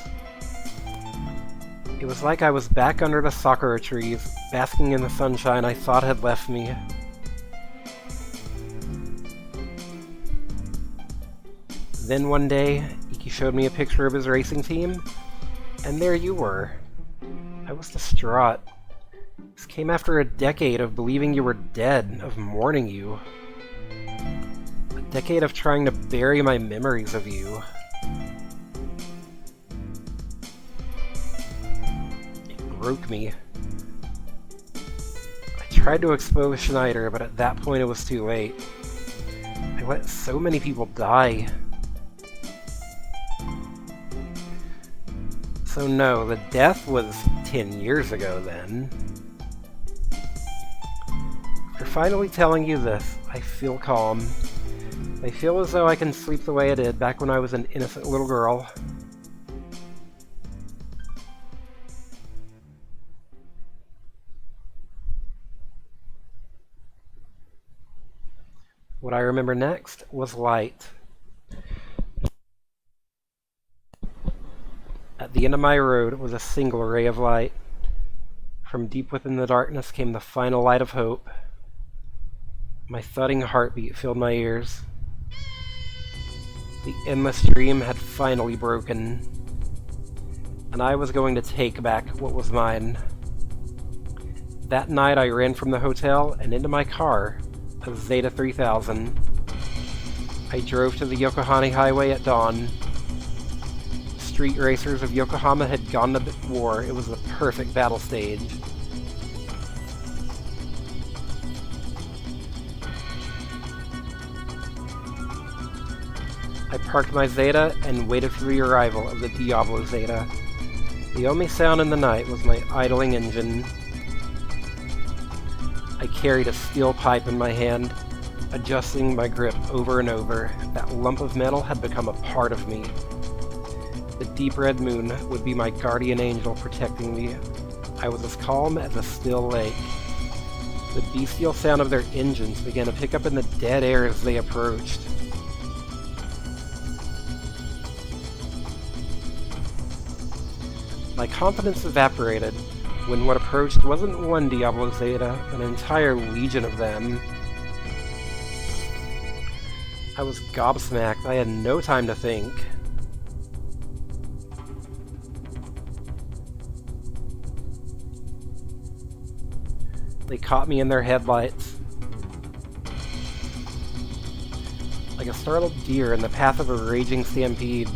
It was like I was back under the sakura trees, basking in the sunshine I thought had left me. Then one day, Iki showed me a picture of his racing team, and there you were. I was distraught. This came after a decade of believing you were dead, of mourning you. A decade of trying to bury my memories of you. It broke me. I tried to expose Schneider, but at that point it was too late. I let so many people die. So no, the death was 10 years ago then. After finally telling you this, I feel calm. I feel as though I can sleep the way I did back when I was an innocent little girl. What I remember next was light. At the end of my road was a single ray of light. From deep within the darkness came the final light of hope. My thudding heartbeat filled my ears. The endless dream had finally broken, and I was going to take back what was mine. That night I ran from the hotel and into my car, a Zeta 3000. I drove to the Yokohama Highway at dawn. Street racers of Yokohama had gone to war. It was the perfect battle stage. I parked my Zeta and waited for the arrival of the Diablo Zeta. The only sound in the night was my idling engine. I carried a steel pipe in my hand, adjusting my grip over and over. That lump of metal had become a part of me. The deep red moon would be my guardian angel protecting me. I was as calm as a still lake. The bestial sound of their engines began to pick up in the dead air as they approached. My confidence evaporated when what approached wasn't one Diablo Zeta, an entire legion of them. I was gobsmacked. I had no time to think. They caught me in their headlights. Like a startled deer in the path of a raging stampede.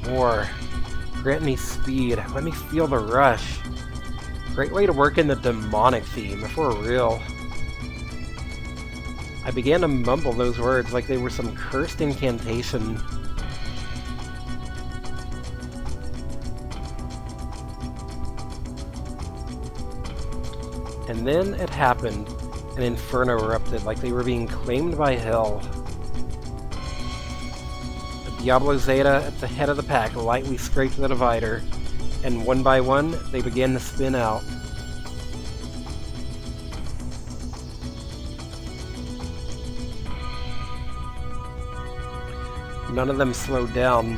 More. Grant me speed. Let me feel the rush. Great way to work in the demonic theme, if we're real. I began to mumble those words like they were some cursed incantation. And then it happened. An inferno erupted like they were being claimed by hell. Diablo Zeta at the head of the pack lightly scraped the divider, and one by one they began to spin out. None of them slowed down.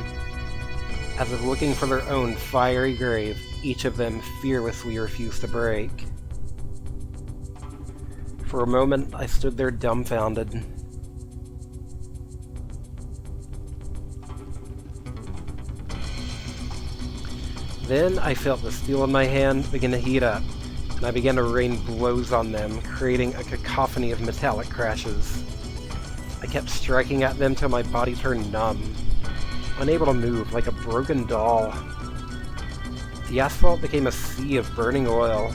As if looking for their own fiery grave, each of them fearlessly refused to break. For a moment, I stood there dumbfounded. Then I felt the steel in my hand begin to heat up, and I began to rain blows on them, creating a cacophony of metallic crashes. I kept striking at them till my body turned numb, unable to move like a broken doll. The asphalt became a sea of burning oil.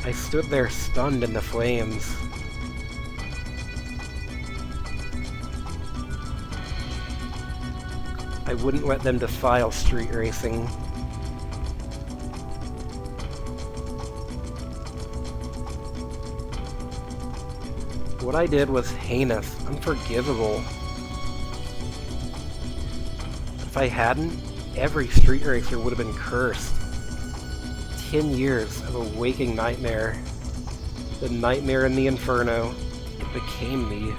I stood there stunned in the flames. I wouldn't let them defile street racing. What I did was heinous, unforgivable. If I hadn't, every street racer would have been cursed. 10 years of a waking nightmare. The nightmare in the inferno. It became me.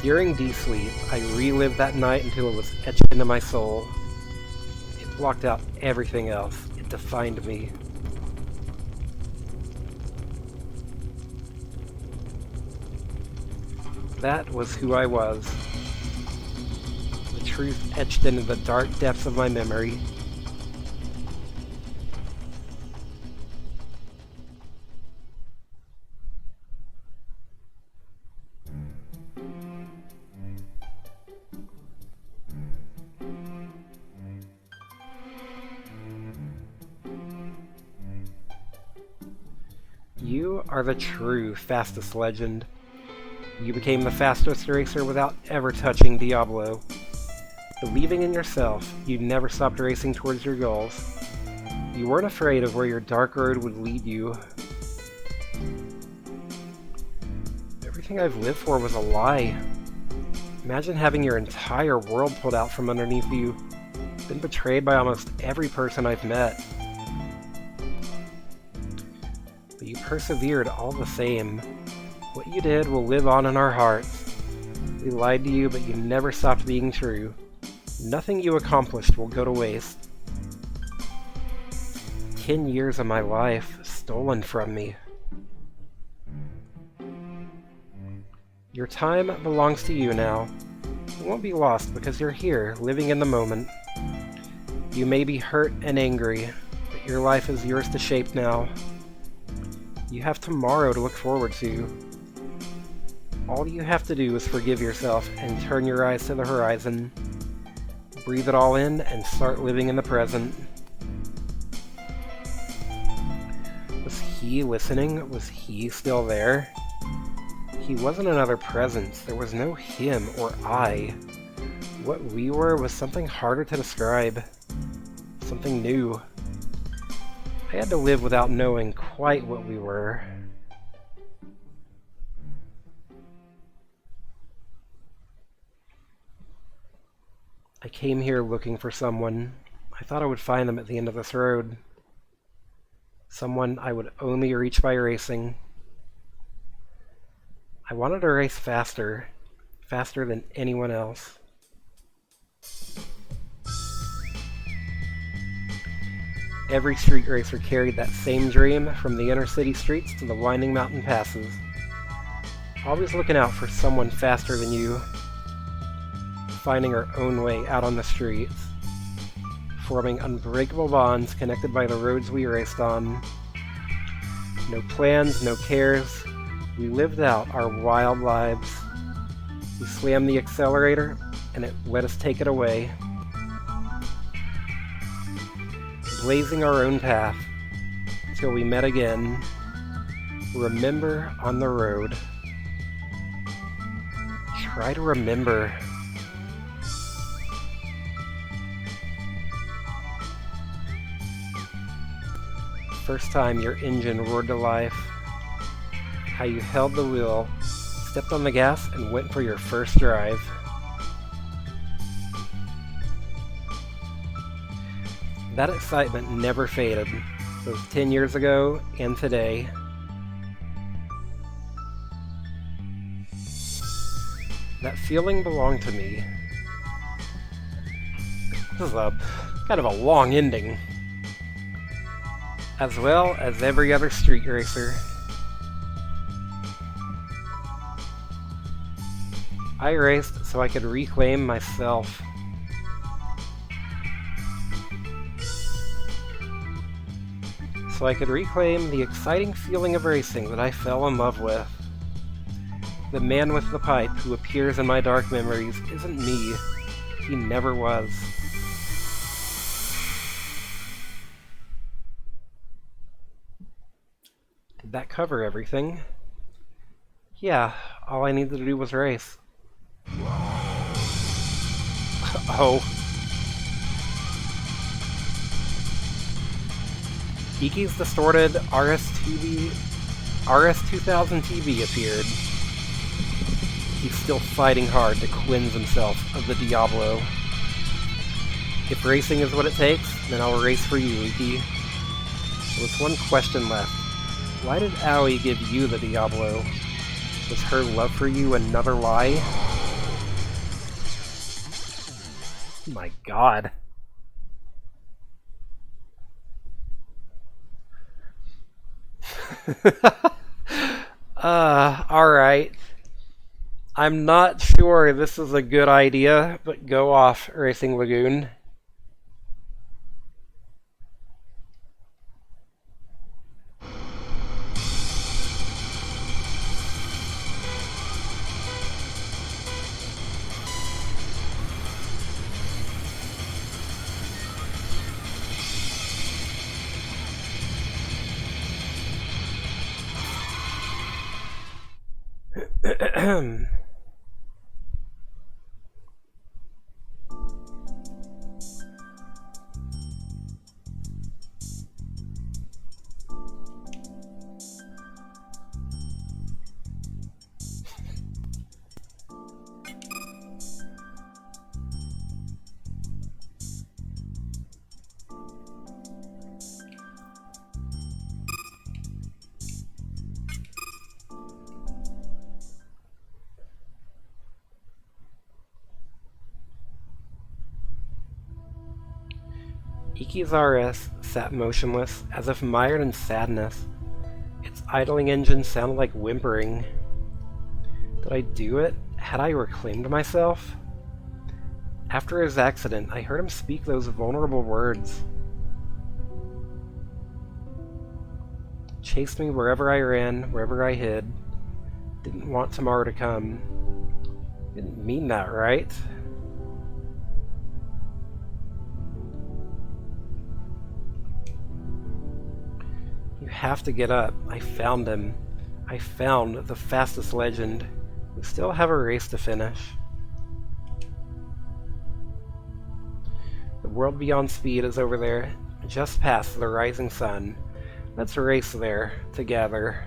During D-Sleep, I relived that night until it was etched into my soul. It blocked out everything else. It defined me. That was who I was. The truth etched into the dark depths of my memory. You are the true fastest legend. You became the fastest racer without ever touching Diablo. Believing in yourself, you never stopped racing towards your goals. You weren't afraid of where your dark road would lead you. Everything I've lived for was a lie. Imagine having your entire world pulled out from underneath you. Been betrayed by almost every person I've met. But you persevered all the same. What you did will live on in our hearts. We lied to you, but you never stopped being true. Nothing you accomplished will go to waste. 10 years of my life stolen from me. Your time belongs to you now. It won't be lost because you're here, living in the moment. You may be hurt and angry, but your life is yours to shape now. You have tomorrow to look forward to. All you have to do is forgive yourself and turn your eyes to the horizon. Breathe it all in and start living in the present. Was he listening? Was he still there? He wasn't another presence. There was no him or I. What we were was something harder to describe. Something new. I had to live without knowing quite what we were. I came here looking for someone. I thought I would find them at the end of this road. Someone I would only reach by racing. I wanted to race faster. Faster than anyone else. Every street racer carried that same dream, from the inner city streets to the winding mountain passes. Always looking out for someone faster than you. Finding our own way out on the streets. Forming unbreakable bonds connected by the roads we raced on. No plans, no cares. We lived out our wild lives. We slammed the accelerator, and it let us take it away. Blazing our own path, till we met again. Remember on the road. Try to remember. First time your engine roared to life. How you held the wheel, stepped on the gas, and went for your first drive. That excitement never faded, both 10 years ago and today. That feeling belonged to me. This is kind of a long ending. As well as every other street racer. I raced so I could reclaim myself. So I could reclaim the exciting feeling of racing that I fell in love with. The man with the pipe who appears in my dark memories isn't me. He never was. Did that cover everything? Yeah, all I needed to do was race. Oh. Iki's distorted RS2000 TV appeared. He's still fighting hard to cleanse himself of the Diablo. If racing is what it takes, then I'll race for you, Iki. There's one question left. Why did Aoi give you the Diablo? Was her love for you another lie? Oh my god. Alright. I'm not sure this is a good idea, but go off, Racing Lagoon. Iki's RS sat motionless, as if mired in sadness. Its idling engine sounded like whimpering. Did I do it? Had I reclaimed myself? After his accident, I heard him speak those vulnerable words. Chased me wherever I ran, wherever I hid. Didn't want tomorrow to come. Didn't mean that, right? You have to get up. I found him. I found the fastest legend. We still have a race to finish. The world beyond speed is over there, just past the rising sun. Let's race there, together.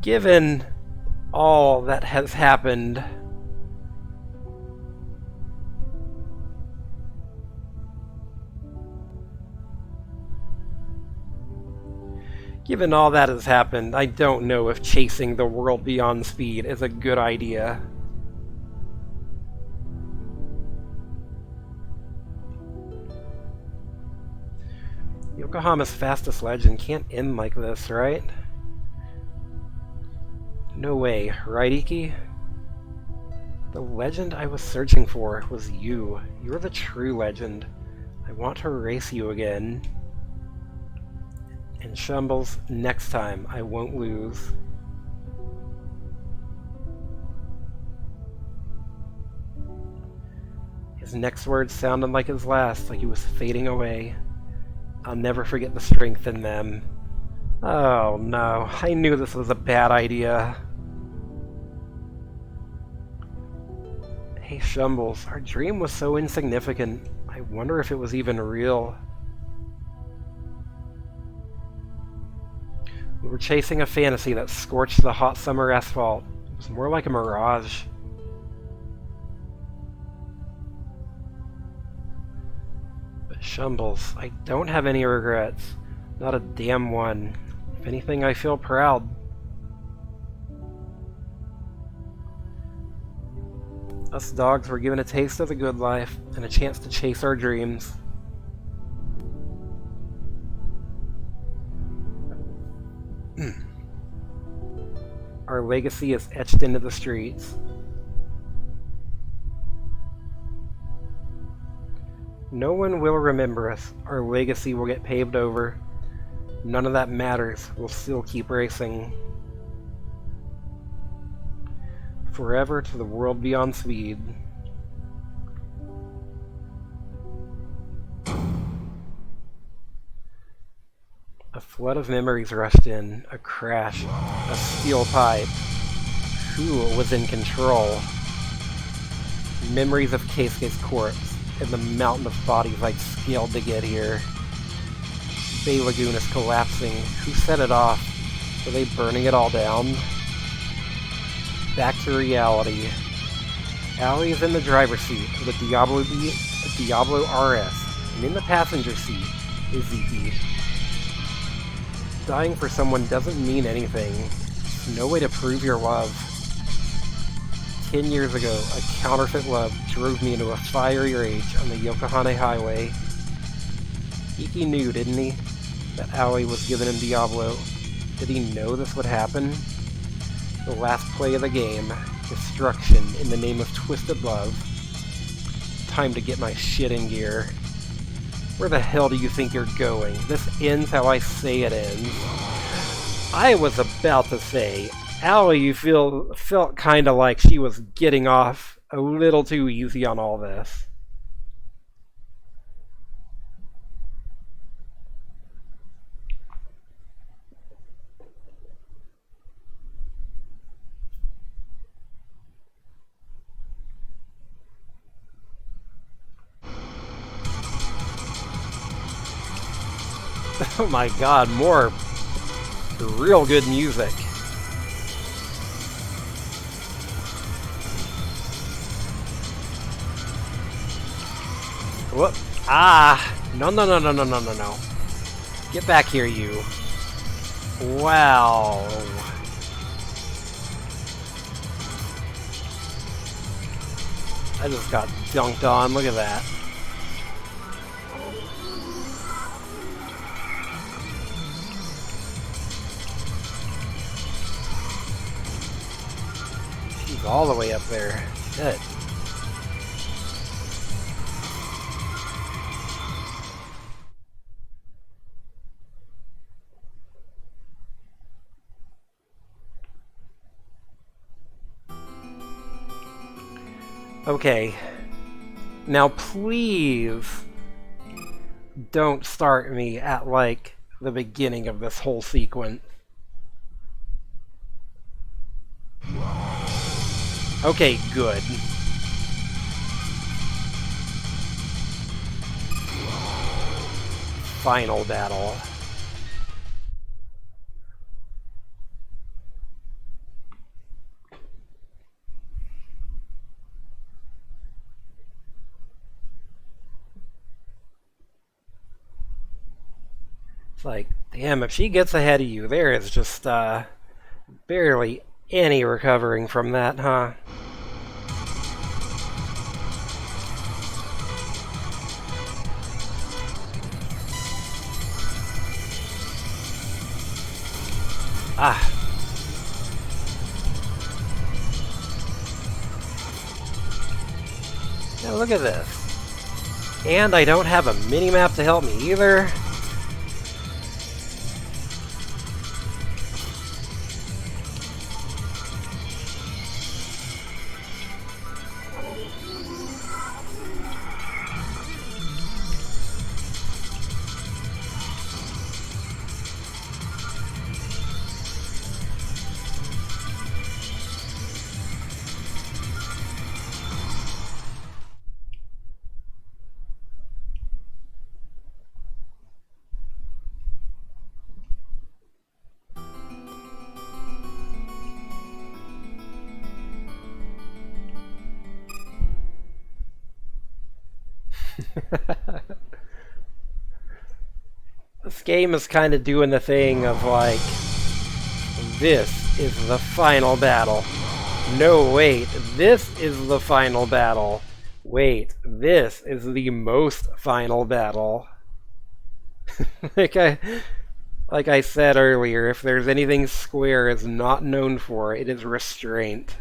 Given all that has happened, I don't know if chasing the world beyond speed is a good idea. Yokohama's fastest legend can't end like this, right? No way, right, Iki? The legend I was searching for was you. You're the true legend. I want to race you again. And Shumbles, next time I won't lose. His next words sounded like his last, like he was fading away. I'll never forget the strength in them. Oh no, I knew this was a bad idea. Hey Shumbles, our dream was so insignificant. I wonder if it was even real. We were chasing a fantasy that scorched the hot summer asphalt. It was more like a mirage. But Shumbles, I don't have any regrets. Not a damn one. If anything, I feel proud. Us dogs were given a taste of the good life and a chance to chase our dreams. Our legacy is etched into the streets. No one will remember us. Our legacy will get paved over. None of that matters. We'll still keep racing. Forever to the world beyond speed. A flood of memories rushed in. A crash. A steel pipe. Who was in control? Memories of Keisuke's corpse and the mountain of bodies I'd scaled to get here. Bay Lagoon is collapsing. Who set it off? Were they burning it all down? Back to reality. Allie is in the driver's seat of the Diablo RS, and in the passenger seat is Iki. Dying for someone doesn't mean anything. It's no way to prove your love. 10 years ago, a counterfeit love drove me into a fiery rage on the Yokohama highway. Iki knew, didn't he, that Aoi was giving him Diablo. Did he know this would happen? The last play of the game. Destruction in the name of twisted love. Time to get my shit in gear. Where the hell do you think you're going? This ends how I say it ends. I was about to say, Allie felt kinda like she was getting off a little too easy on all this. Oh my god, more real good music. Whoop. Ah! No, no, no, no, no, no, no, no. Get back here, you. Wow. I just got dunked on. Look at that. He's all the way up there. Shit. Okay. Now please don't start me at, like, the beginning of this whole sequence. Okay, good. Final battle. It's like, damn, if she gets ahead of you, there is just, barely any recovering from that, huh? Ah. Now look at this. And I don't have a mini-map to help me either. This game is kind of doing the thing of like, this is the final battle. No, wait, this is the final battle. Wait, this is the most final battle. like I said earlier, if there's anything Square is not known for, it is restraint.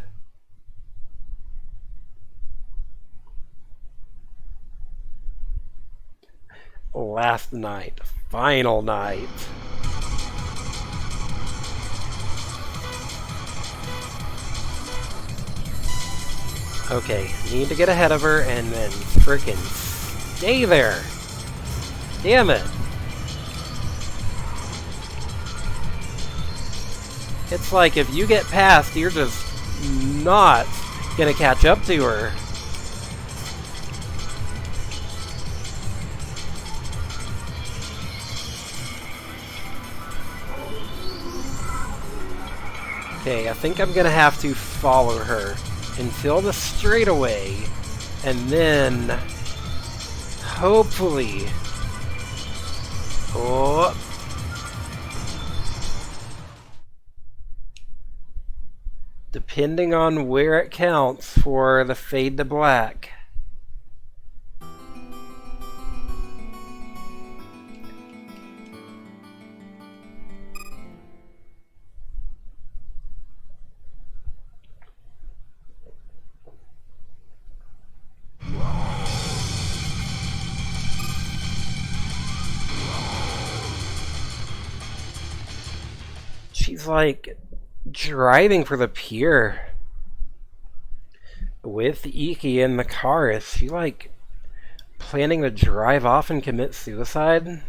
Last night. Final night. Okay, need to get ahead of her and then frickin' stay there. Damn it. It's like if you get past, you're just not gonna catch up to her. Okay, I think I'm gonna have to follow her until the straightaway, and then hopefully, oh, depending on where it counts for the fade to black. She's like driving for the pier with Iki in the car. Is she like planning to drive off and commit suicide?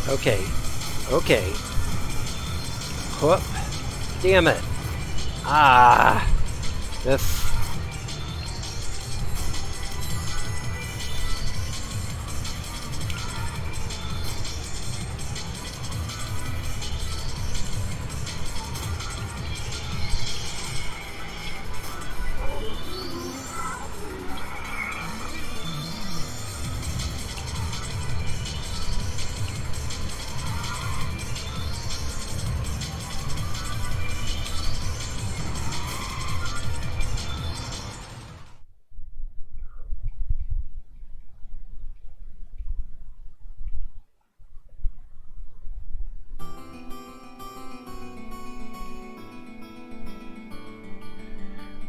Okay. Okay. Whoop. Damn it. Ah. This.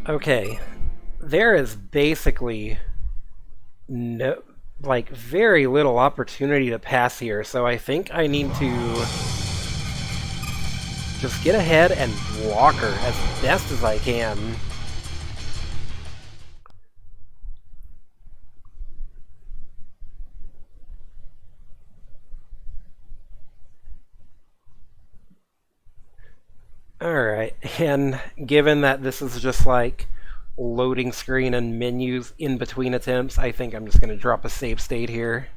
Okay, there is basically no, like, very little opportunity to pass here, so I think I need to just get ahead and block her as best as I can. Alright, and given that this is just like loading screen and menus in between attempts, I think I'm just going to drop a save state here.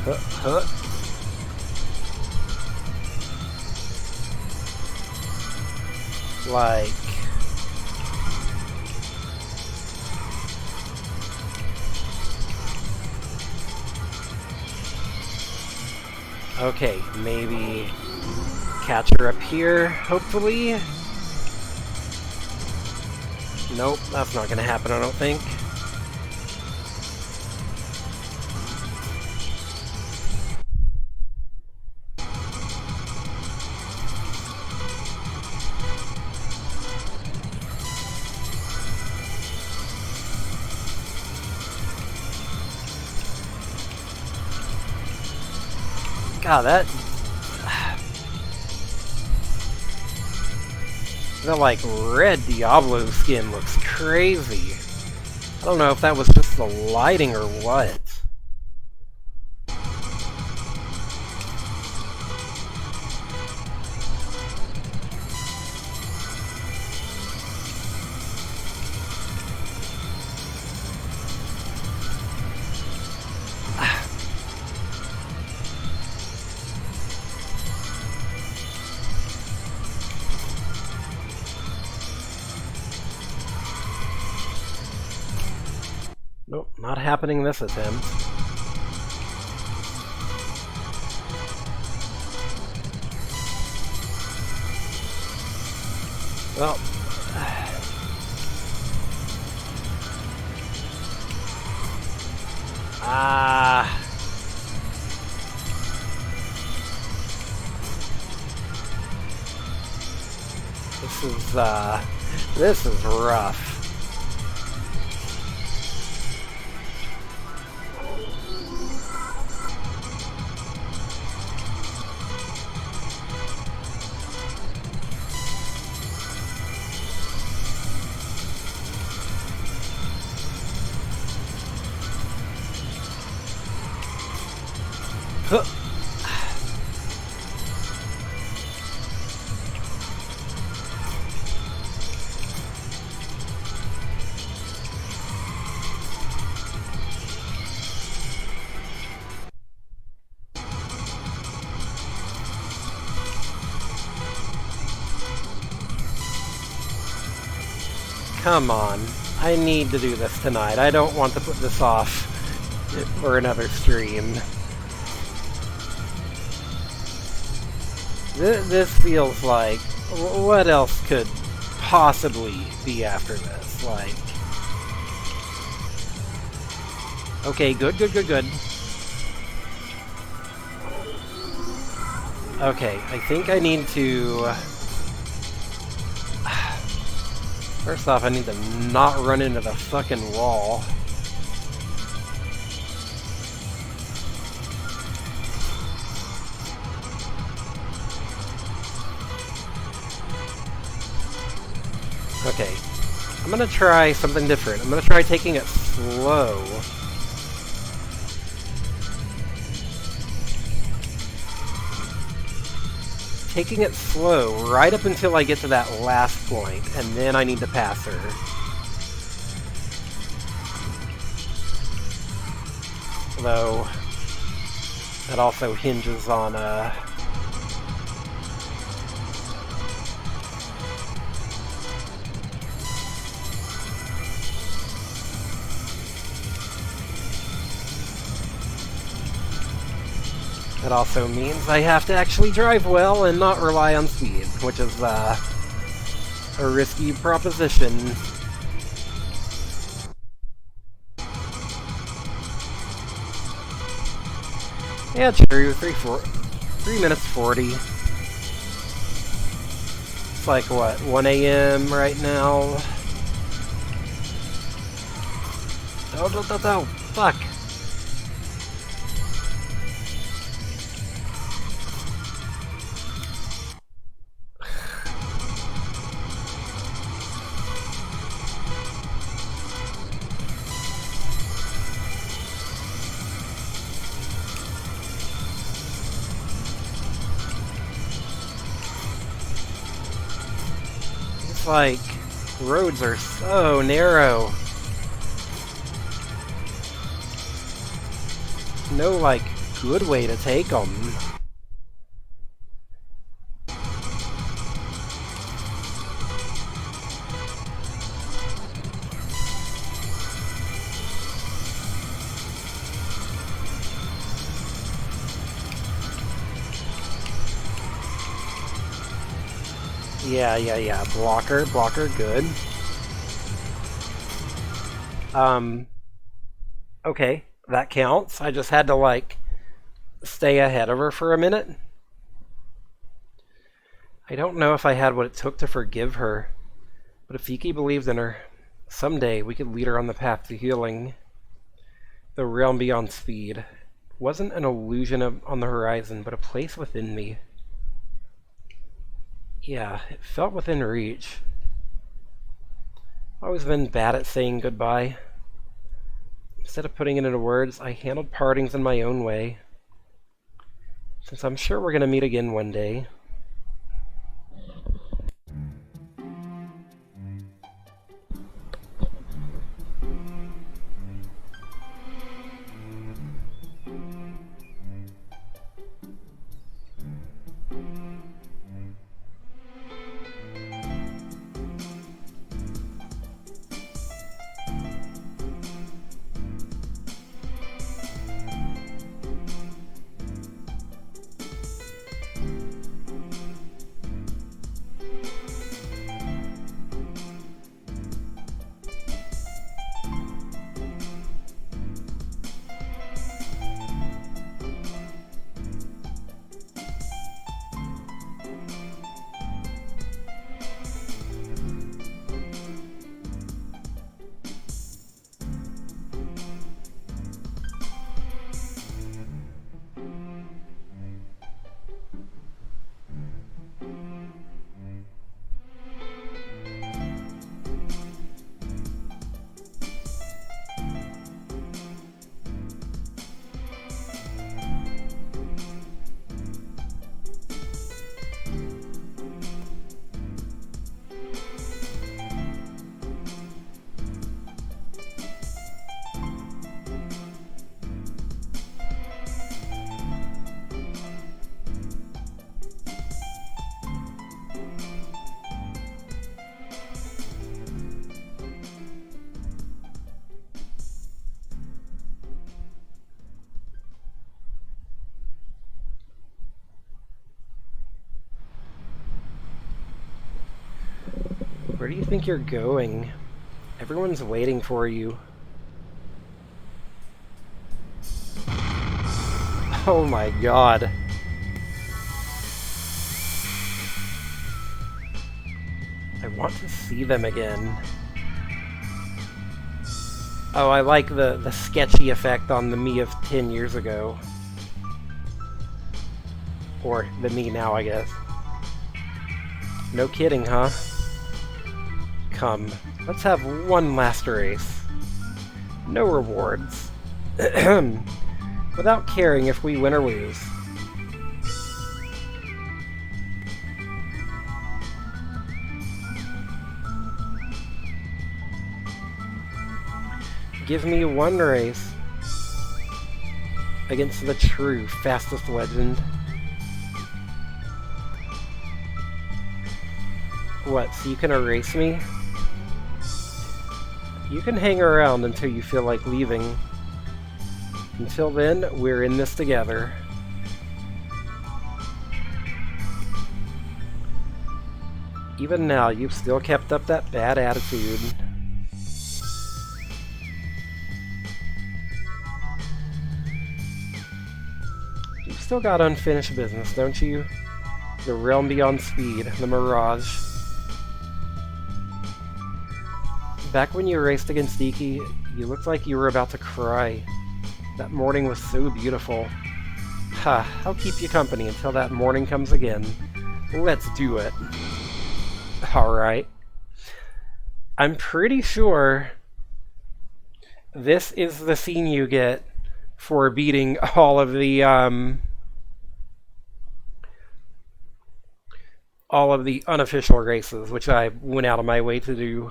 Huh. Like... Okay, maybe catch her up here, hopefully? Nope, that's not gonna happen, I don't think. God, that like red Diablo skin looks crazy. I don't know if that was just the lighting or what. Nope, not happening this attempt. Well... This is rough. Huh. Come on. I need to do this tonight. I don't want to put this off for another stream. This feels like... What else could possibly be after this? Like... Okay, good. Okay, I think I need to... First off, I need to not run into the fucking wall. Okay, I'm gonna try something different. I'm gonna try taking it slow. Taking it slow right up until I get to that last point, and then I need to pass her. Though, that also hinges on, It also means I have to actually drive well and not rely on speed, which is, a risky proposition. Yeah, true. 3 minutes 40. It's like, what, 1 a.m. right now? Oh, no, no, no. Fuck. It's like, roads are so narrow. No, like, good way to take them. Yeah. Blocker, good. Okay, that counts. I just had to, like, stay ahead of her for a minute. I don't know if I had what it took to forgive her, but if Fiki believed in her, someday we could lead her on the path to healing. The realm beyond speed wasn't an illusion on the horizon, but a place within me. Yeah, it felt within reach. I've always been bad at saying goodbye. Instead of putting it into words, I handled partings in my own way. Since I'm sure we're going to meet again one day. Where do you think you're going? Everyone's waiting for you. Oh my god. I want to see them again. Oh, I like the sketchy effect on the me of 10 years ago. Or the me now, I guess. No kidding, huh? Come, let's have one last race. No rewards. Without caring if we win or lose. Give me one race against the true fastest legend. What, so you can erase me? You can hang around until you feel like leaving. Until then, we're in this together. Even now, you've still kept up that bad attitude. still got unfinished business, don't you? The realm beyond speed, the Mirage. Back when you raced against Iki, you looked like you were about to cry. That morning was so beautiful. Ha, I'll keep you company until that morning comes again. Let's do it. Alright. I'm pretty sure this is the scene you get for beating all of the unofficial races, which I went out of my way to do.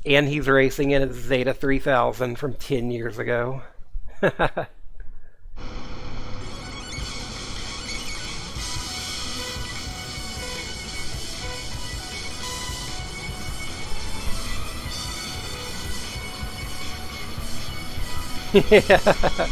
And he's racing in his Zeta 3000 from 10 years ago. Yeah.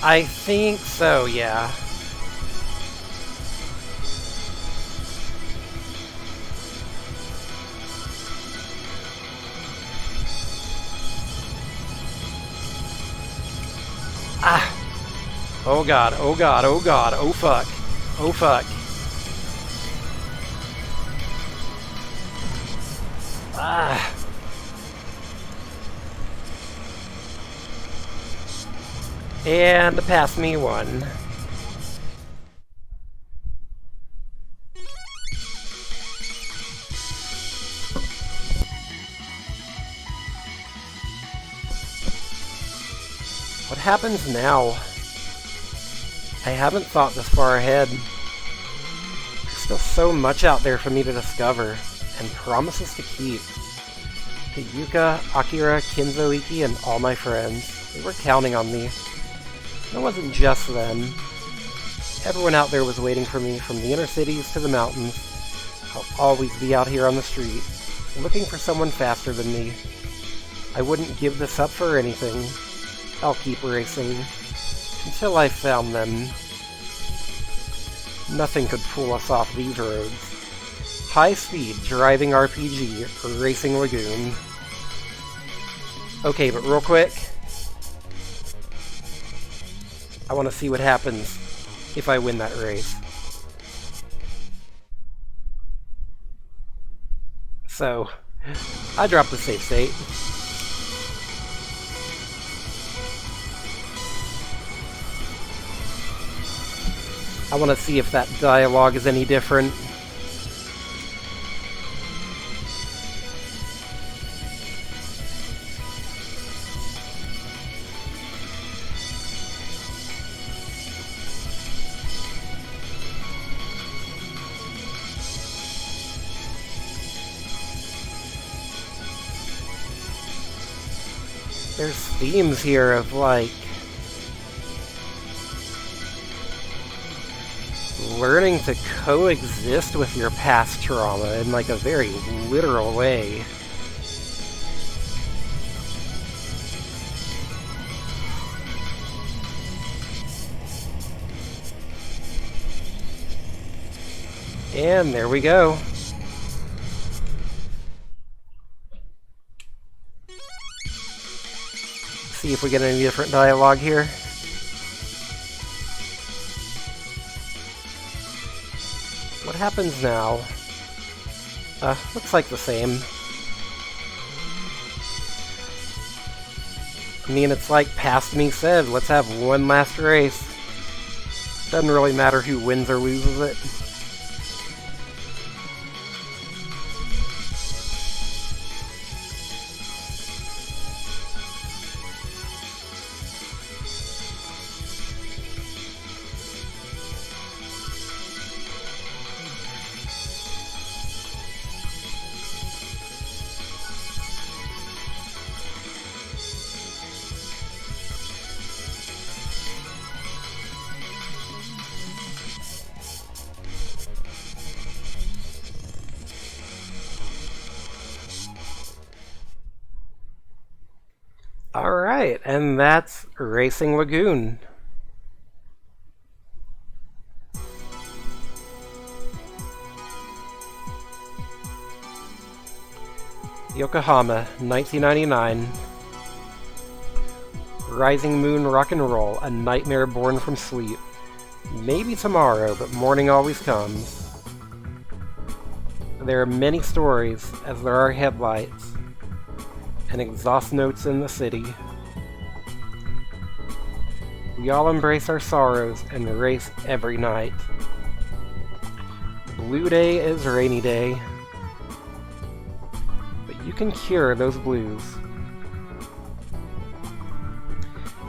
I think so, yeah. Ah! Oh god, oh god, oh god, oh fuck. Oh fuck. Ah! And pass me one. What happens now? I haven't thought this far ahead. There's still so much out there for me to discover, and promises to keep. To Yuka, Akira, Kinzo, Iki, and all my friends, they were counting on me. It wasn't just them. Everyone out there was waiting for me, from the inner cities to the mountains. I'll always be out here on the street, looking for someone faster than me. I wouldn't give this up for anything. I'll keep racing, until I found them. Nothing could pull us off these roads. High-speed driving RPG, racing Lagoon. Okay, but real quick, I want to see what happens if I win that race. So, I dropped the save state. I want to see if that dialogue is any different. There's themes here of, like, learning to coexist with your past trauma in, like, a very literal way. And there we go. See if we get any different dialogue here. What happens now? Looks like the same. I mean, it's like Past Me said, let's have one last race. Doesn't really matter who wins or loses it. Alright, and that's Racing Lagoon. Yokohama, 1999. Rising Moon Rock and Roll, a nightmare born from sleep. Maybe tomorrow, but morning always comes. There are many stories, as there are headlights, and exhaust notes in the city. We all embrace our sorrows and race every night. Blue day is rainy day, but you can cure those blues.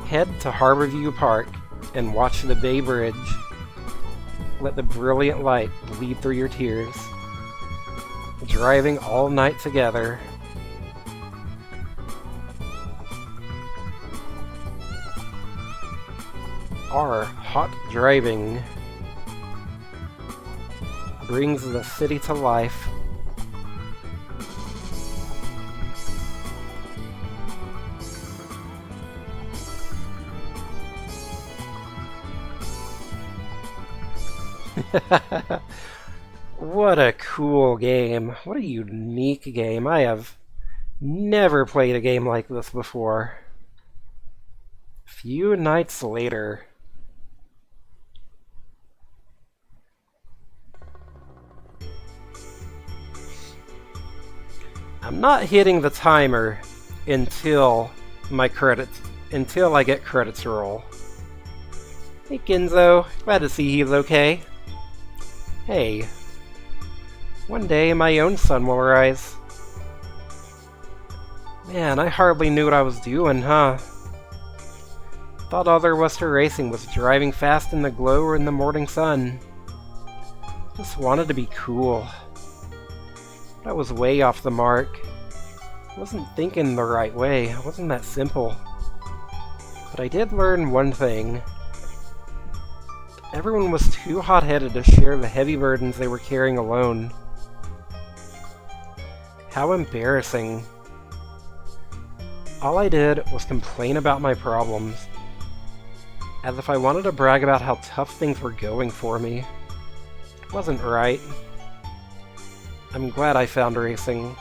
Head to Harborview Park and watch the Bay Bridge. Let the brilliant light bleed through your tears. Driving all night together. Our hot driving brings the city to life. What a cool game. What a unique game. I have never played a game like this before. Few nights later. I'm not hitting the timer until I get credits roll. Hey Ginzo, glad to see he's okay. Hey, one day my own sun will rise. Man, I hardly knew what I was doing, huh? Thought all there was to racing was driving fast in the glow in the morning sun. Just wanted to be cool. But I was way off the mark. I wasn't thinking the right way. It wasn't that simple. But I did learn one thing. Everyone was too hot-headed to share the heavy burdens they were carrying alone. How embarrassing. All I did was complain about my problems, as if I wanted to brag about how tough things were going for me. It wasn't right. I'm glad I found racing.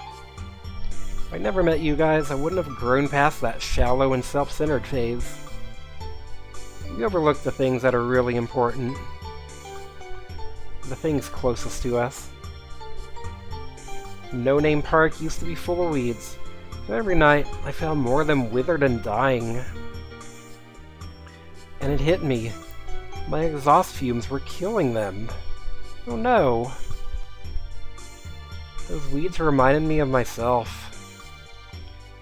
If I never met you guys, I wouldn't have grown past that shallow and self-centered phase. We overlook the things that are really important. The things closest to us. No Name Park used to be full of weeds, but every night I found more of them withered and dying. And it hit me. My exhaust fumes were killing them. Oh no. Those weeds reminded me of myself.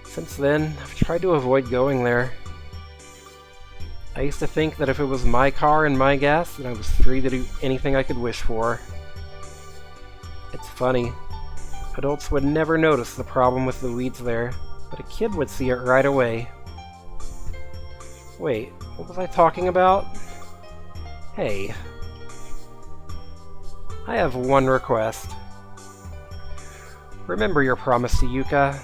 Since then, I've tried to avoid going there. I used to think that if it was my car and my gas, then I was free to do anything I could wish for. It's funny. Adults would never notice the problem with the weeds there, but a kid would see it right away. Wait, what was I talking about? Hey. I have one request. Remember your promise to Yuka.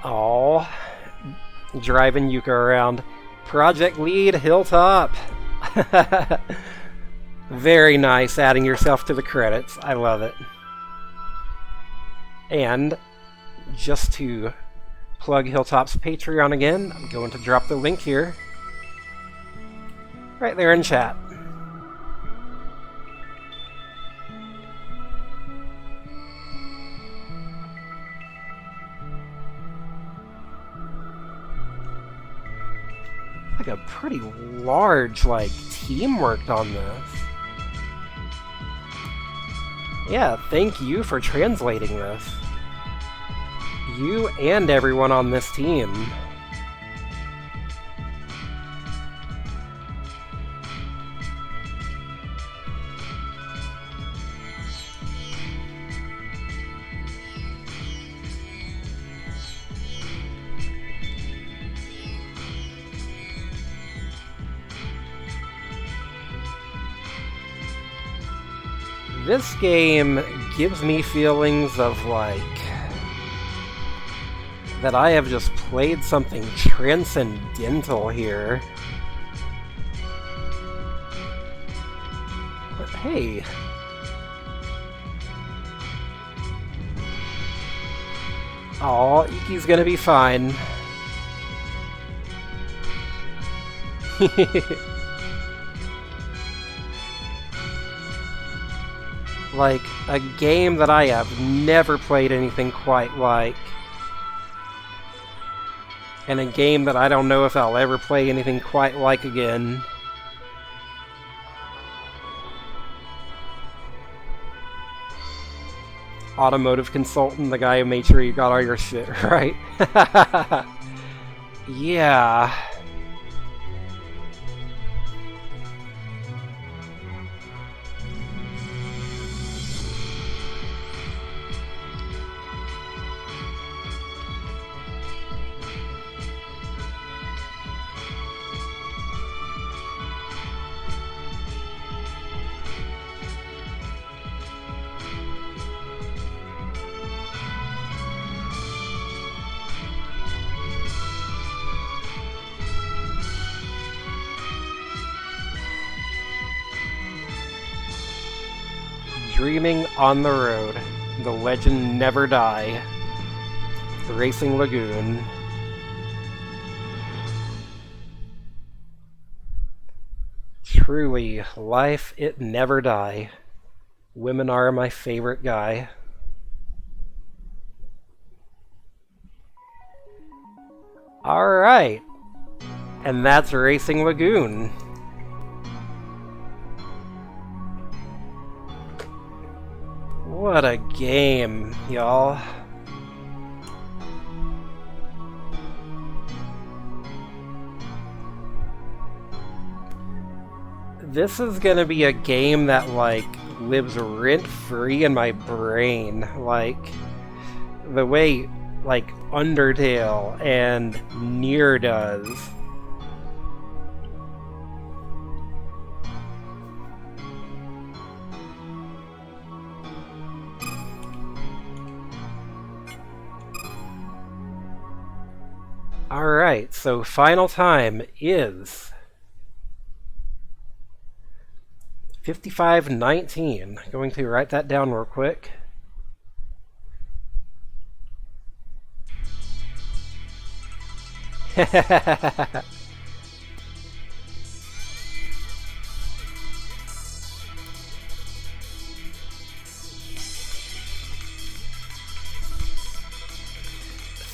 Aww. Driving Yuka around. Project Lead Hilltop. Very nice adding yourself to the credits. I love it. And just to plug Hilltop's Patreon again, I'm going to drop the link here. Right there in chat. Like a pretty large, team worked on this. Yeah, thank you for translating this. You and everyone on this team. This game gives me feelings of like that I have just played something transcendental here. But hey. Aw, Iki's gonna be fine. Like, a game that I have never played anything quite like. And a game that I don't know if I'll ever play anything quite like again. Automotive consultant, the guy who made sure you got all your shit right. Yeah. Dreaming on the road. The legend never die. Racing Lagoon. Truly, life, it never die. Women are my favorite guy. Alright. And that's Racing Lagoon. What a game, y'all. This is gonna be a game that, like, lives rent-free in my brain. Like, the way, like, Undertale and Nier does. Alright, so final time is 55:19. Going to write that down real quick.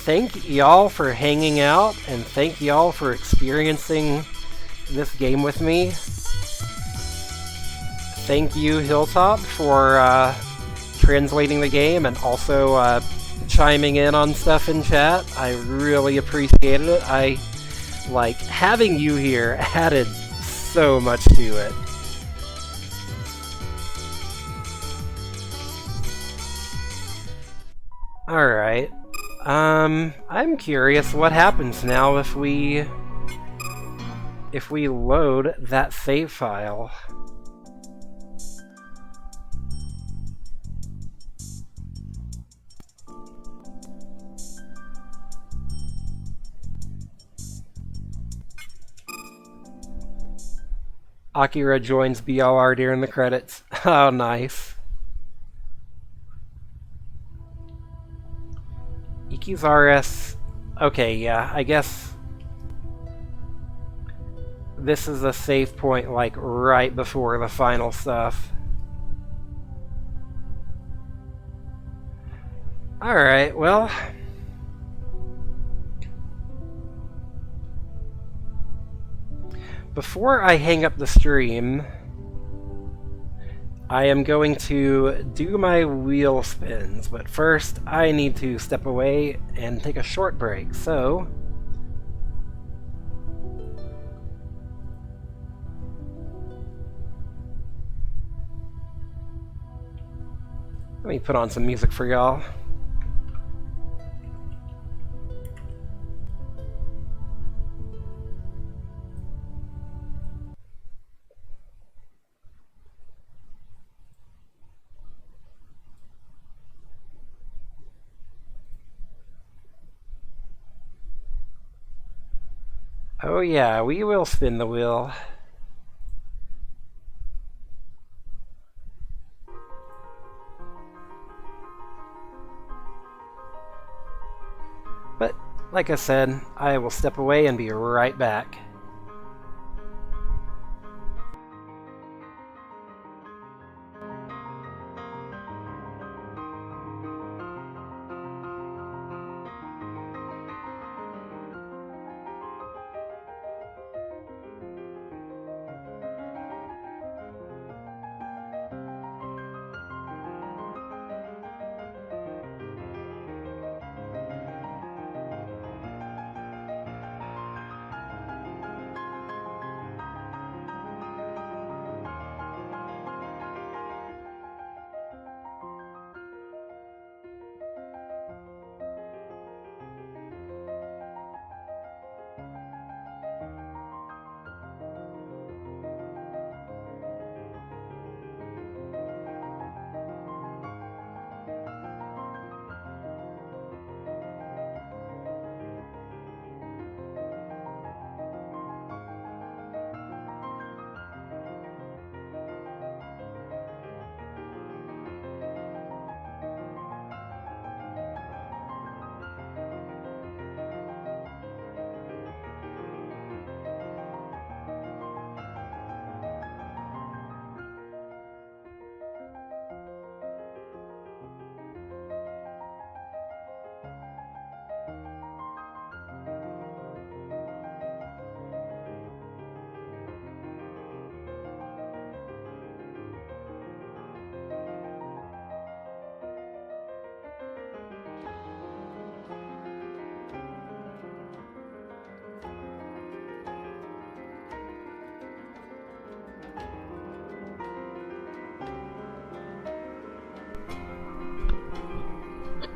Thank y'all for hanging out, and thank y'all for experiencing this game with me. Thank you, Hilltop, for translating the game and also chiming in on stuff in chat. I really appreciated it. Like, having you here added so much to it. Alright. I'm curious what happens now if we load that save file. Akira joins BLR during the credits. Oh, nice. Iki's RS. Okay, yeah, I guess this is a save point, like, right before the final stuff. Alright, well. Before I hang up the stream, I am going to do my wheel spins, but first I need to step away and take a short break, so let me put on some music for y'all. Oh yeah, we will spin the wheel. But, like I said, I will step away and be right back.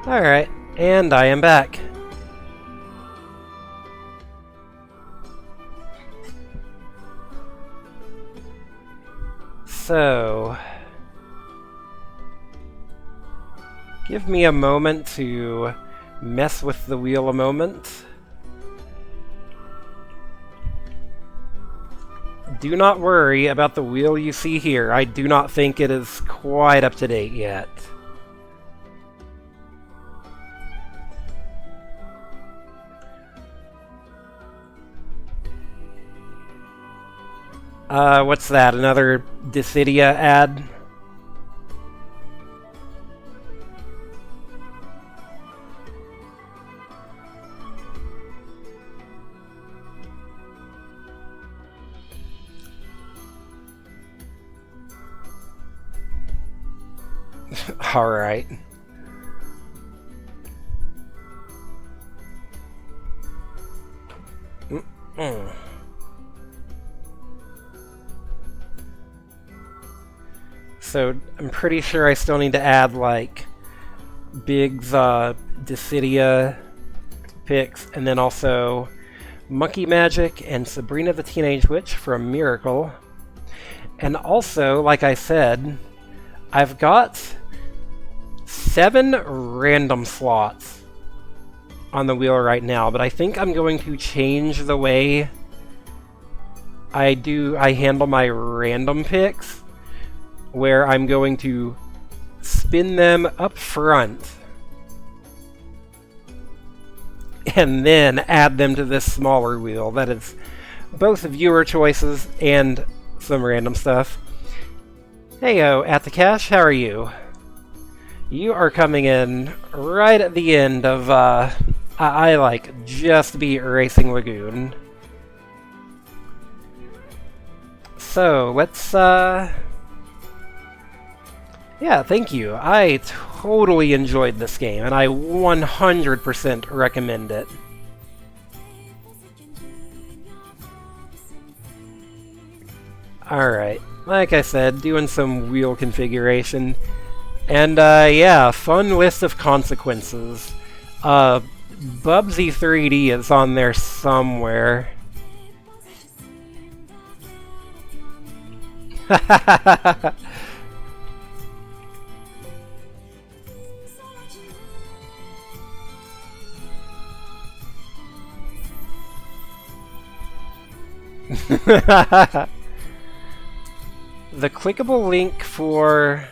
Alright, and I am back. So, give me a moment to mess with the wheel a moment. Do not worry about the wheel you see here. I do not think it is quite up to date yet. What's that? Another Dissidia ad? Alright. So, I'm pretty sure I still need to add, like, Big's Dissidia picks, and then also Monkey Magic and Sabrina the Teenage Witch from Miracle. And also, like I said, I've got 7 random slots on the wheel right now, but I think I'm going to change the way I handle my random picks, where I'm going to spin them up front and then add them to this smaller wheel that is both viewer choices and some random stuff. Heyo, at the cash, how are you? You are coming in right at the end of, I like just beat Racing Lagoon. So, let's, yeah, thank you. I totally enjoyed this game, and I 100% recommend it. Alright, like I said, doing some wheel configuration. And, yeah, fun list of consequences. Bubsy 3D is on there somewhere. The clickable link for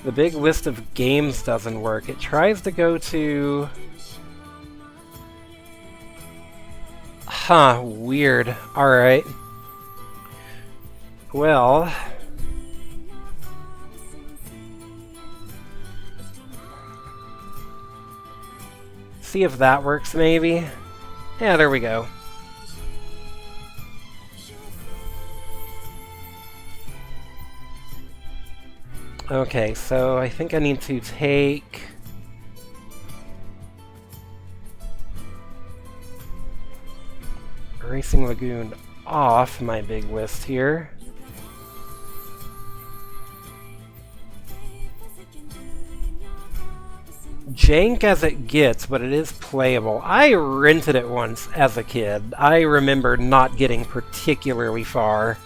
the big list of games doesn't work. It tries to go to... Huh, weird. Alright. Well... see if that works, maybe? Yeah, there we go. Okay, so I think I need to take... Racing Lagoon off my big list here. Jank as it gets, but it is playable. I rented it once as a kid. I remember not getting particularly far.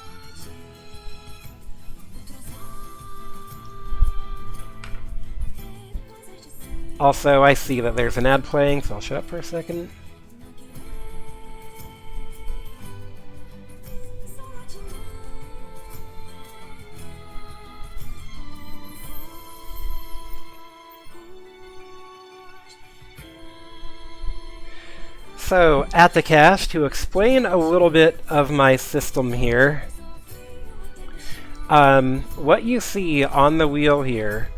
Also, I see that there's an ad playing, so I'll shut up for a second. So, at the cache, to explain a little bit of my system here, what you see on the wheel here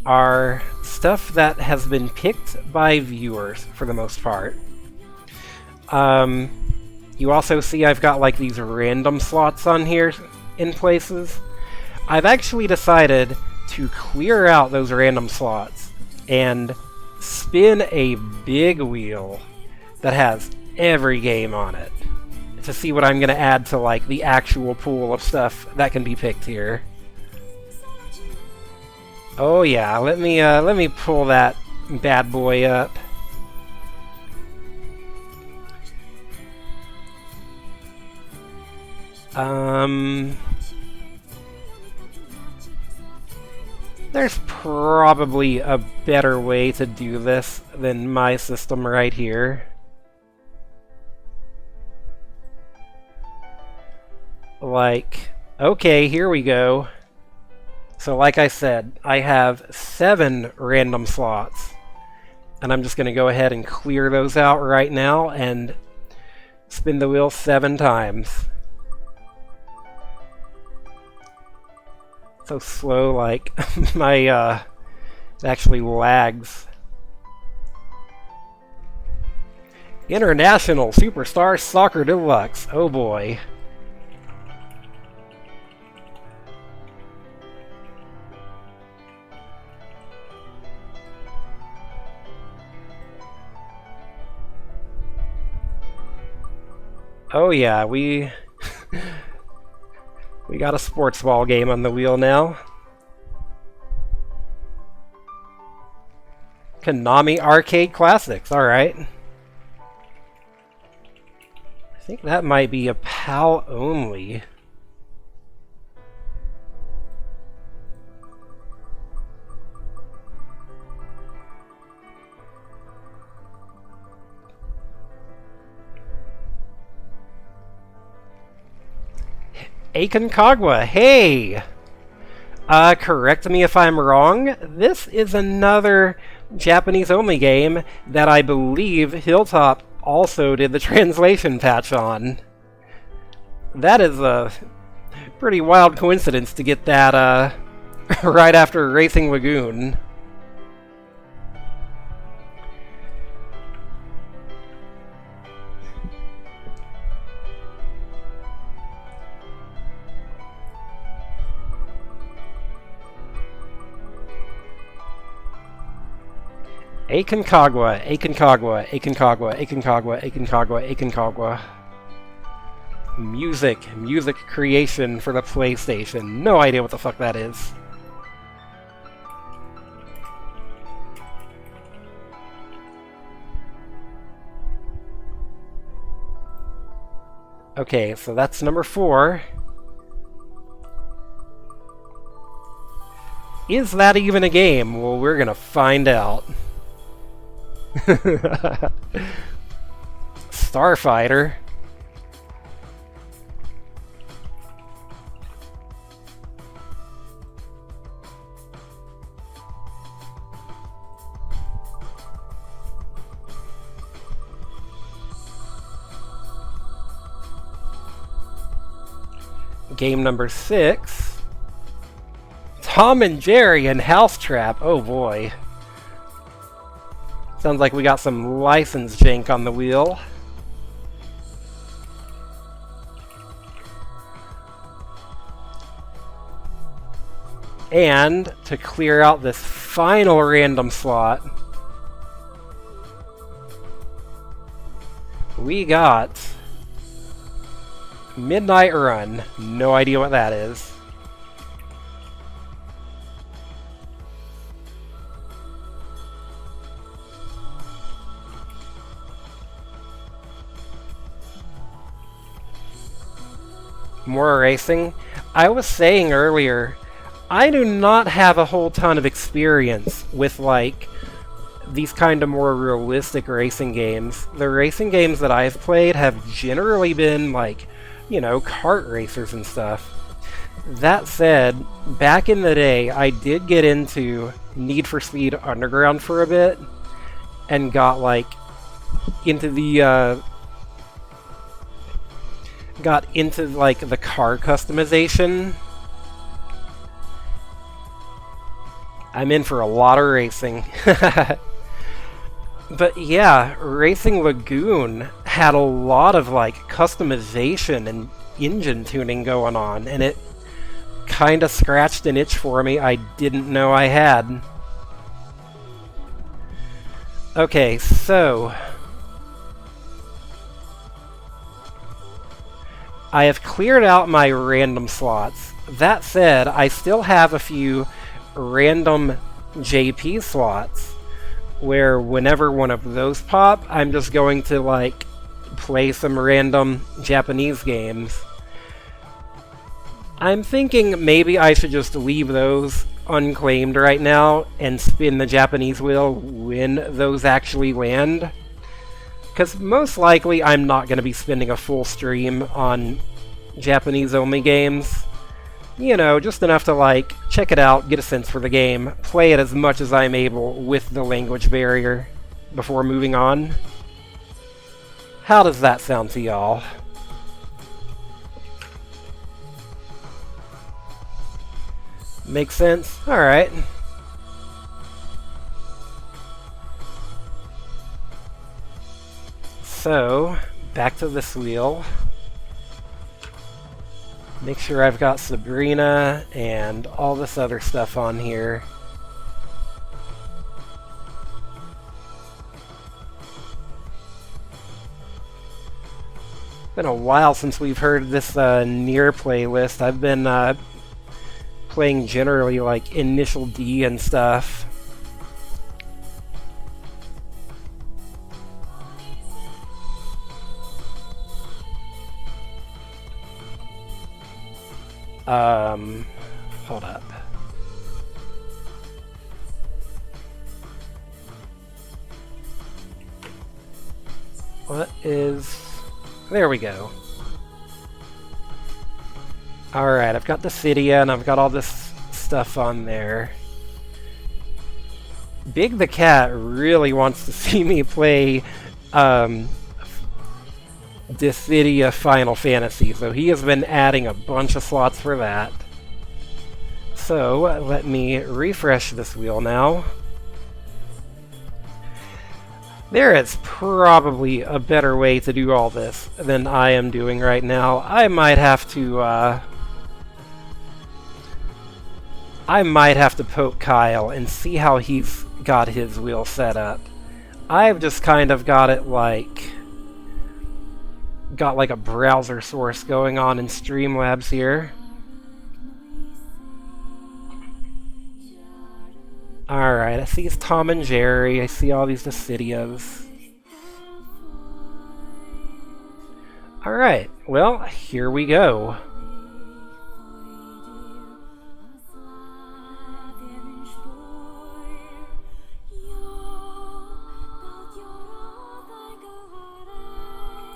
are stuff that has been picked by viewers, for the most part. You also see I've got like these random slots on here in places. I've actually decided to clear out those random slots and spin a big wheel that has every game on it to see what I'm going to add to like the actual pool of stuff that can be picked here. Oh yeah, let me pull that bad boy up. There's probably a better way to do this than my system right here. Like, okay, here we go. So like I said, I have 7 random slots. And I'm just going to go ahead and clear those out right now and spin the wheel 7 times. So slow, like, my, it actually lags. International Superstar Soccer Deluxe. Oh boy. Oh yeah, we got a sports ball game on the wheel now. Konami Arcade Classics, alright. I think that might be a PAL only. Aconcagua, hey! Correct me if I'm wrong. This is another Japanese-only game that I believe Hilltop also did the translation patch on. That is a pretty wild coincidence to get that right after Racing Lagoon. Aconcagua, Aconcagua, Aconcagua, Aconcagua, Aconcagua, Aconcagua. Music creation for the PlayStation. No idea what the fuck that is. Okay, so that's number 4. Is that even a game? Well, we're gonna find out. Starfighter. Game number 6. Tom and Jerry and House Trap. Oh boy. Sounds like we got some license jank on the wheel. And to clear out this final random slot, we got Midnight Run. No idea what that is. More racing. I was saying earlier, I do not have a whole ton of experience with, like, these kind of more realistic racing games. The racing games that I've played have generally been, like, you know, kart racers and stuff. That said, back in the day, I did get into Need for Speed Underground for a bit, and got, like, into the, the car customization. I'm in for a lot of racing. But yeah, Racing Lagoon had a lot of like customization and engine tuning going on, and it kinda scratched an itch for me I didn't know I had. Okay, so I have cleared out my random slots. That said, I still have a few random JP slots where whenever one of those pop, I'm just going to like play some random Japanese games. I'm thinking maybe I should just leave those unclaimed right now and spin the Japanese wheel when those actually land. Because most likely I'm not going to be spending a full stream on Japanese-only games. You know, just enough to, like, check it out, get a sense for the game, play it as much as I'm able with the language barrier before moving on. How does that sound to y'all? Makes sense? Alright. So, back to this wheel. Make sure I've got Sabrina and all this other stuff on here. Been a while since we've heard this Nier playlist. I've been playing generally like Initial D and stuff. Hold up. What is... There we go. Alright, I've got the Cydia and I've got all this stuff on there. Big the Cat really wants to see me play Dissidia Final Fantasy, so he has been adding a bunch of slots for that. So, let me refresh this wheel now. There is probably a better way to do all this than I am doing right now. I might have to poke Kyle and see how he's got his wheel set up. I've just kind of got it like... got like a browser source going on in Streamlabs here. Alright, I see it's Tom and Jerry, I see all these Dissidias. Alright, well, here we go.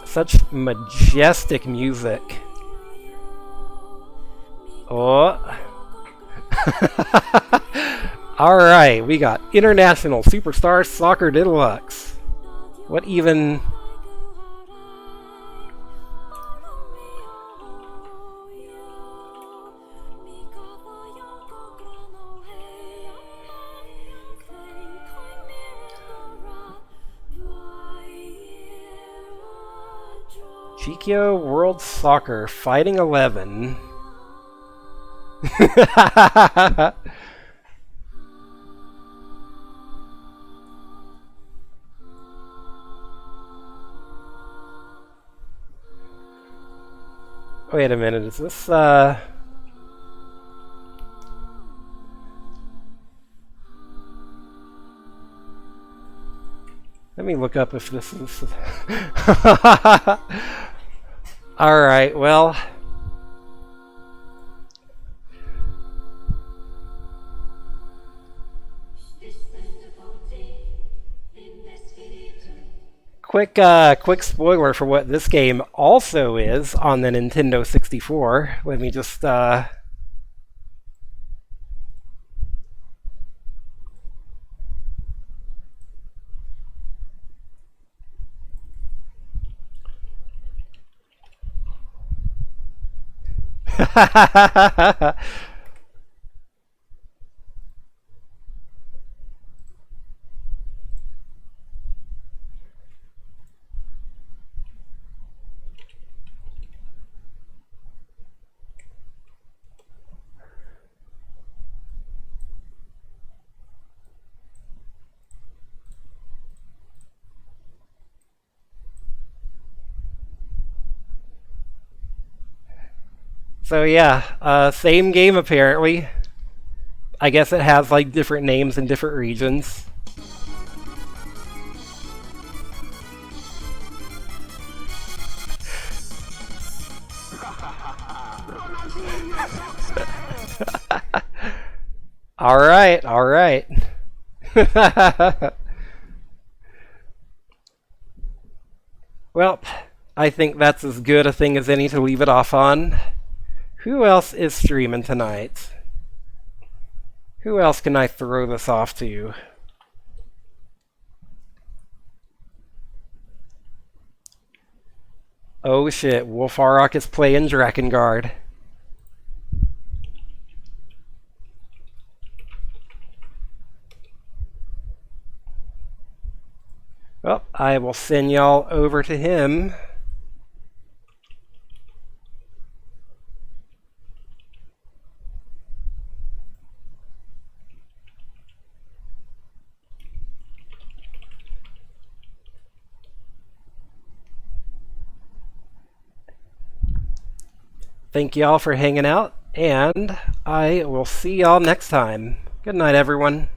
Such majestic music. Oh. Alright, we got International Superstar Soccer Deluxe. What even... Chikyo World Soccer Fighting 11. Wait a minute, is this, Let me look up if this is... Alright, well... Quick spoiler for what this game also is on the Nintendo 64. Let me just, So yeah, same game apparently. I guess it has like different names in different regions. Alright, alright. Well, I think that's as good a thing as any to leave it off on. Who else is streaming tonight? Who else can I throw this off to? Oh shit, Wolfarok is playing Drakengard. Well, I will send y'all over to him. Thank y'all for hanging out, and I will see y'all next time. Good night, everyone.